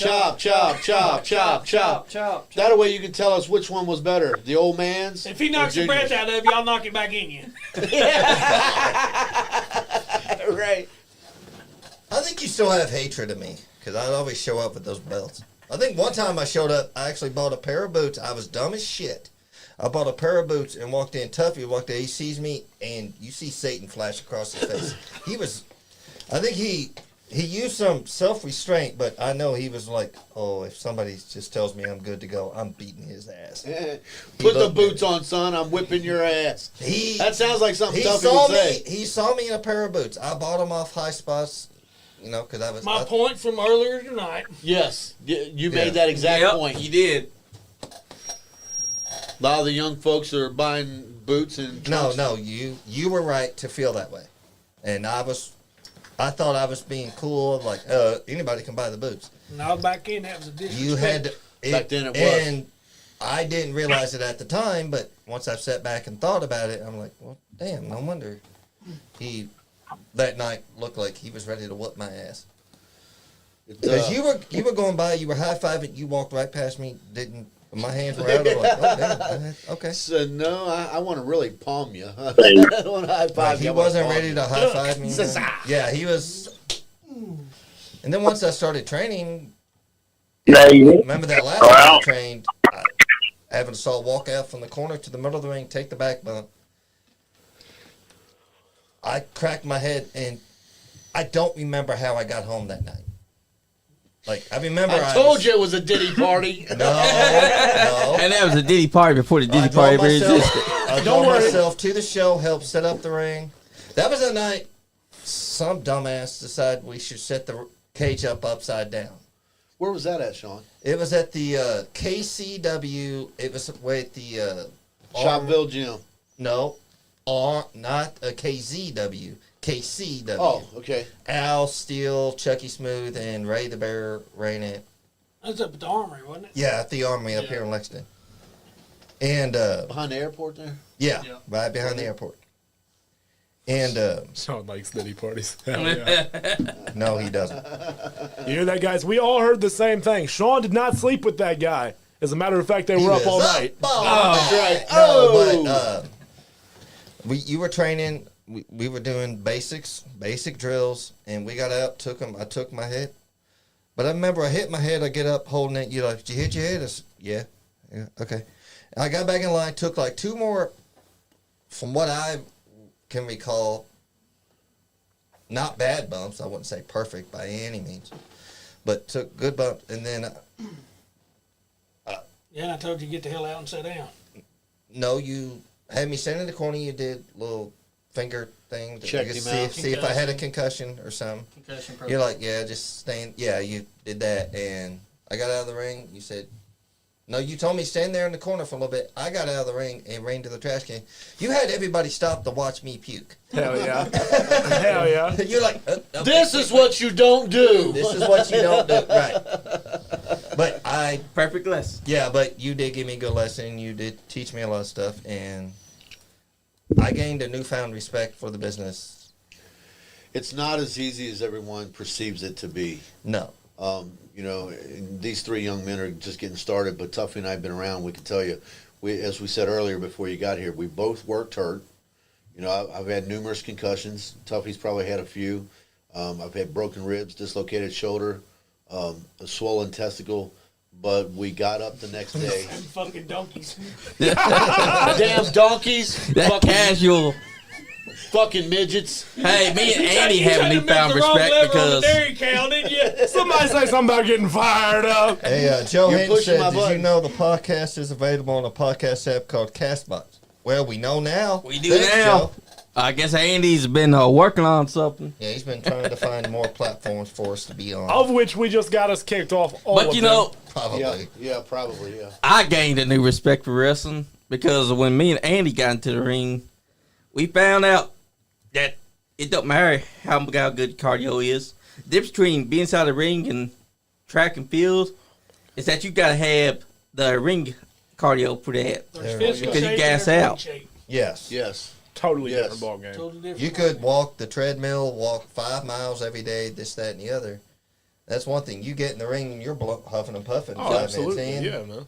chop. That way you can tell us which one was better, the old man's. If he knocks the or breath Junior's. out of you, I'll knock it back in you. Right. I think you still have hatred of me because I always show up with those belts. I think one time I showed up, I actually bought a pair of boots. I was dumb as shit. I bought a pair of boots and walked in. Tuffy walked in. He sees me, and you see Satan flash across his face. I think he used some self-restraint, but I know he was like, oh, if somebody just tells me I'm good to go, I'm beating his ass. Put the boots on, son. I'm whipping your ass. That sounds like something Tuffy would say. He saw me in a pair of boots. I bought them off High Spots, because I was. My point from earlier tonight. Yes, you made that exact Yep, point. you did. A lot of the young folks are buying boots and No, you were right to feel that way, and I thought I was being cool, like anybody can buy the boots. No, back in that was a disrespect. You had to, Back then it was. and I didn't realize it at the time, but once I've sat back and thought about it, I'm like, well, damn, no wonder he that night looked like he was ready to whoop my ass. Because you were going by, you were high fiving, you walked right past me, didn't. My hands were out. I'm like, oh, damn. Okay. So, no, I want to really palm you. I don't want to high five Like, you. he I wanna wasn't palm ready you. to high five me. Yeah, he was. And then once I started training, remember that last time I trained, having to saw walk out from the corner to the middle of the ring, take the back bump. I cracked my head, and I don't remember how I got home that night. Like I remember, I told you it was a Diddy party. No, no. And that was a Diddy party before the Diddy party ever existed. I drove myself to the show, helped set up the ring. That was the night some dumbass decided we should set the cage up upside down. Where was that at, Sean? It was at the KCW. It was at the Shopville Gym. No, not a KZW. KCW. Oh, okay. Al Steele, Chucky Smooth, and Ray the Bear ran it. That's up at the Armory, wasn't it? Yeah, at the Armory up here in Lexington. And behind the airport there? Yeah, right behind the airport. And Sean likes Diddy parties. Hell yeah. No, he doesn't. You hear that, guys? We all heard the same thing. Sean did not sleep with that guy. As a matter of fact, they were up all night. That's right. No, but you were training. We were doing basic drills, and we got out. I took my head, but I remember I hit my head. I get up holding it. You're like, did you hit your head? I said, yeah, okay. And I got back in line. Took like 2 more, from what I can recall. Not bad bumps. I wouldn't say perfect by any means, but took good bumps, and then. Yeah, and I told you to get the hell out and sit down. No, you had me stand in the corner. You did a little finger thing to Checked him out. see if I had a concussion or something. Concussion You're like, yeah, just stand. Yeah, you did that, and I got out of the ring. You said, no, you told me stand there in the corner for a little bit. I got out of the ring and ran to the trash can. You had everybody stop to watch me puke. Hell yeah. Hell yeah. You're like, This is what you don't do. This is what you don't do. Right. But Perfect lesson. Yeah, but you did give me a good lesson. You did teach me a lot of stuff, and I gained a newfound respect for the business. It's not as easy as everyone perceives it to be. No. You know, these 3 young men are just getting started, but Tuffy and I have been around. We can tell you, as we said earlier before you got here, we both worked hurt. You know, I've had numerous concussions. Tuffy's probably had a few. I've had broken ribs, dislocated shoulder, a swollen testicle, but we got up the next day. Fucking donkeys. Damn donkeys. That casual. Fucking midgets. Hey, me and Andy have a newfound respect because Dairy cow, didn't you? Somebody say something about getting fired up. Hey, Joe You're Hayden pushing said, my did you button. know the podcast is available on a podcast app called Castbox? Well, we know now. we do Thanks, now. Joe. I guess Andy's been working on something. Yeah, he's been trying to find more platforms for us to be on. Of which we just got us kicked off all But of you them. know, Probably. Yeah, probably, yeah. I gained a new respect for wrestling because when me and Andy got into the ring, we found out that it don't matter how good cardio is. The difference between being inside the ring and track and field is that you gotta have the ring cardio for that. There's physical Because you shape gas and there's out. weight shape. Yes. Yes. Totally Yes. different ball game. Totally different. You could walk the treadmill, walk 5 miles every day, this, that, and the other. That's one thing. You get in the ring and you're huffing and puffing. Oh, 5 absolutely. minutes in, Yeah, man.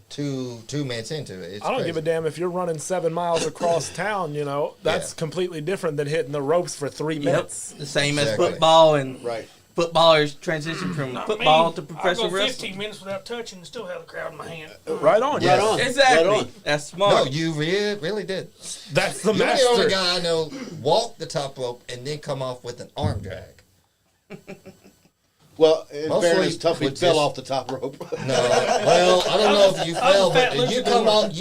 two minutes into it. It's I don't crazy. give a damn if you're running 7 miles across town, you know. That's completely different than hitting the ropes for 3 minutes. The same as Exactly. football, and Right. footballers transition from football to professional I go wrestling. 15 minutes without touching and still have the crowd in my hand. Right on. Yeah. Right on. Exactly. Right on. That's No, smart. you really did. That's the You're the master. only guy I know walk the top rope and then come off with an arm drag. Well, in Mostly fairness, Tuffy with fell this- off the top rope. No, well, I don't know if you fell, a fat but you loser come boy. on.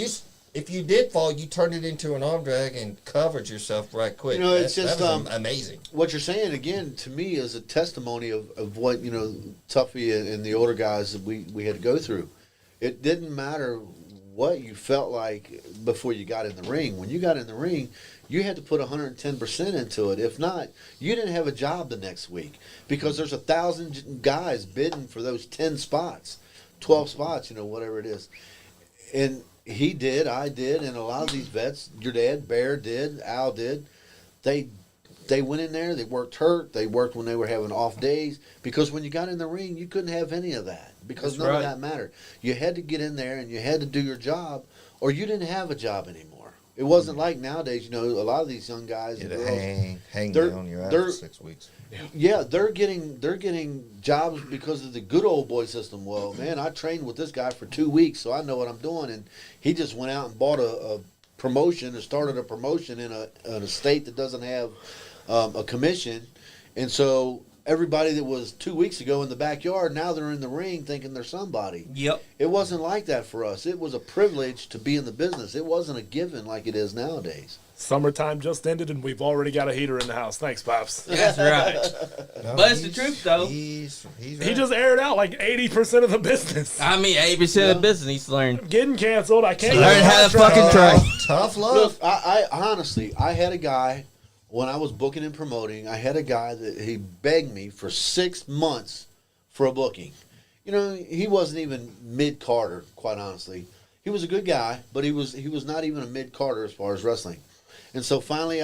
If you did fall, you turned it into an arm drag and covered yourself right quick. You know, it's That just, was amazing. What you're saying, again, to me is a testimony of what, you know, Tuffy and the older guys that we had to go through. It didn't matter what you felt like before you got in the ring. When you got in the ring, you had to put 110% into it. If not, you didn't have a job the next week because there's 1,000 guys bidding for those 10 spots, 12 spots, you know, whatever it is. And he did, I did, and a lot of these vets, your dad, Bear did, Al did, they went in there, they worked hurt, they worked when they were having off days, because when you got in the ring, you couldn't have any of that, because none of that mattered. You had to get in there and you had to do your job, or you didn't have a job anymore. It wasn't like nowadays, you know, a lot of these young guys and girls, Hang they're- down your they're- out for 6 weeks. yeah, they're getting jobs because of the good old boy system. Well, man, I trained with this guy for 2 weeks, so I know what I'm doing. And he just went out and bought a promotion and started a promotion in a state that doesn't have a commission. And so everybody that was 2 weeks ago in the backyard, now they're in the ring thinking they're somebody. Yep. It wasn't like that for us. It was a privilege to be in the business. It wasn't a given like it is nowadays. Summertime just ended, and we've already got a heater in the house. Thanks, Pops. That's right. No, But it's the truth, though. He's He right. just aired out like 80% of the business. I mean, 80% of business needs to learn. Getting canceled. I can't Learn how to fucking train. Tough love. Look, I honestly, I had a guy, when I was booking and promoting, I had a guy that he begged me for 6 months for a booking. You know, he wasn't even mid-carder, quite honestly. He was a good guy, but he was not even a mid-carder as far as wrestling. And so finally,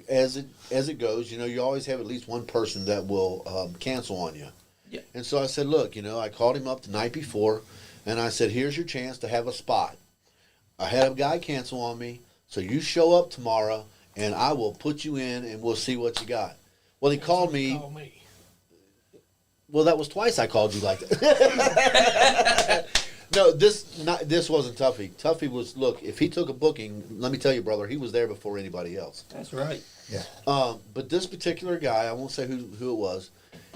as it goes, you know, you always have at least one person that will cancel on you. Yeah. And so I said, look, you know, I called him up the night before, and I said, here's your chance to have a spot. I had a guy cancel on me, so you show up tomorrow, and I will put you in, and we'll see what you got. Well, he called me. Call me. Well, that was twice I called you like that. No, this wasn't Tuffy. Tuffy was, look, if he took a booking, let me tell you, brother, he was there before anybody else. That's right. But this particular guy, I won't say who it was,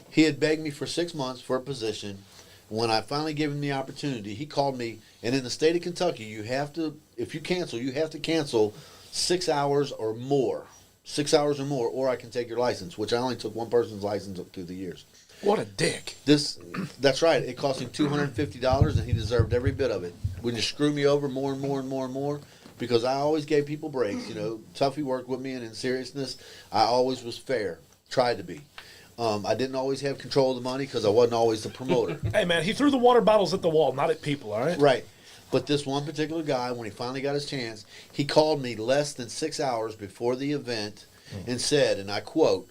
he had begged me for 6 months for a position. When I finally gave him the opportunity, he called me, and in the state of Kentucky, you have to, if you cancel, you have to cancel 6 hours or more. 6 hours or more, or I can take your license, which I only took one person's license up through the years. What a dick. That's right. It cost him $250, and he deserved every bit of it. When you screw me over more and more and more and more, because I always gave people breaks. You know, Tuffy worked with me, and in seriousness, I always was fair. Tried to be. I didn't always have control of the money because I wasn't always the promoter. Hey, man, he threw the water bottles at the wall, not at people, all right? Right. But this one particular guy, when he finally got his chance, he called me less than 6 hours before the event and said, and I quote,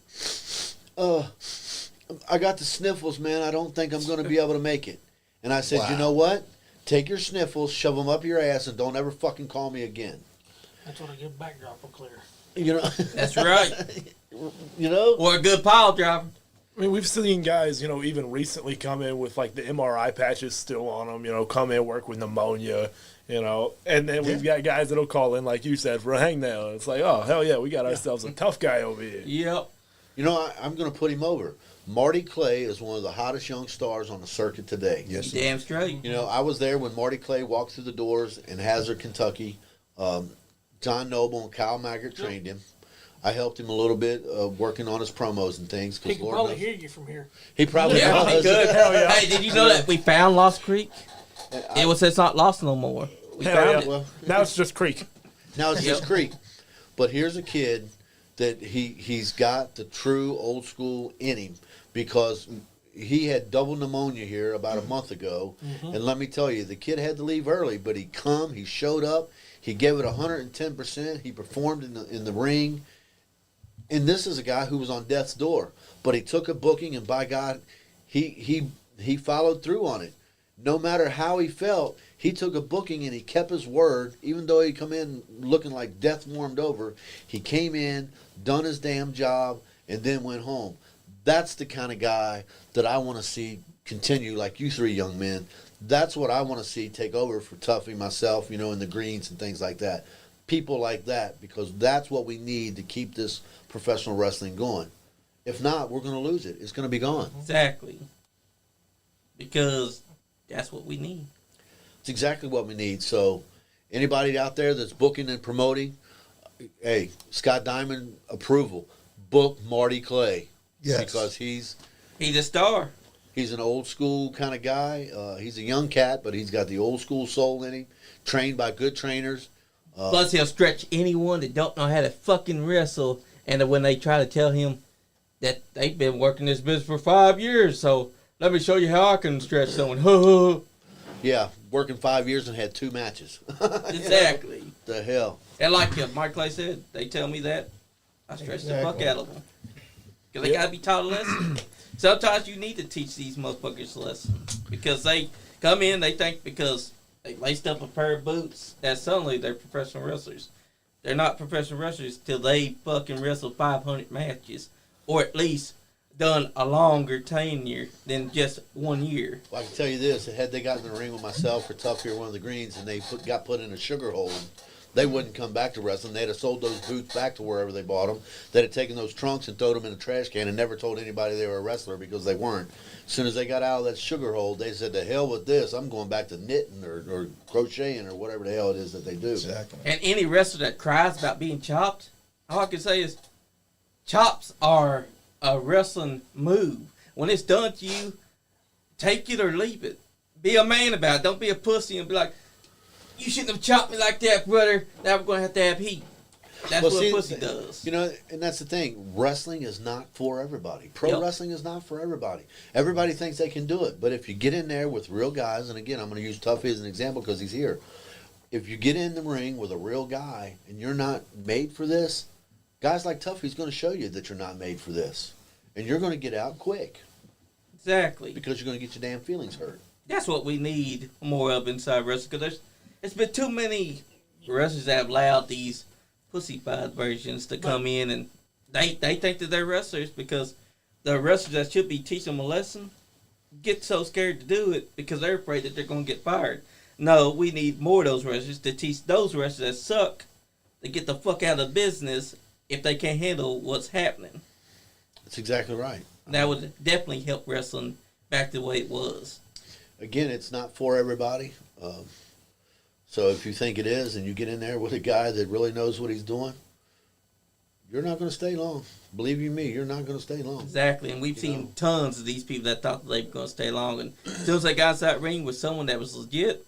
I got the sniffles, man. I don't think I'm going to be able to make it. And I said, You know what? Take your sniffles, shove them up your ass, and don't ever fucking call me again. That's what a good backdrop will clear. You know? That's right. You know? Or a good pile driver. I mean, we've seen guys, you know, even recently come in with, like, the MRI patches still on them, you know, come in, work with pneumonia, you know, and then we've got guys that'll call in, like you said, for a hangnail. It's like, oh, hell yeah, we got ourselves a tough guy over here. Yep. You know, I'm going to put him over. Marty Clay is one of the hottest young stars on the circuit today. Yes, Damn straight. You know, I was there when Marty Clay walked through the doors in Hazard, Kentucky. John Noble and Kyle Maggart trained him. I helped him a little bit working on his promos and things. He can probably hear you from here. He probably Yeah, does. he could. Hell yeah. Hey, did you know that we found Lost Creek? It's not lost no more. We Hell found yeah. it. Well, Now it's just Creek. now it's just Creek. But here's a kid that he's got the true old school in him, because he had double pneumonia here about a month ago. And let me tell you, the kid had to leave early, but he showed up, he gave it 110%, he performed in the ring. And this is a guy who was on death's door, but he took a booking, and by God, he followed through on it. No matter how he felt, he took a booking and he kept his word. Even though he come in looking like death warmed over, he came in, done his damn job, and then went home. That's the kind of guy that I want to see continue, like you three young men. That's what I want to see take over for Tuffy, myself, you know, in the greens and things like that. People like that, because that's what we need to keep this professional wrestling going. If not, we're going to lose it. It's going to be gone. Exactly. Because that's what we need. It's exactly what we need. So anybody out there that's booking and promoting, hey, Scott Diamond approval. Book Marty Clay. Yes. Because he's a star. He's an old school kind of guy. He's a young cat, but he's got the old school soul in him. Trained by good trainers. Plus, he'll stretch anyone that don't know how to fucking wrestle. And when they try to tell him that they've been working this business for 5 years, so let me show you how I can stretch someone. Yeah, working 5 years and had 2 matches. Exactly. You know, the hell. And like Mike Clay said, they tell me that, I stretch the fuck out of them. Because they got to be taught a lesson. Sometimes you need to teach these motherfuckers a lesson. Because they come in, they think because they laced up a pair of boots, that suddenly they're professional wrestlers. They're not professional wrestlers till they fucking wrestled 500 matches. Or at least done a longer tenure than just 1 year. Well, I can tell you this: had they gotten in the ring with myself or Tuffy or one of the greens, and they got put in a sugar hole, they wouldn't come back to wrestling. They'd have sold those boots back to wherever they bought them. They'd have taken those trunks and thrown them in a trash can and never told anybody they were a wrestler because they weren't. As soon as they got out of that sugar hole, they said, "To hell with this! I'm going back to knitting or crocheting or whatever the hell it is that they do." Exactly. And any wrestler that cries about being chopped, all I can say is, chops are a wrestling move. When it's done to you, take it or leave it. Be a man about it. Don't be a pussy and be like, "You shouldn't have chopped me like that, brother. Now we're going to have heat." That's what a pussy does. You know, and that's the thing. Wrestling is not for everybody. Pro wrestling is not for everybody. Everybody thinks they can do it. But if you get in there with real guys, and again, I'm going to use Tuffy as an example because he's here. If you get in the ring with a real guy and you're not made for this, guys like Tuffy's going to show you that you're not made for this. And you're going to get out quick. Exactly. Because you're going to get your damn feelings hurt. That's what we need more of inside wrestling. Because there's been too many wrestlers that have allowed these pussified versions to come in, and they think that they're wrestlers because the wrestlers that should be teaching them a lesson get so scared to do it because they're afraid that they're going to get fired. No, we need more of those wrestlers to teach those wrestlers that suck to get the fuck out of business if they can't handle what's happening. That's exactly right. That would definitely help wrestling back the way it was. Again, it's not for everybody. So if you think it is and you get in there with a guy that really knows what he's doing, you're not going to stay long. Believe you me, you're not going to stay long. Exactly, and we've seen tons of these people that thought that they were going to stay long, and as soon as they got inside that ring with someone that was legit,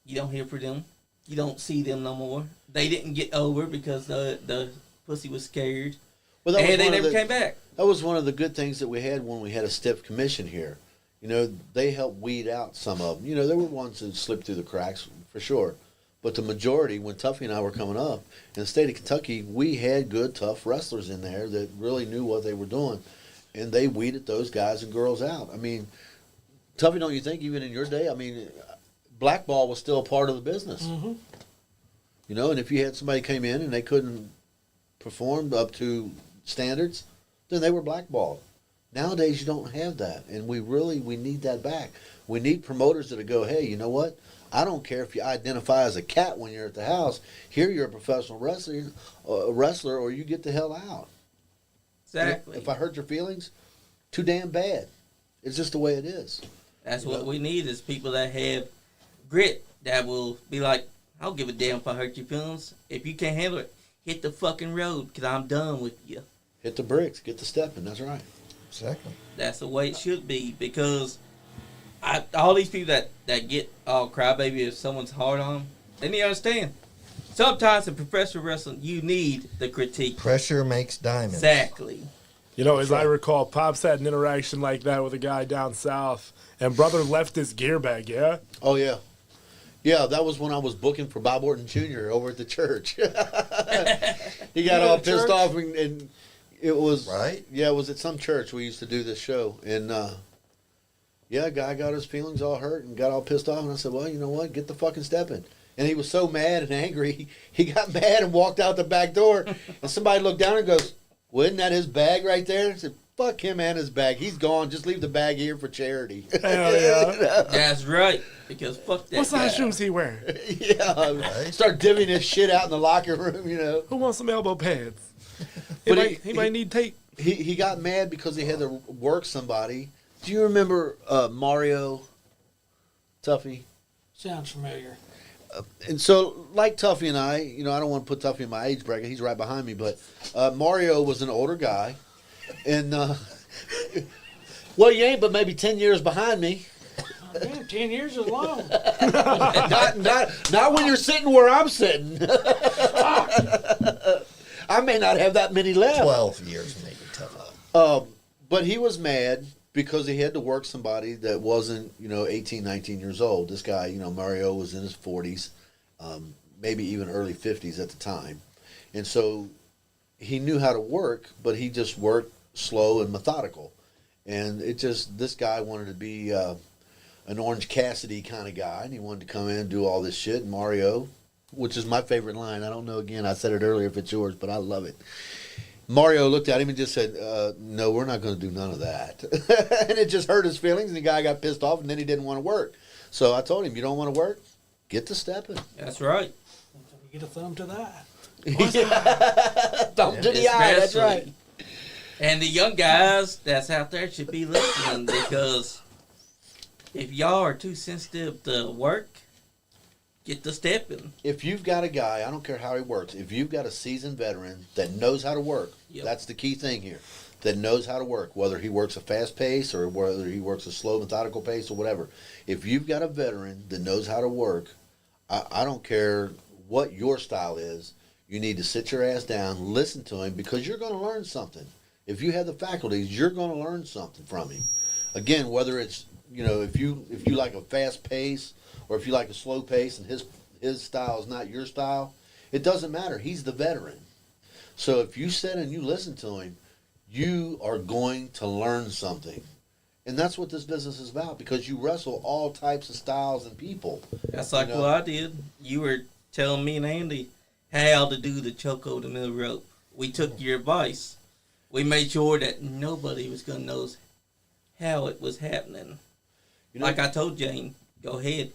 you don't hear from them. You don't see them no more. They didn't get over because the pussy was scared, Well, and they never came back. That was one of the good things that we had when we had a stiff commission here. You know, they helped weed out some of them. You know, there were ones that slipped through the cracks, for sure. But the majority, when Tuffy and I were coming up, in the state of Kentucky, we had good, tough wrestlers in there that really knew what they were doing. And they weeded those guys and girls out. I mean, Tuffy, don't you think, even in your day, I mean, blackball was still a part of the business. Mm-hmm. You know, and if you had somebody came in and they couldn't perform up to standards, then they were blackballed. Nowadays, you don't have that, and we need that back. We need promoters that go, "Hey, you know what? I don't care if you identify as a cat when you're at the house. Here, you're a professional wrestler, or you get the hell out." Exactly. If I hurt your feelings, too damn bad. It's just the way it is. That's what we need is people that have grit that will be like, "I don't give a damn if I hurt your feelings. If you can't handle it, hit the fucking road because I'm done with you." Hit the bricks, get the stepping. That's right. Exactly. That's the way it should be because all these people that get all crybaby if someone's hard on them, they need to understand. Sometimes in professional wrestling, you need the critique. Pressure makes diamonds. Exactly. You know, as I recall, Pops had an interaction like that with a guy down south, and brother left his gear bag, yeah? Oh, yeah. Yeah, that was when I was booking for Bob Orton Jr. over at the church. He got all pissed off, and it was right. Yeah, it was at some church we used to do this show, and yeah, a guy got his feelings all hurt and got all pissed off, and I said, "Well, you know what? Get the fucking step in." And he was so mad and angry, he got mad and walked out the back door. And somebody looked down and goes, "Well, isn't that his bag right there?" I said, "Fuck him and his bag. He's gone. Just leave the bag here for charity." Hell yeah. That's right. Because fuck that. What size guy. shoes he wearing? Yeah, right. Start divvying his shit out in the locker room, you know. Who wants some elbow pads? But he might need tape. He got mad because he had to work somebody. Do you remember Mario Tuffy? Sounds familiar. And so, like Tuffy and I, you know, I don't want to put Tuffy in my age bracket. He's right behind me. But Mario was an older guy. And, well, you ain't but maybe 10 years behind me. Damn, 10 years is long. not when you're sitting where I'm sitting. I may not have that many left. 12 years maybe, tough. But he was mad because he had to work somebody that wasn't, 18, 19 years old. This guy, Mario was in his 40s, maybe even early 50s at the time. And so he knew how to work, but he just worked slow and methodical. And this guy wanted to be an Orange Cassidy kind of guy, and he wanted to come in and do all this shit. And Mario, which is my favorite line, I don't know, again, I said it earlier if it's yours, but I love it. Mario looked at him and just said, no, we're not going to do none of that. And it just hurt his feelings, and the guy got pissed off, and then he didn't want to work. So I told him, you don't want to work? Get to stepping. That's right. get a thumb to the eye. Thumb to the eye. That's right. Especially. And the young guys that's out there should be listening because if y'all are too sensitive to work, get to stepping. If you've got a guy, I don't care how he works, if you've got a seasoned veteran that knows how to work, Yep. that's the key thing here. That knows how to work, whether he works a fast pace or whether he works a slow, methodical pace or whatever. If you've got a veteran that knows how to work, I don't care what your style is, you need to sit your ass down, listen to him, because you're going to learn something. If you have the faculties, you're going to learn something from him. Again, whether it's, if you like a fast pace or if you like a slow pace and his style is not your style, it doesn't matter. He's the veteran. So if you sit and you listen to him, you are going to learn something. And that's what this business is about, because you wrestle all types of styles and people. That's like what I did. You were telling me and Andy how to do the choke over the middle rope. We took your advice. We made sure that nobody was going to know how it was happening. Like I told Jane, go ahead.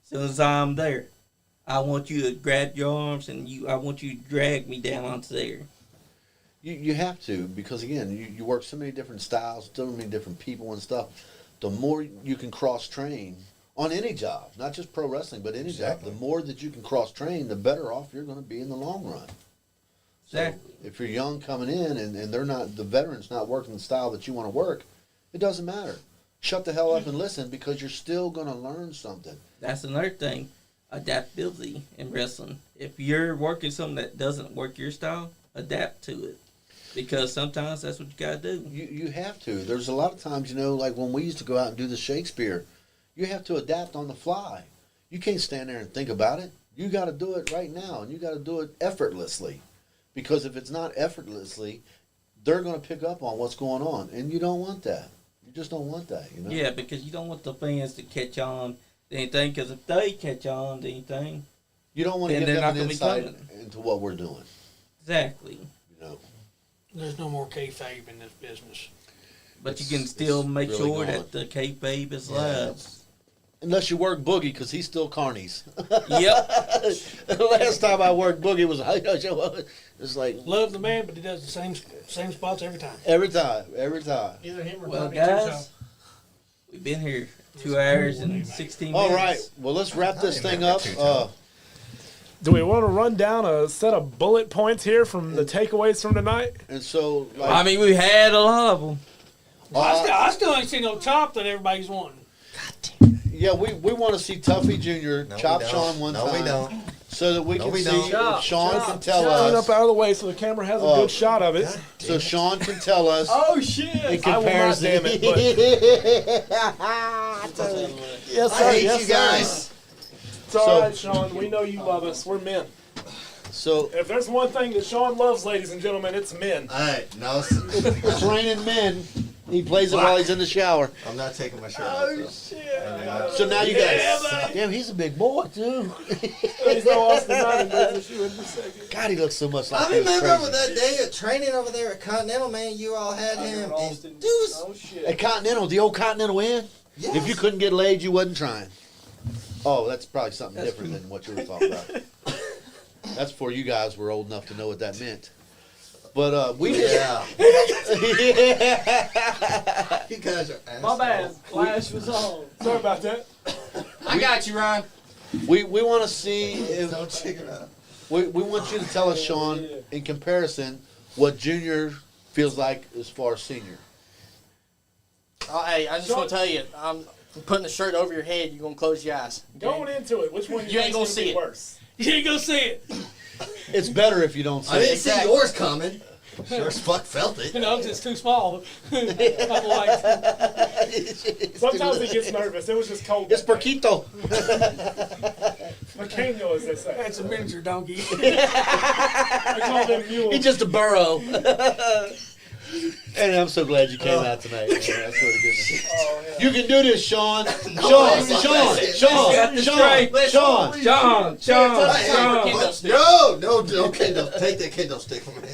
As soon as I'm there, I want you to grab your arms and I want you to drag me down onto there. You have to, because again, you work so many different styles, so many different people and stuff. The more you can cross train on any job, not just pro wrestling, but any job, the more that you can cross train, the better off you're going to be in the long run. Exactly. So if you're young coming in and the veteran's not working the style that you want to work, it doesn't matter. Shut the hell up and listen, because you're still going to learn something. That's another thing, adaptability in wrestling. If you're working something that doesn't work your style, adapt to it. Because sometimes that's what you got to do. You have to. There's a lot of times, like when we used to go out and do the Shakespeare, you have to adapt on the fly. You can't stand there and think about it. You got to do it right now, and you got to do it effortlessly. Because if it's not effortlessly, they're going to pick up on what's going on, and you don't want that. You just don't want that, Yeah, because you don't want the fans to catch on to anything, because if they catch on to anything, you don't want to then give they're them not an going to be insight coming. into what we're doing. Exactly. There's no more kayfabe in this business. But you can still make really sure gone. that the kayfabe is live. Unless you work Boogie, because he's still carnies. Yep. The last time I worked Boogie was it's like Love the man, but he does the same spots every time. every time. Either him or Well, Bobby guys, we've been here 2 hours and 16 minutes. All right. Well, let's wrap this thing up. Do we want to run down a set of bullet points here from the takeaways from tonight? And so, I mean, we had a lot of them. I still ain't seen no chop that everybody's wanting. Yeah, we want to see Tuffy Jr. chop we don't. Sean one No, time. we don't. So that we No, can we see don't. if Sean can tell Clean us. up out of the way so the camera has a good shot of it. So Sean can tell us. Oh shit! In I will not, comparison. damn it. Yes, sir. I hate yes, you sir. guys. It's all right, Sean. We know you love us. We're men. So If there's one thing that Sean loves, ladies and gentlemen, it's men. Hey, no, it's raining men. He plays it while he's in the shower. I'm not taking my shirt off. though. So now you guys. Damn, he's a big boy too. He's no Austin Martin, business you in a second. God, he looks so much like. I remember with that day of training over there at Continental, man, you all had him. And dude was, Oh, shit. At Continental, the old Continental Inn. yes. If you couldn't get laid, you wasn't trying. Oh, that's probably something different than what you were talking about. That's before you guys were old enough to know what that meant. But we did. Yeah. Yeah. You guys are My assholes. bad. Flash was on. Sorry about that. I got you, Ryan. We want to see if Don't chicken out. we want you to tell us, Sean, in comparison, what Junior feels like as far as senior. Hey, I just want to tell you, I'm putting the shirt over your head. You're gonna close your eyes. Going into it, which one You ain't gonna think's see be it. worse? You ain't gonna see it. It's better if you don't I say didn't it. see yours coming. Sure as fuck felt it. You know, it's too small. I'm like, Sometimes he gets nervous. It was just cold. It's that day. Perquito. Pequeño, as they say. that's a miniature donkey. I call them mules. He's just a burro. And I'm so glad you came out tonight. Man. I swear to goodness. You can do this, Sean. Sean. Got the No kendo. Take that kendo stick from me.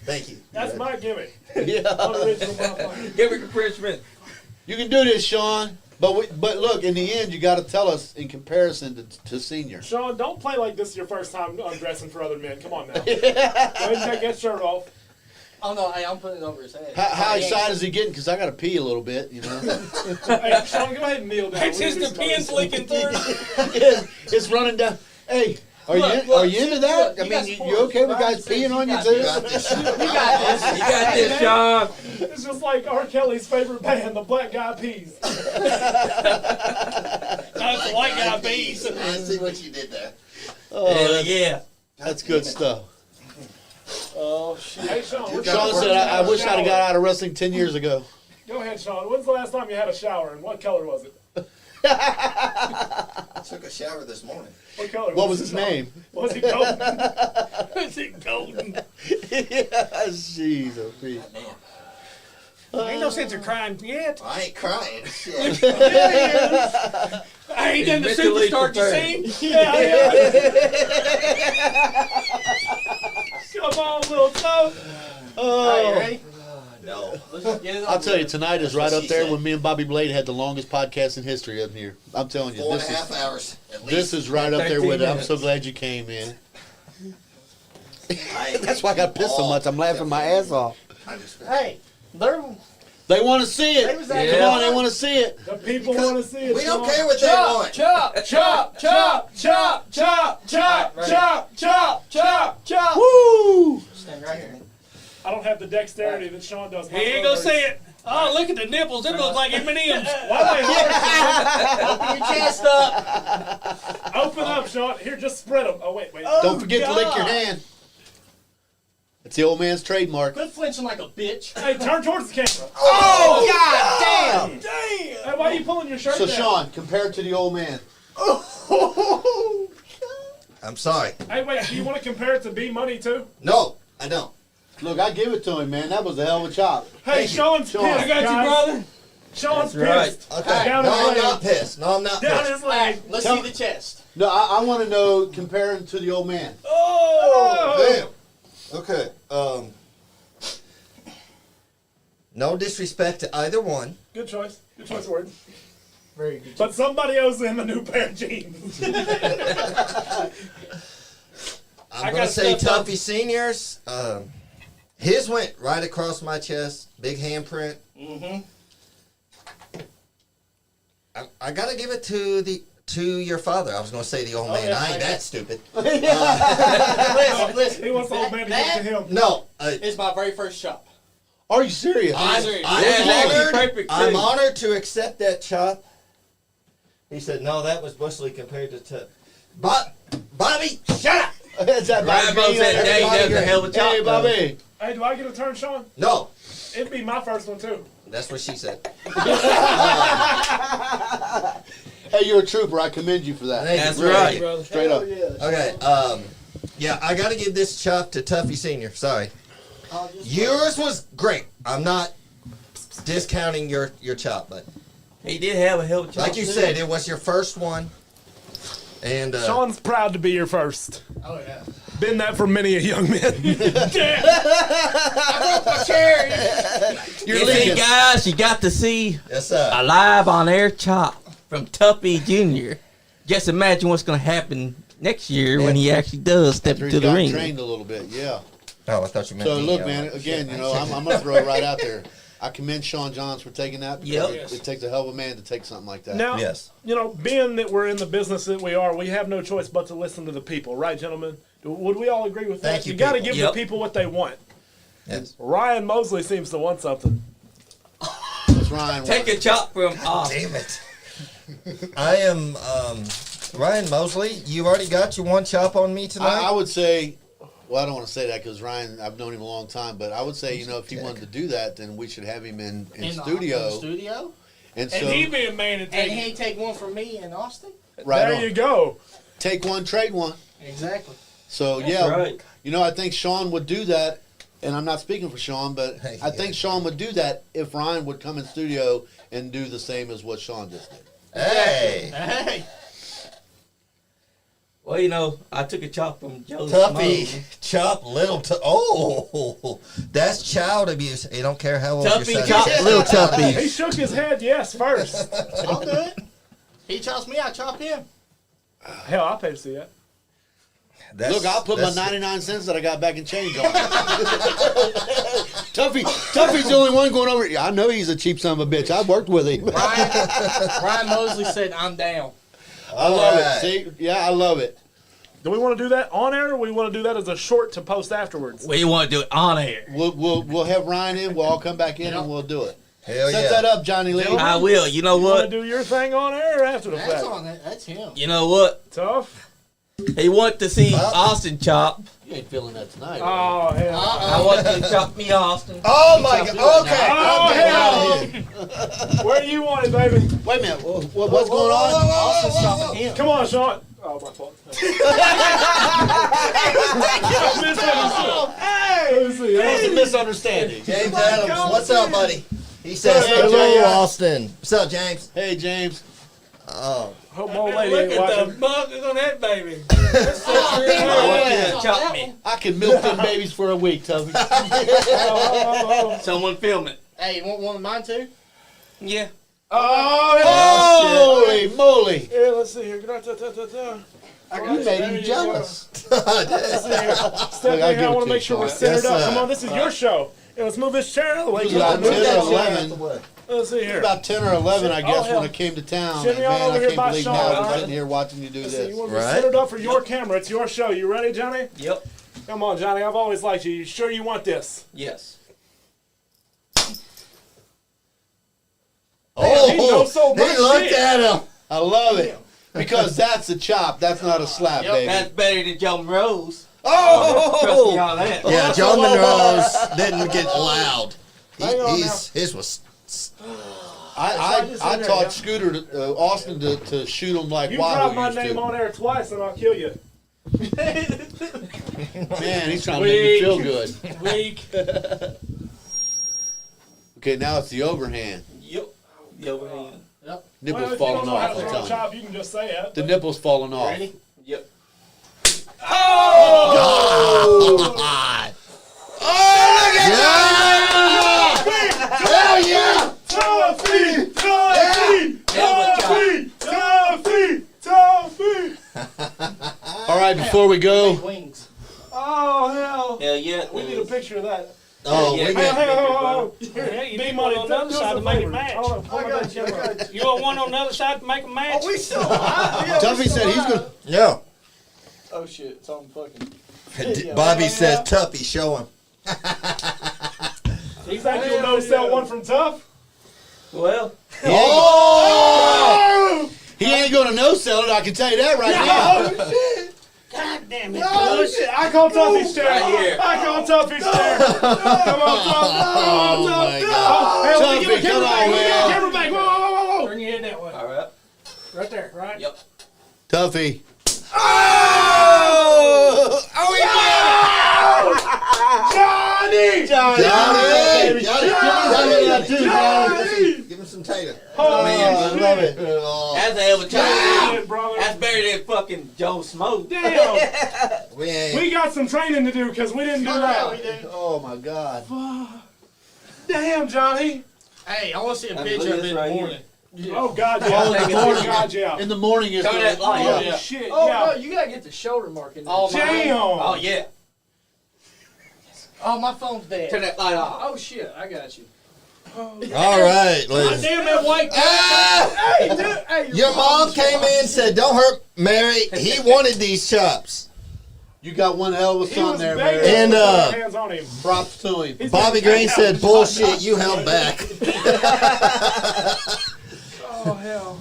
Thank you. That's my gimmick. Yeah. Unoriginal motherfucker. Give me encouragement. You can do this, Sean. But look, in the end, you got to tell us in comparison to senior. Sean, don't play like this is your first time undressing for other men. Come on now. Go ahead and take that shirt off. Oh no, hey, I'm putting it over his head. How excited is he getting? Because I got to pee a little bit, you know. Hey, Sean, go ahead and kneel down. It's just the pin's leaking through. It's running down. Hey, are you into that? I mean, you okay with guys peeing on you too? You got this. You got this, Sean. It's just like R. Kelly's favorite band, the Black Eyed Peas. That's the white guy bees. I see what you did there. Hell yeah. That's good stuff. Oh, shit. Hey, Sean, Sean said, I wish I'd have got out of wrestling 10 years ago. Go ahead, Sean. When's the last time you had a shower, and what color was it? I took a shower this morning. What color? What was his name? Was he golden? Was it golden? Jeez, oh, Pete. Ain't no sense of crying yet. I ain't crying. Shit. I ain't done the Mentally superstar you prepared. sing. Come on, little toe. Are you ready? No. I'll tell you, tonight is right That's what up she there said. when me and Bobby Blade had the longest podcast in history up here. I'm telling you, 4.5 hours at least. this is right up there 13 with it. I'm so minutes. glad you came, man. That's why I got pissed so much. I'm laughing my ass off. Hey, they're They want to see it. They was Come acting on, they want to see it. The people want to see it. We don't Sean. care what they want. chop, chop, chop, chop, chop, chop, chop, chop, chop, chop. Woo! Stand right here. I don't have the dexterity that Sean does. He ain't gonna see it. Oh, look at the nipples. It looks like M&M's. Why they hard? Open your chest up. Open up, Sean. Here, just spread them. Oh, wait. Don't forget to lick your hand. It's the old man's trademark. Quit flinching like a bitch. Hey, turn towards the camera. Oh, God damn. Hey, why are you pulling your shirt So, down? Sean, compared to the old man. I'm sorry. Hey, wait. Do you want to compare it to Bmoney too? No, I don't. Look, I give it to him, man. That was a hell of a chop. Hey, Sean's Sean. pissed. I got you, guys. brother. Sean's That's pissed. Okay. Down No, his I'm leg. not pissed. No, I'm not Down pissed. his leg. Let's Tell- see the chest. No, I want to know comparing to the old man. Oh! Damn. Okay. No disrespect to either one. Good choice. Good choice of words. Very good. But somebody owes him a new pair of jeans. I'm I going got to say stuff Tuffy Seniors. His went right across my chest. Big handprint. Mm-hmm. I got to give it to your father. I was going to say the old man. yeah, I ain't okay. that stupid. Listen, He wants the old man to give it to him. No. it's my very first chop. Are you serious? I'm Yeah, that's honored. perfect, too. I'm honored to accept that chop. He said, "No, that was Bush League compared to Bobby, shut up." Is that Rambo Bobby? said, "Hey, that was a hell of a chop, Hey, though." Bobby. Hey, do I get a turn, Sean? No, It'd be my first one too. that's what she said. Hey, you're a trooper. I commend you for that. Thank you, That's brother. right. Straight up. Okay. Yeah, I got to give this chop to Tuffy Senior. Sorry. Yours was great. I'm not discounting your chop, but He did have a hell of a chop. like you too. said, it was your first one. And Sean's proud to be your first. Oh yeah. Been that for many a young man. You're You see, leaking. guys, you got to see yes, a live on air chop from Tuffy Jr. Just imagine what's going to happen next year when he actually does step After into he's the got ring. trained a little bit, yeah. Oh, I thought you meant. So me. look, Oh, man. shit. Again, you know, I'm gonna throw it right out there. I commend Sean Johns for taking that. Because Yep. it takes a hell of a man to take something like that. Now, Yes. you know, being that we're in the business that we are, we have no choice but to listen to the people, right, gentlemen? Would we all agree with that? Thank you, got to people. give Yep. the people what they want. Yes. Ryan Mosley seems to want something. That's Ryan. Take a chop from Damn it. I am Ryan Mosley. You already got your one chop on me tonight. I would say, well, I don't want to say that because Ryan, I've known him a long time, but I would say, you know, if he wanted to do that, then we should have him in studio. In the studio. And so, And he be a man and And take he take one from me in Austin. right There on. you go. Take one, trade one. Exactly. So, yeah, right. you know, I think Sean would do that. And I'm not speaking for Sean, but Hey, I think Sean would do that if Ryan would come in studio and do the same as what Sean just did. Hey. Hey. Well, you know, I took a chop from Joe Tuffy, Smo. chop little. Oh, that's child abuse. You don't care how old Tuffy, your son chop is. little He Tuffy. shook his head yes first. I'll do it. He chops me, I chop him. Hell, I'll pay to see that. Look, I'll put my 99 cents that I got back in change on. Tuffy's the only one going over. I know he's a cheap son of a bitch. I've worked with him. Ryan Mosley said, I'm down. I love it. See, yeah, I love it. Do we want to do that on air, or we want to do that as a short to post afterwards? We want to do it on air. We'll have Ryan in. We'll all come back in and we'll do it. Hell Set yeah. that up, Johnny Lee. I will. You know You want what? to do your thing on air or after the That's fact? on it. That's him. You know what? Tough. He wanted to see Austin chop. You ain't feeling that tonight. Oh hell. I want you to chop me, Austin. Oh my God. Okay. Oh hell. Where do you want it, baby? Wait a minute. What's going on? Austin's chopping him. Come on, Sean. Oh, my fault. Hey! Let's see. That was a misunderstanding. James Adams, what's up, buddy? He says, hello, Austin. What's up, James? Hey, James. Oh. Hope my old lady ain't watching. buckles on that baby. I want you to chop me. I can milk them babies for a week, Tuffy. Someone film it. Hey, you want one of mine too? Yeah. Oh, Holy moly. yeah. Let's see here. You made him jealous. Stephanie, I want to make sure we're centered up. Come on, this is your show. Yeah, let's move this chair out of the way. It was about 10 or 11. Let's see here. About 10 or 11, I guess, hell. when I came to town. Shimmy And on man, over I here can't by believe Sean, now I'm alright? sitting here watching you do Let's see, you this. want to be Right. centered up for your camera. It's your show. You ready, Johnny? Yep. Come on, Johnny. I've always liked you. You sure you want this? Yes. Oh, he knows so much he looked shit. at him. I love it. Because that's a chop. That's not a slap, baby. That's better than Joe Rose. Trust me on that. Yeah, John Monroe's didn't get loud. Hang on His was. I taught Scooter, Austin, to shoot him like You drop Wahoo my used name to. on air twice and I'll kill you. Man, he's trying to make me feel good. Weak. Okay, now it's the overhand. Yep. The overhand. Nipple's Well, if you falling don't know how off. to I'm throw a telling you. chop, you can just say it. The nipple's falling off. Ready? Yep. God. Hell yeah! Tuffy! All right, before we go, Wings. Oh, hell. Hell yeah. We need a picture of that. Oh, Yeah, we yeah. got. B-Money, on the other side to make it match. You want one on the other side to make a match? Oh, we still Tuffy said he's going to. Yeah. Oh shit, it's on fucking. Bobby says, Tuffy, show him. You think you'll no sell one from Tough? Well, Oh! He ain't going to no-sell it, I can tell you that right now. God damn it. Oh, shit. I call Tuffy's chair. Right here. I call Tuffy's chair. Come on, Tuff. Oh, my God. Hell, Tuffy, give me the come camera on, back. Give me the man. camera back. Whoa, whoa, whoa, whoa. Turn your head that way. all right. Right there, right? Yep. Tuffy. Johnny! Johnny! Johnny! Give him some tater. Oh, Man, I love it. That's a hell of a chop. shit, brother. That's better than fucking Joe Smoke. Damn. We ain't. We got some training to do because we didn't do that. Oh, my God. Damn, Johnny. Hey, I want to see a Look picture at of it this in the right morning. Oh, God, yeah. Oh, in the Oh, morning. God, yeah. In the morning, it's Turn that light Oh, up. yeah. shit, Oh yeah. no, you gotta get the shoulder mark in there. Oh, Damn. Oh, yeah. Oh, my phone's dead. Turn that light off. Oh shit, I got you. All right, God ladies. damn that white Ah! Hey, dude. Hey, Your mom came in and said, don't hurt Mary. He wanted these chops. You got one hell of a He son was there, begging Mary. And, us to put our hands on him. Props to him. He's Bobby gonna Green take said, out- bullshit, you held back. Oh, hell.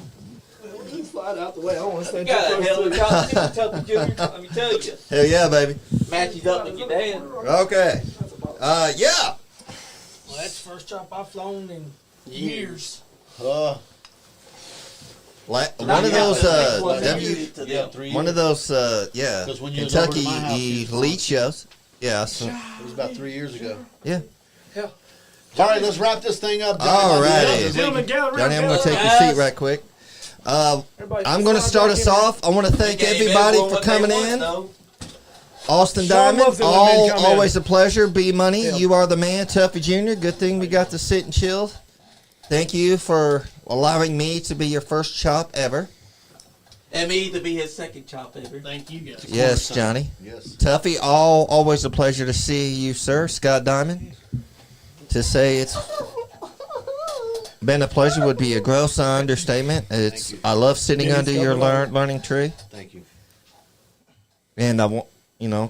Slide out the way. I don't want to You stand got a too hell close of to a it. chop. Tuffy Jr. Let me tell you. Hell yeah, baby. Matches up with your dad. Okay. Yeah. Well, that's the first chop I've flown in years. One of Not those, yet, but Yeah, 3 years. one of those, yeah, 'Cause when you was over to Kentucky my house, you was elite shows. Yeah. So, It was about 3 years ago. yeah. All right, let's wrap this thing up. All righty. Gentlemen, gather around. Johnny, I'm going to gather take around. your seat right quick. I'm going to start us off. I want to thank everybody for coming in. Austin Sean Diamond, loves it when men come in. always a pleasure. Bmoney, you are the man. Tuffy Jr., good thing we got to sit and chill. Thank you for allowing me to be your first chop ever. And me to be his second chop ever. Thank you guys. Yes, Johnny. Yes. Tuffy, always a pleasure to see you, sir. Scott Diamond. To say it's been a pleasure would be a gross understatement. I love sitting under your learning tree. Thank you. And I want,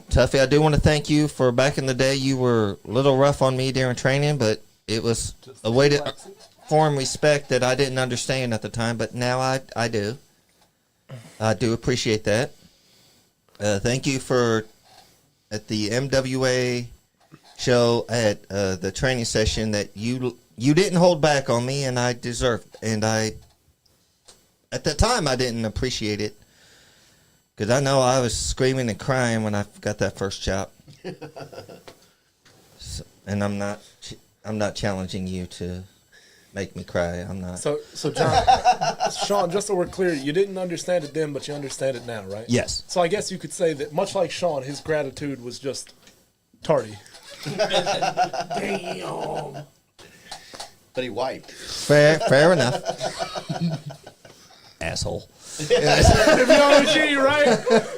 Tuffy, I do want to thank you for back in the day. You were a little rough on me during training, but it was a way to form respect that I didn't understand at the time, but now I do. I do appreciate that. Thank you at the MWA show at the training session that you didn't hold back on me, and I deserved. And at the time I didn't appreciate it because I know I was screaming and crying when I got that first chop. And I'm not challenging you to make me cry. I'm not. So John, Sean, just so we're clear, you didn't understand it then, but you understand it now, right? Yes. So I guess you could say that, much like Sean, his gratitude was just tardy. Damn. But he wiped. Fair enough. Asshole. If you know what you right?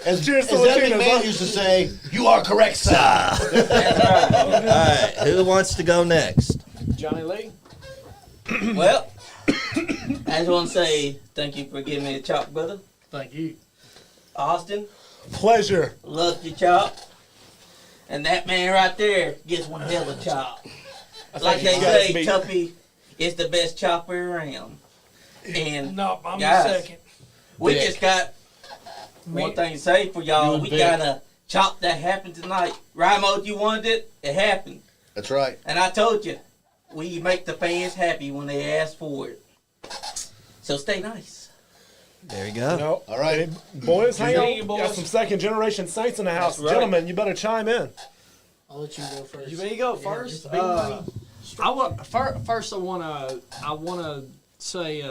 As Cheers to that Latinos, man huh? used to say, "You are correct, sir." All right, who wants to go next? Johnny Lee. Well, I just want to say thank you for giving me a chop, brother. Thank you. Austin, Pleasure. loved your chop. And that man right there gets one hell of a chop. Like they say, Tuffy is the best chopper around. And No, I'm guys, the second. we just got one thing to say for y'all. We got a chop that happened tonight. Rimo, you wanted it, it happened. That's right. And I told you, we make the fans happy when they ask for it. So stay nice. There you go. All right. Hey, boys, hang Hey, on. boys. Got some second generation saints in the house. That's right. Gentlemen, you better chime in. I'll let you go first. You may go first. it's big money. First, I wanna say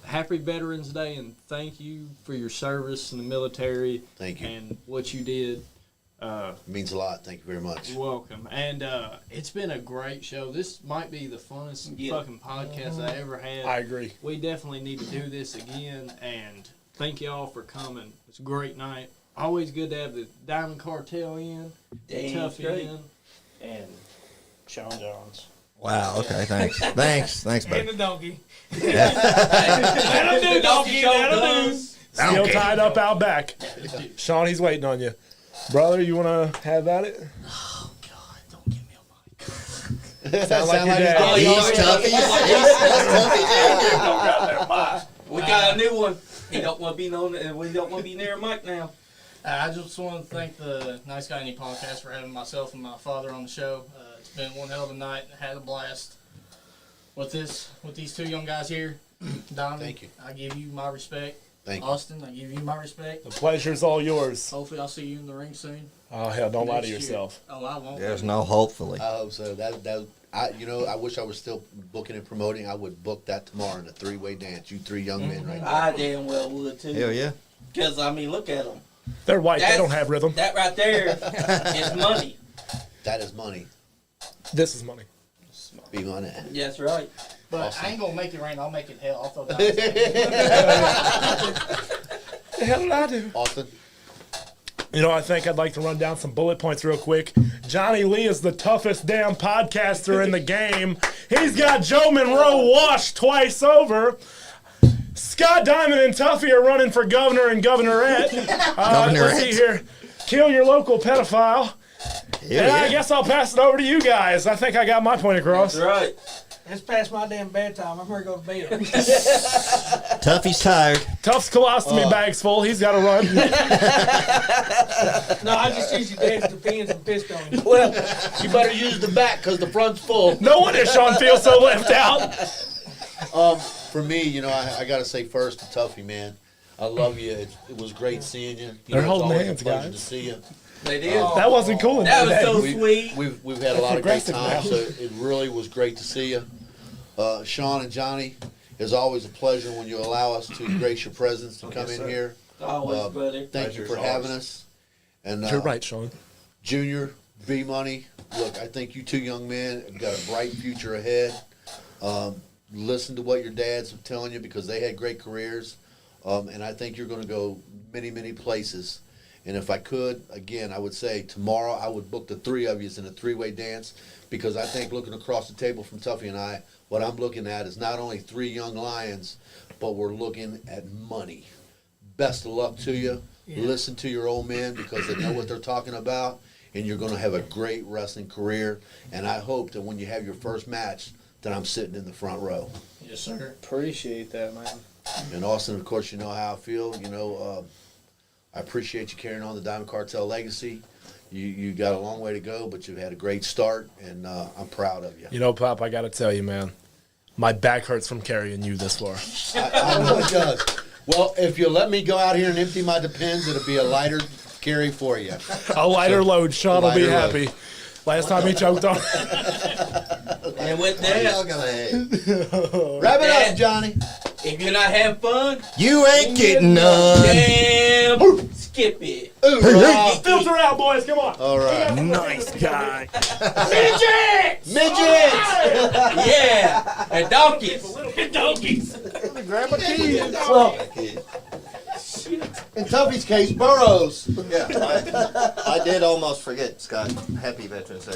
happy Veterans Day and thank you for your service in the military. Thank you. And what you did. It means a lot. Thank you very much. You're welcome. And it's been a great show. This might be the funnest fucking podcast I ever had. I agree. We definitely need to do this again. And thank y'all for coming. It's a great night. Always good to have the Diamond Cartel in, Tuffy in, and Sean Johns. Wow. Okay. Thanks. Thanks, And buddy. the donkey. That'll do, donkey. That'll do. Still tied up out back. Sean, he's waiting on you. Brother, you want to have at it? Oh, God, don't give me a mic. Sound like your his dad. dog. He's Tuffy. We got a new one. He don't want to be known. We don't want to be near a mic now. I just want to thank the Nice Guy Andy podcast for having myself and my father on the show. It's been one hell of a night. I had a blast with these two young guys here. Don, Thank you. I give you my respect. Thank you. Austin, I give you my respect. The pleasure's all yours. Hopefully, I'll see you in the ring soon. Oh, hell, don't lie to Next year. yourself. Oh, I won't. There's no hopefully. I hope so. I wish I was still booking and promoting. I would book that tomorrow in a three-way dance. You three young men right now. I damn well would, too. Hell yeah. Because, I mean, look at them. They're white. They don't have rhythm. That right there is money. That is money. This is money. Be money. That's right. But Awesome. I ain't gonna make it rain. I'll make it hell. I'll throw down. The hell did I do? Austin. I think I'd like to run down some bullet points real quick. Johnny Lee is the toughest damn podcaster in the game. He's got Joe Monroe washed twice over. Scott Diamond and Tuffy are running for governor and governorette. Let's see here. Kill your local pedophile. And I guess I'll pass it over to you guys. I think I got my point across. That's right. It's past my damn bedtime. I'm ready to go to bed. Tuffy's tired. Tuff's colostomy bag's full. He's got to run. No, I just use your dad's depends and pissed on you. Well, you better use the back because the front's full. No wonder Sean feels so left out. For me, I got to say first to Tuffy, man. I love you. It was great seeing you. They're it's holding always hands, a pleasure guys. to see you. They did. That wasn't cool enough. That was so We- sweet. We've had a lot of great Progressive times, now. so it really was great to see you. Sean and Johnny, It's always a pleasure when you allow us to grace your presence to come in here. Always, buddy. Thank you for having us. And You're right, Sean. Junior, Bmoney, look, I think you two young men have got a bright future ahead. Listen to what your dads are telling you because they had great careers. And I think you're going to go many, many places. And if I could, again, I would say tomorrow I would book the three of you in a three-way dance because I think looking across the table from Tuffy and I, what I'm looking at is not only three young lions, but we're looking at money. Best of luck to you. Yeah. Listen to your old men because they know what they're talking about, and you're going to have a great wrestling career. And I hope that when you have your first match, that I'm sitting in the front row. Yes, sir. Appreciate that, man. And Austin, of course, you know how I feel. I appreciate you carrying on the Diamond Cartel legacy. You got a long way to go, but you've had a great start, and I'm proud of you. You know, Pop, I got to tell you, man, my back hurts from carrying you this far. I know it does. Well, if you let me go out here and empty my Depends, it'll be a lighter carry for you. A lighter load. Sean will be happy. Load. Last time he choked on. And with that, wrap it up, Johnny. If you're not having fun, you ain't getting none. Damn, skip it. Filter out, boys. Come on. All right. Nice guy. Midgets! Yeah, and donkeys. Donkeys. Grab a key. Well, in Tuffy's case, burros. Yeah, I did almost forget, Scott. Happy Veterans Day.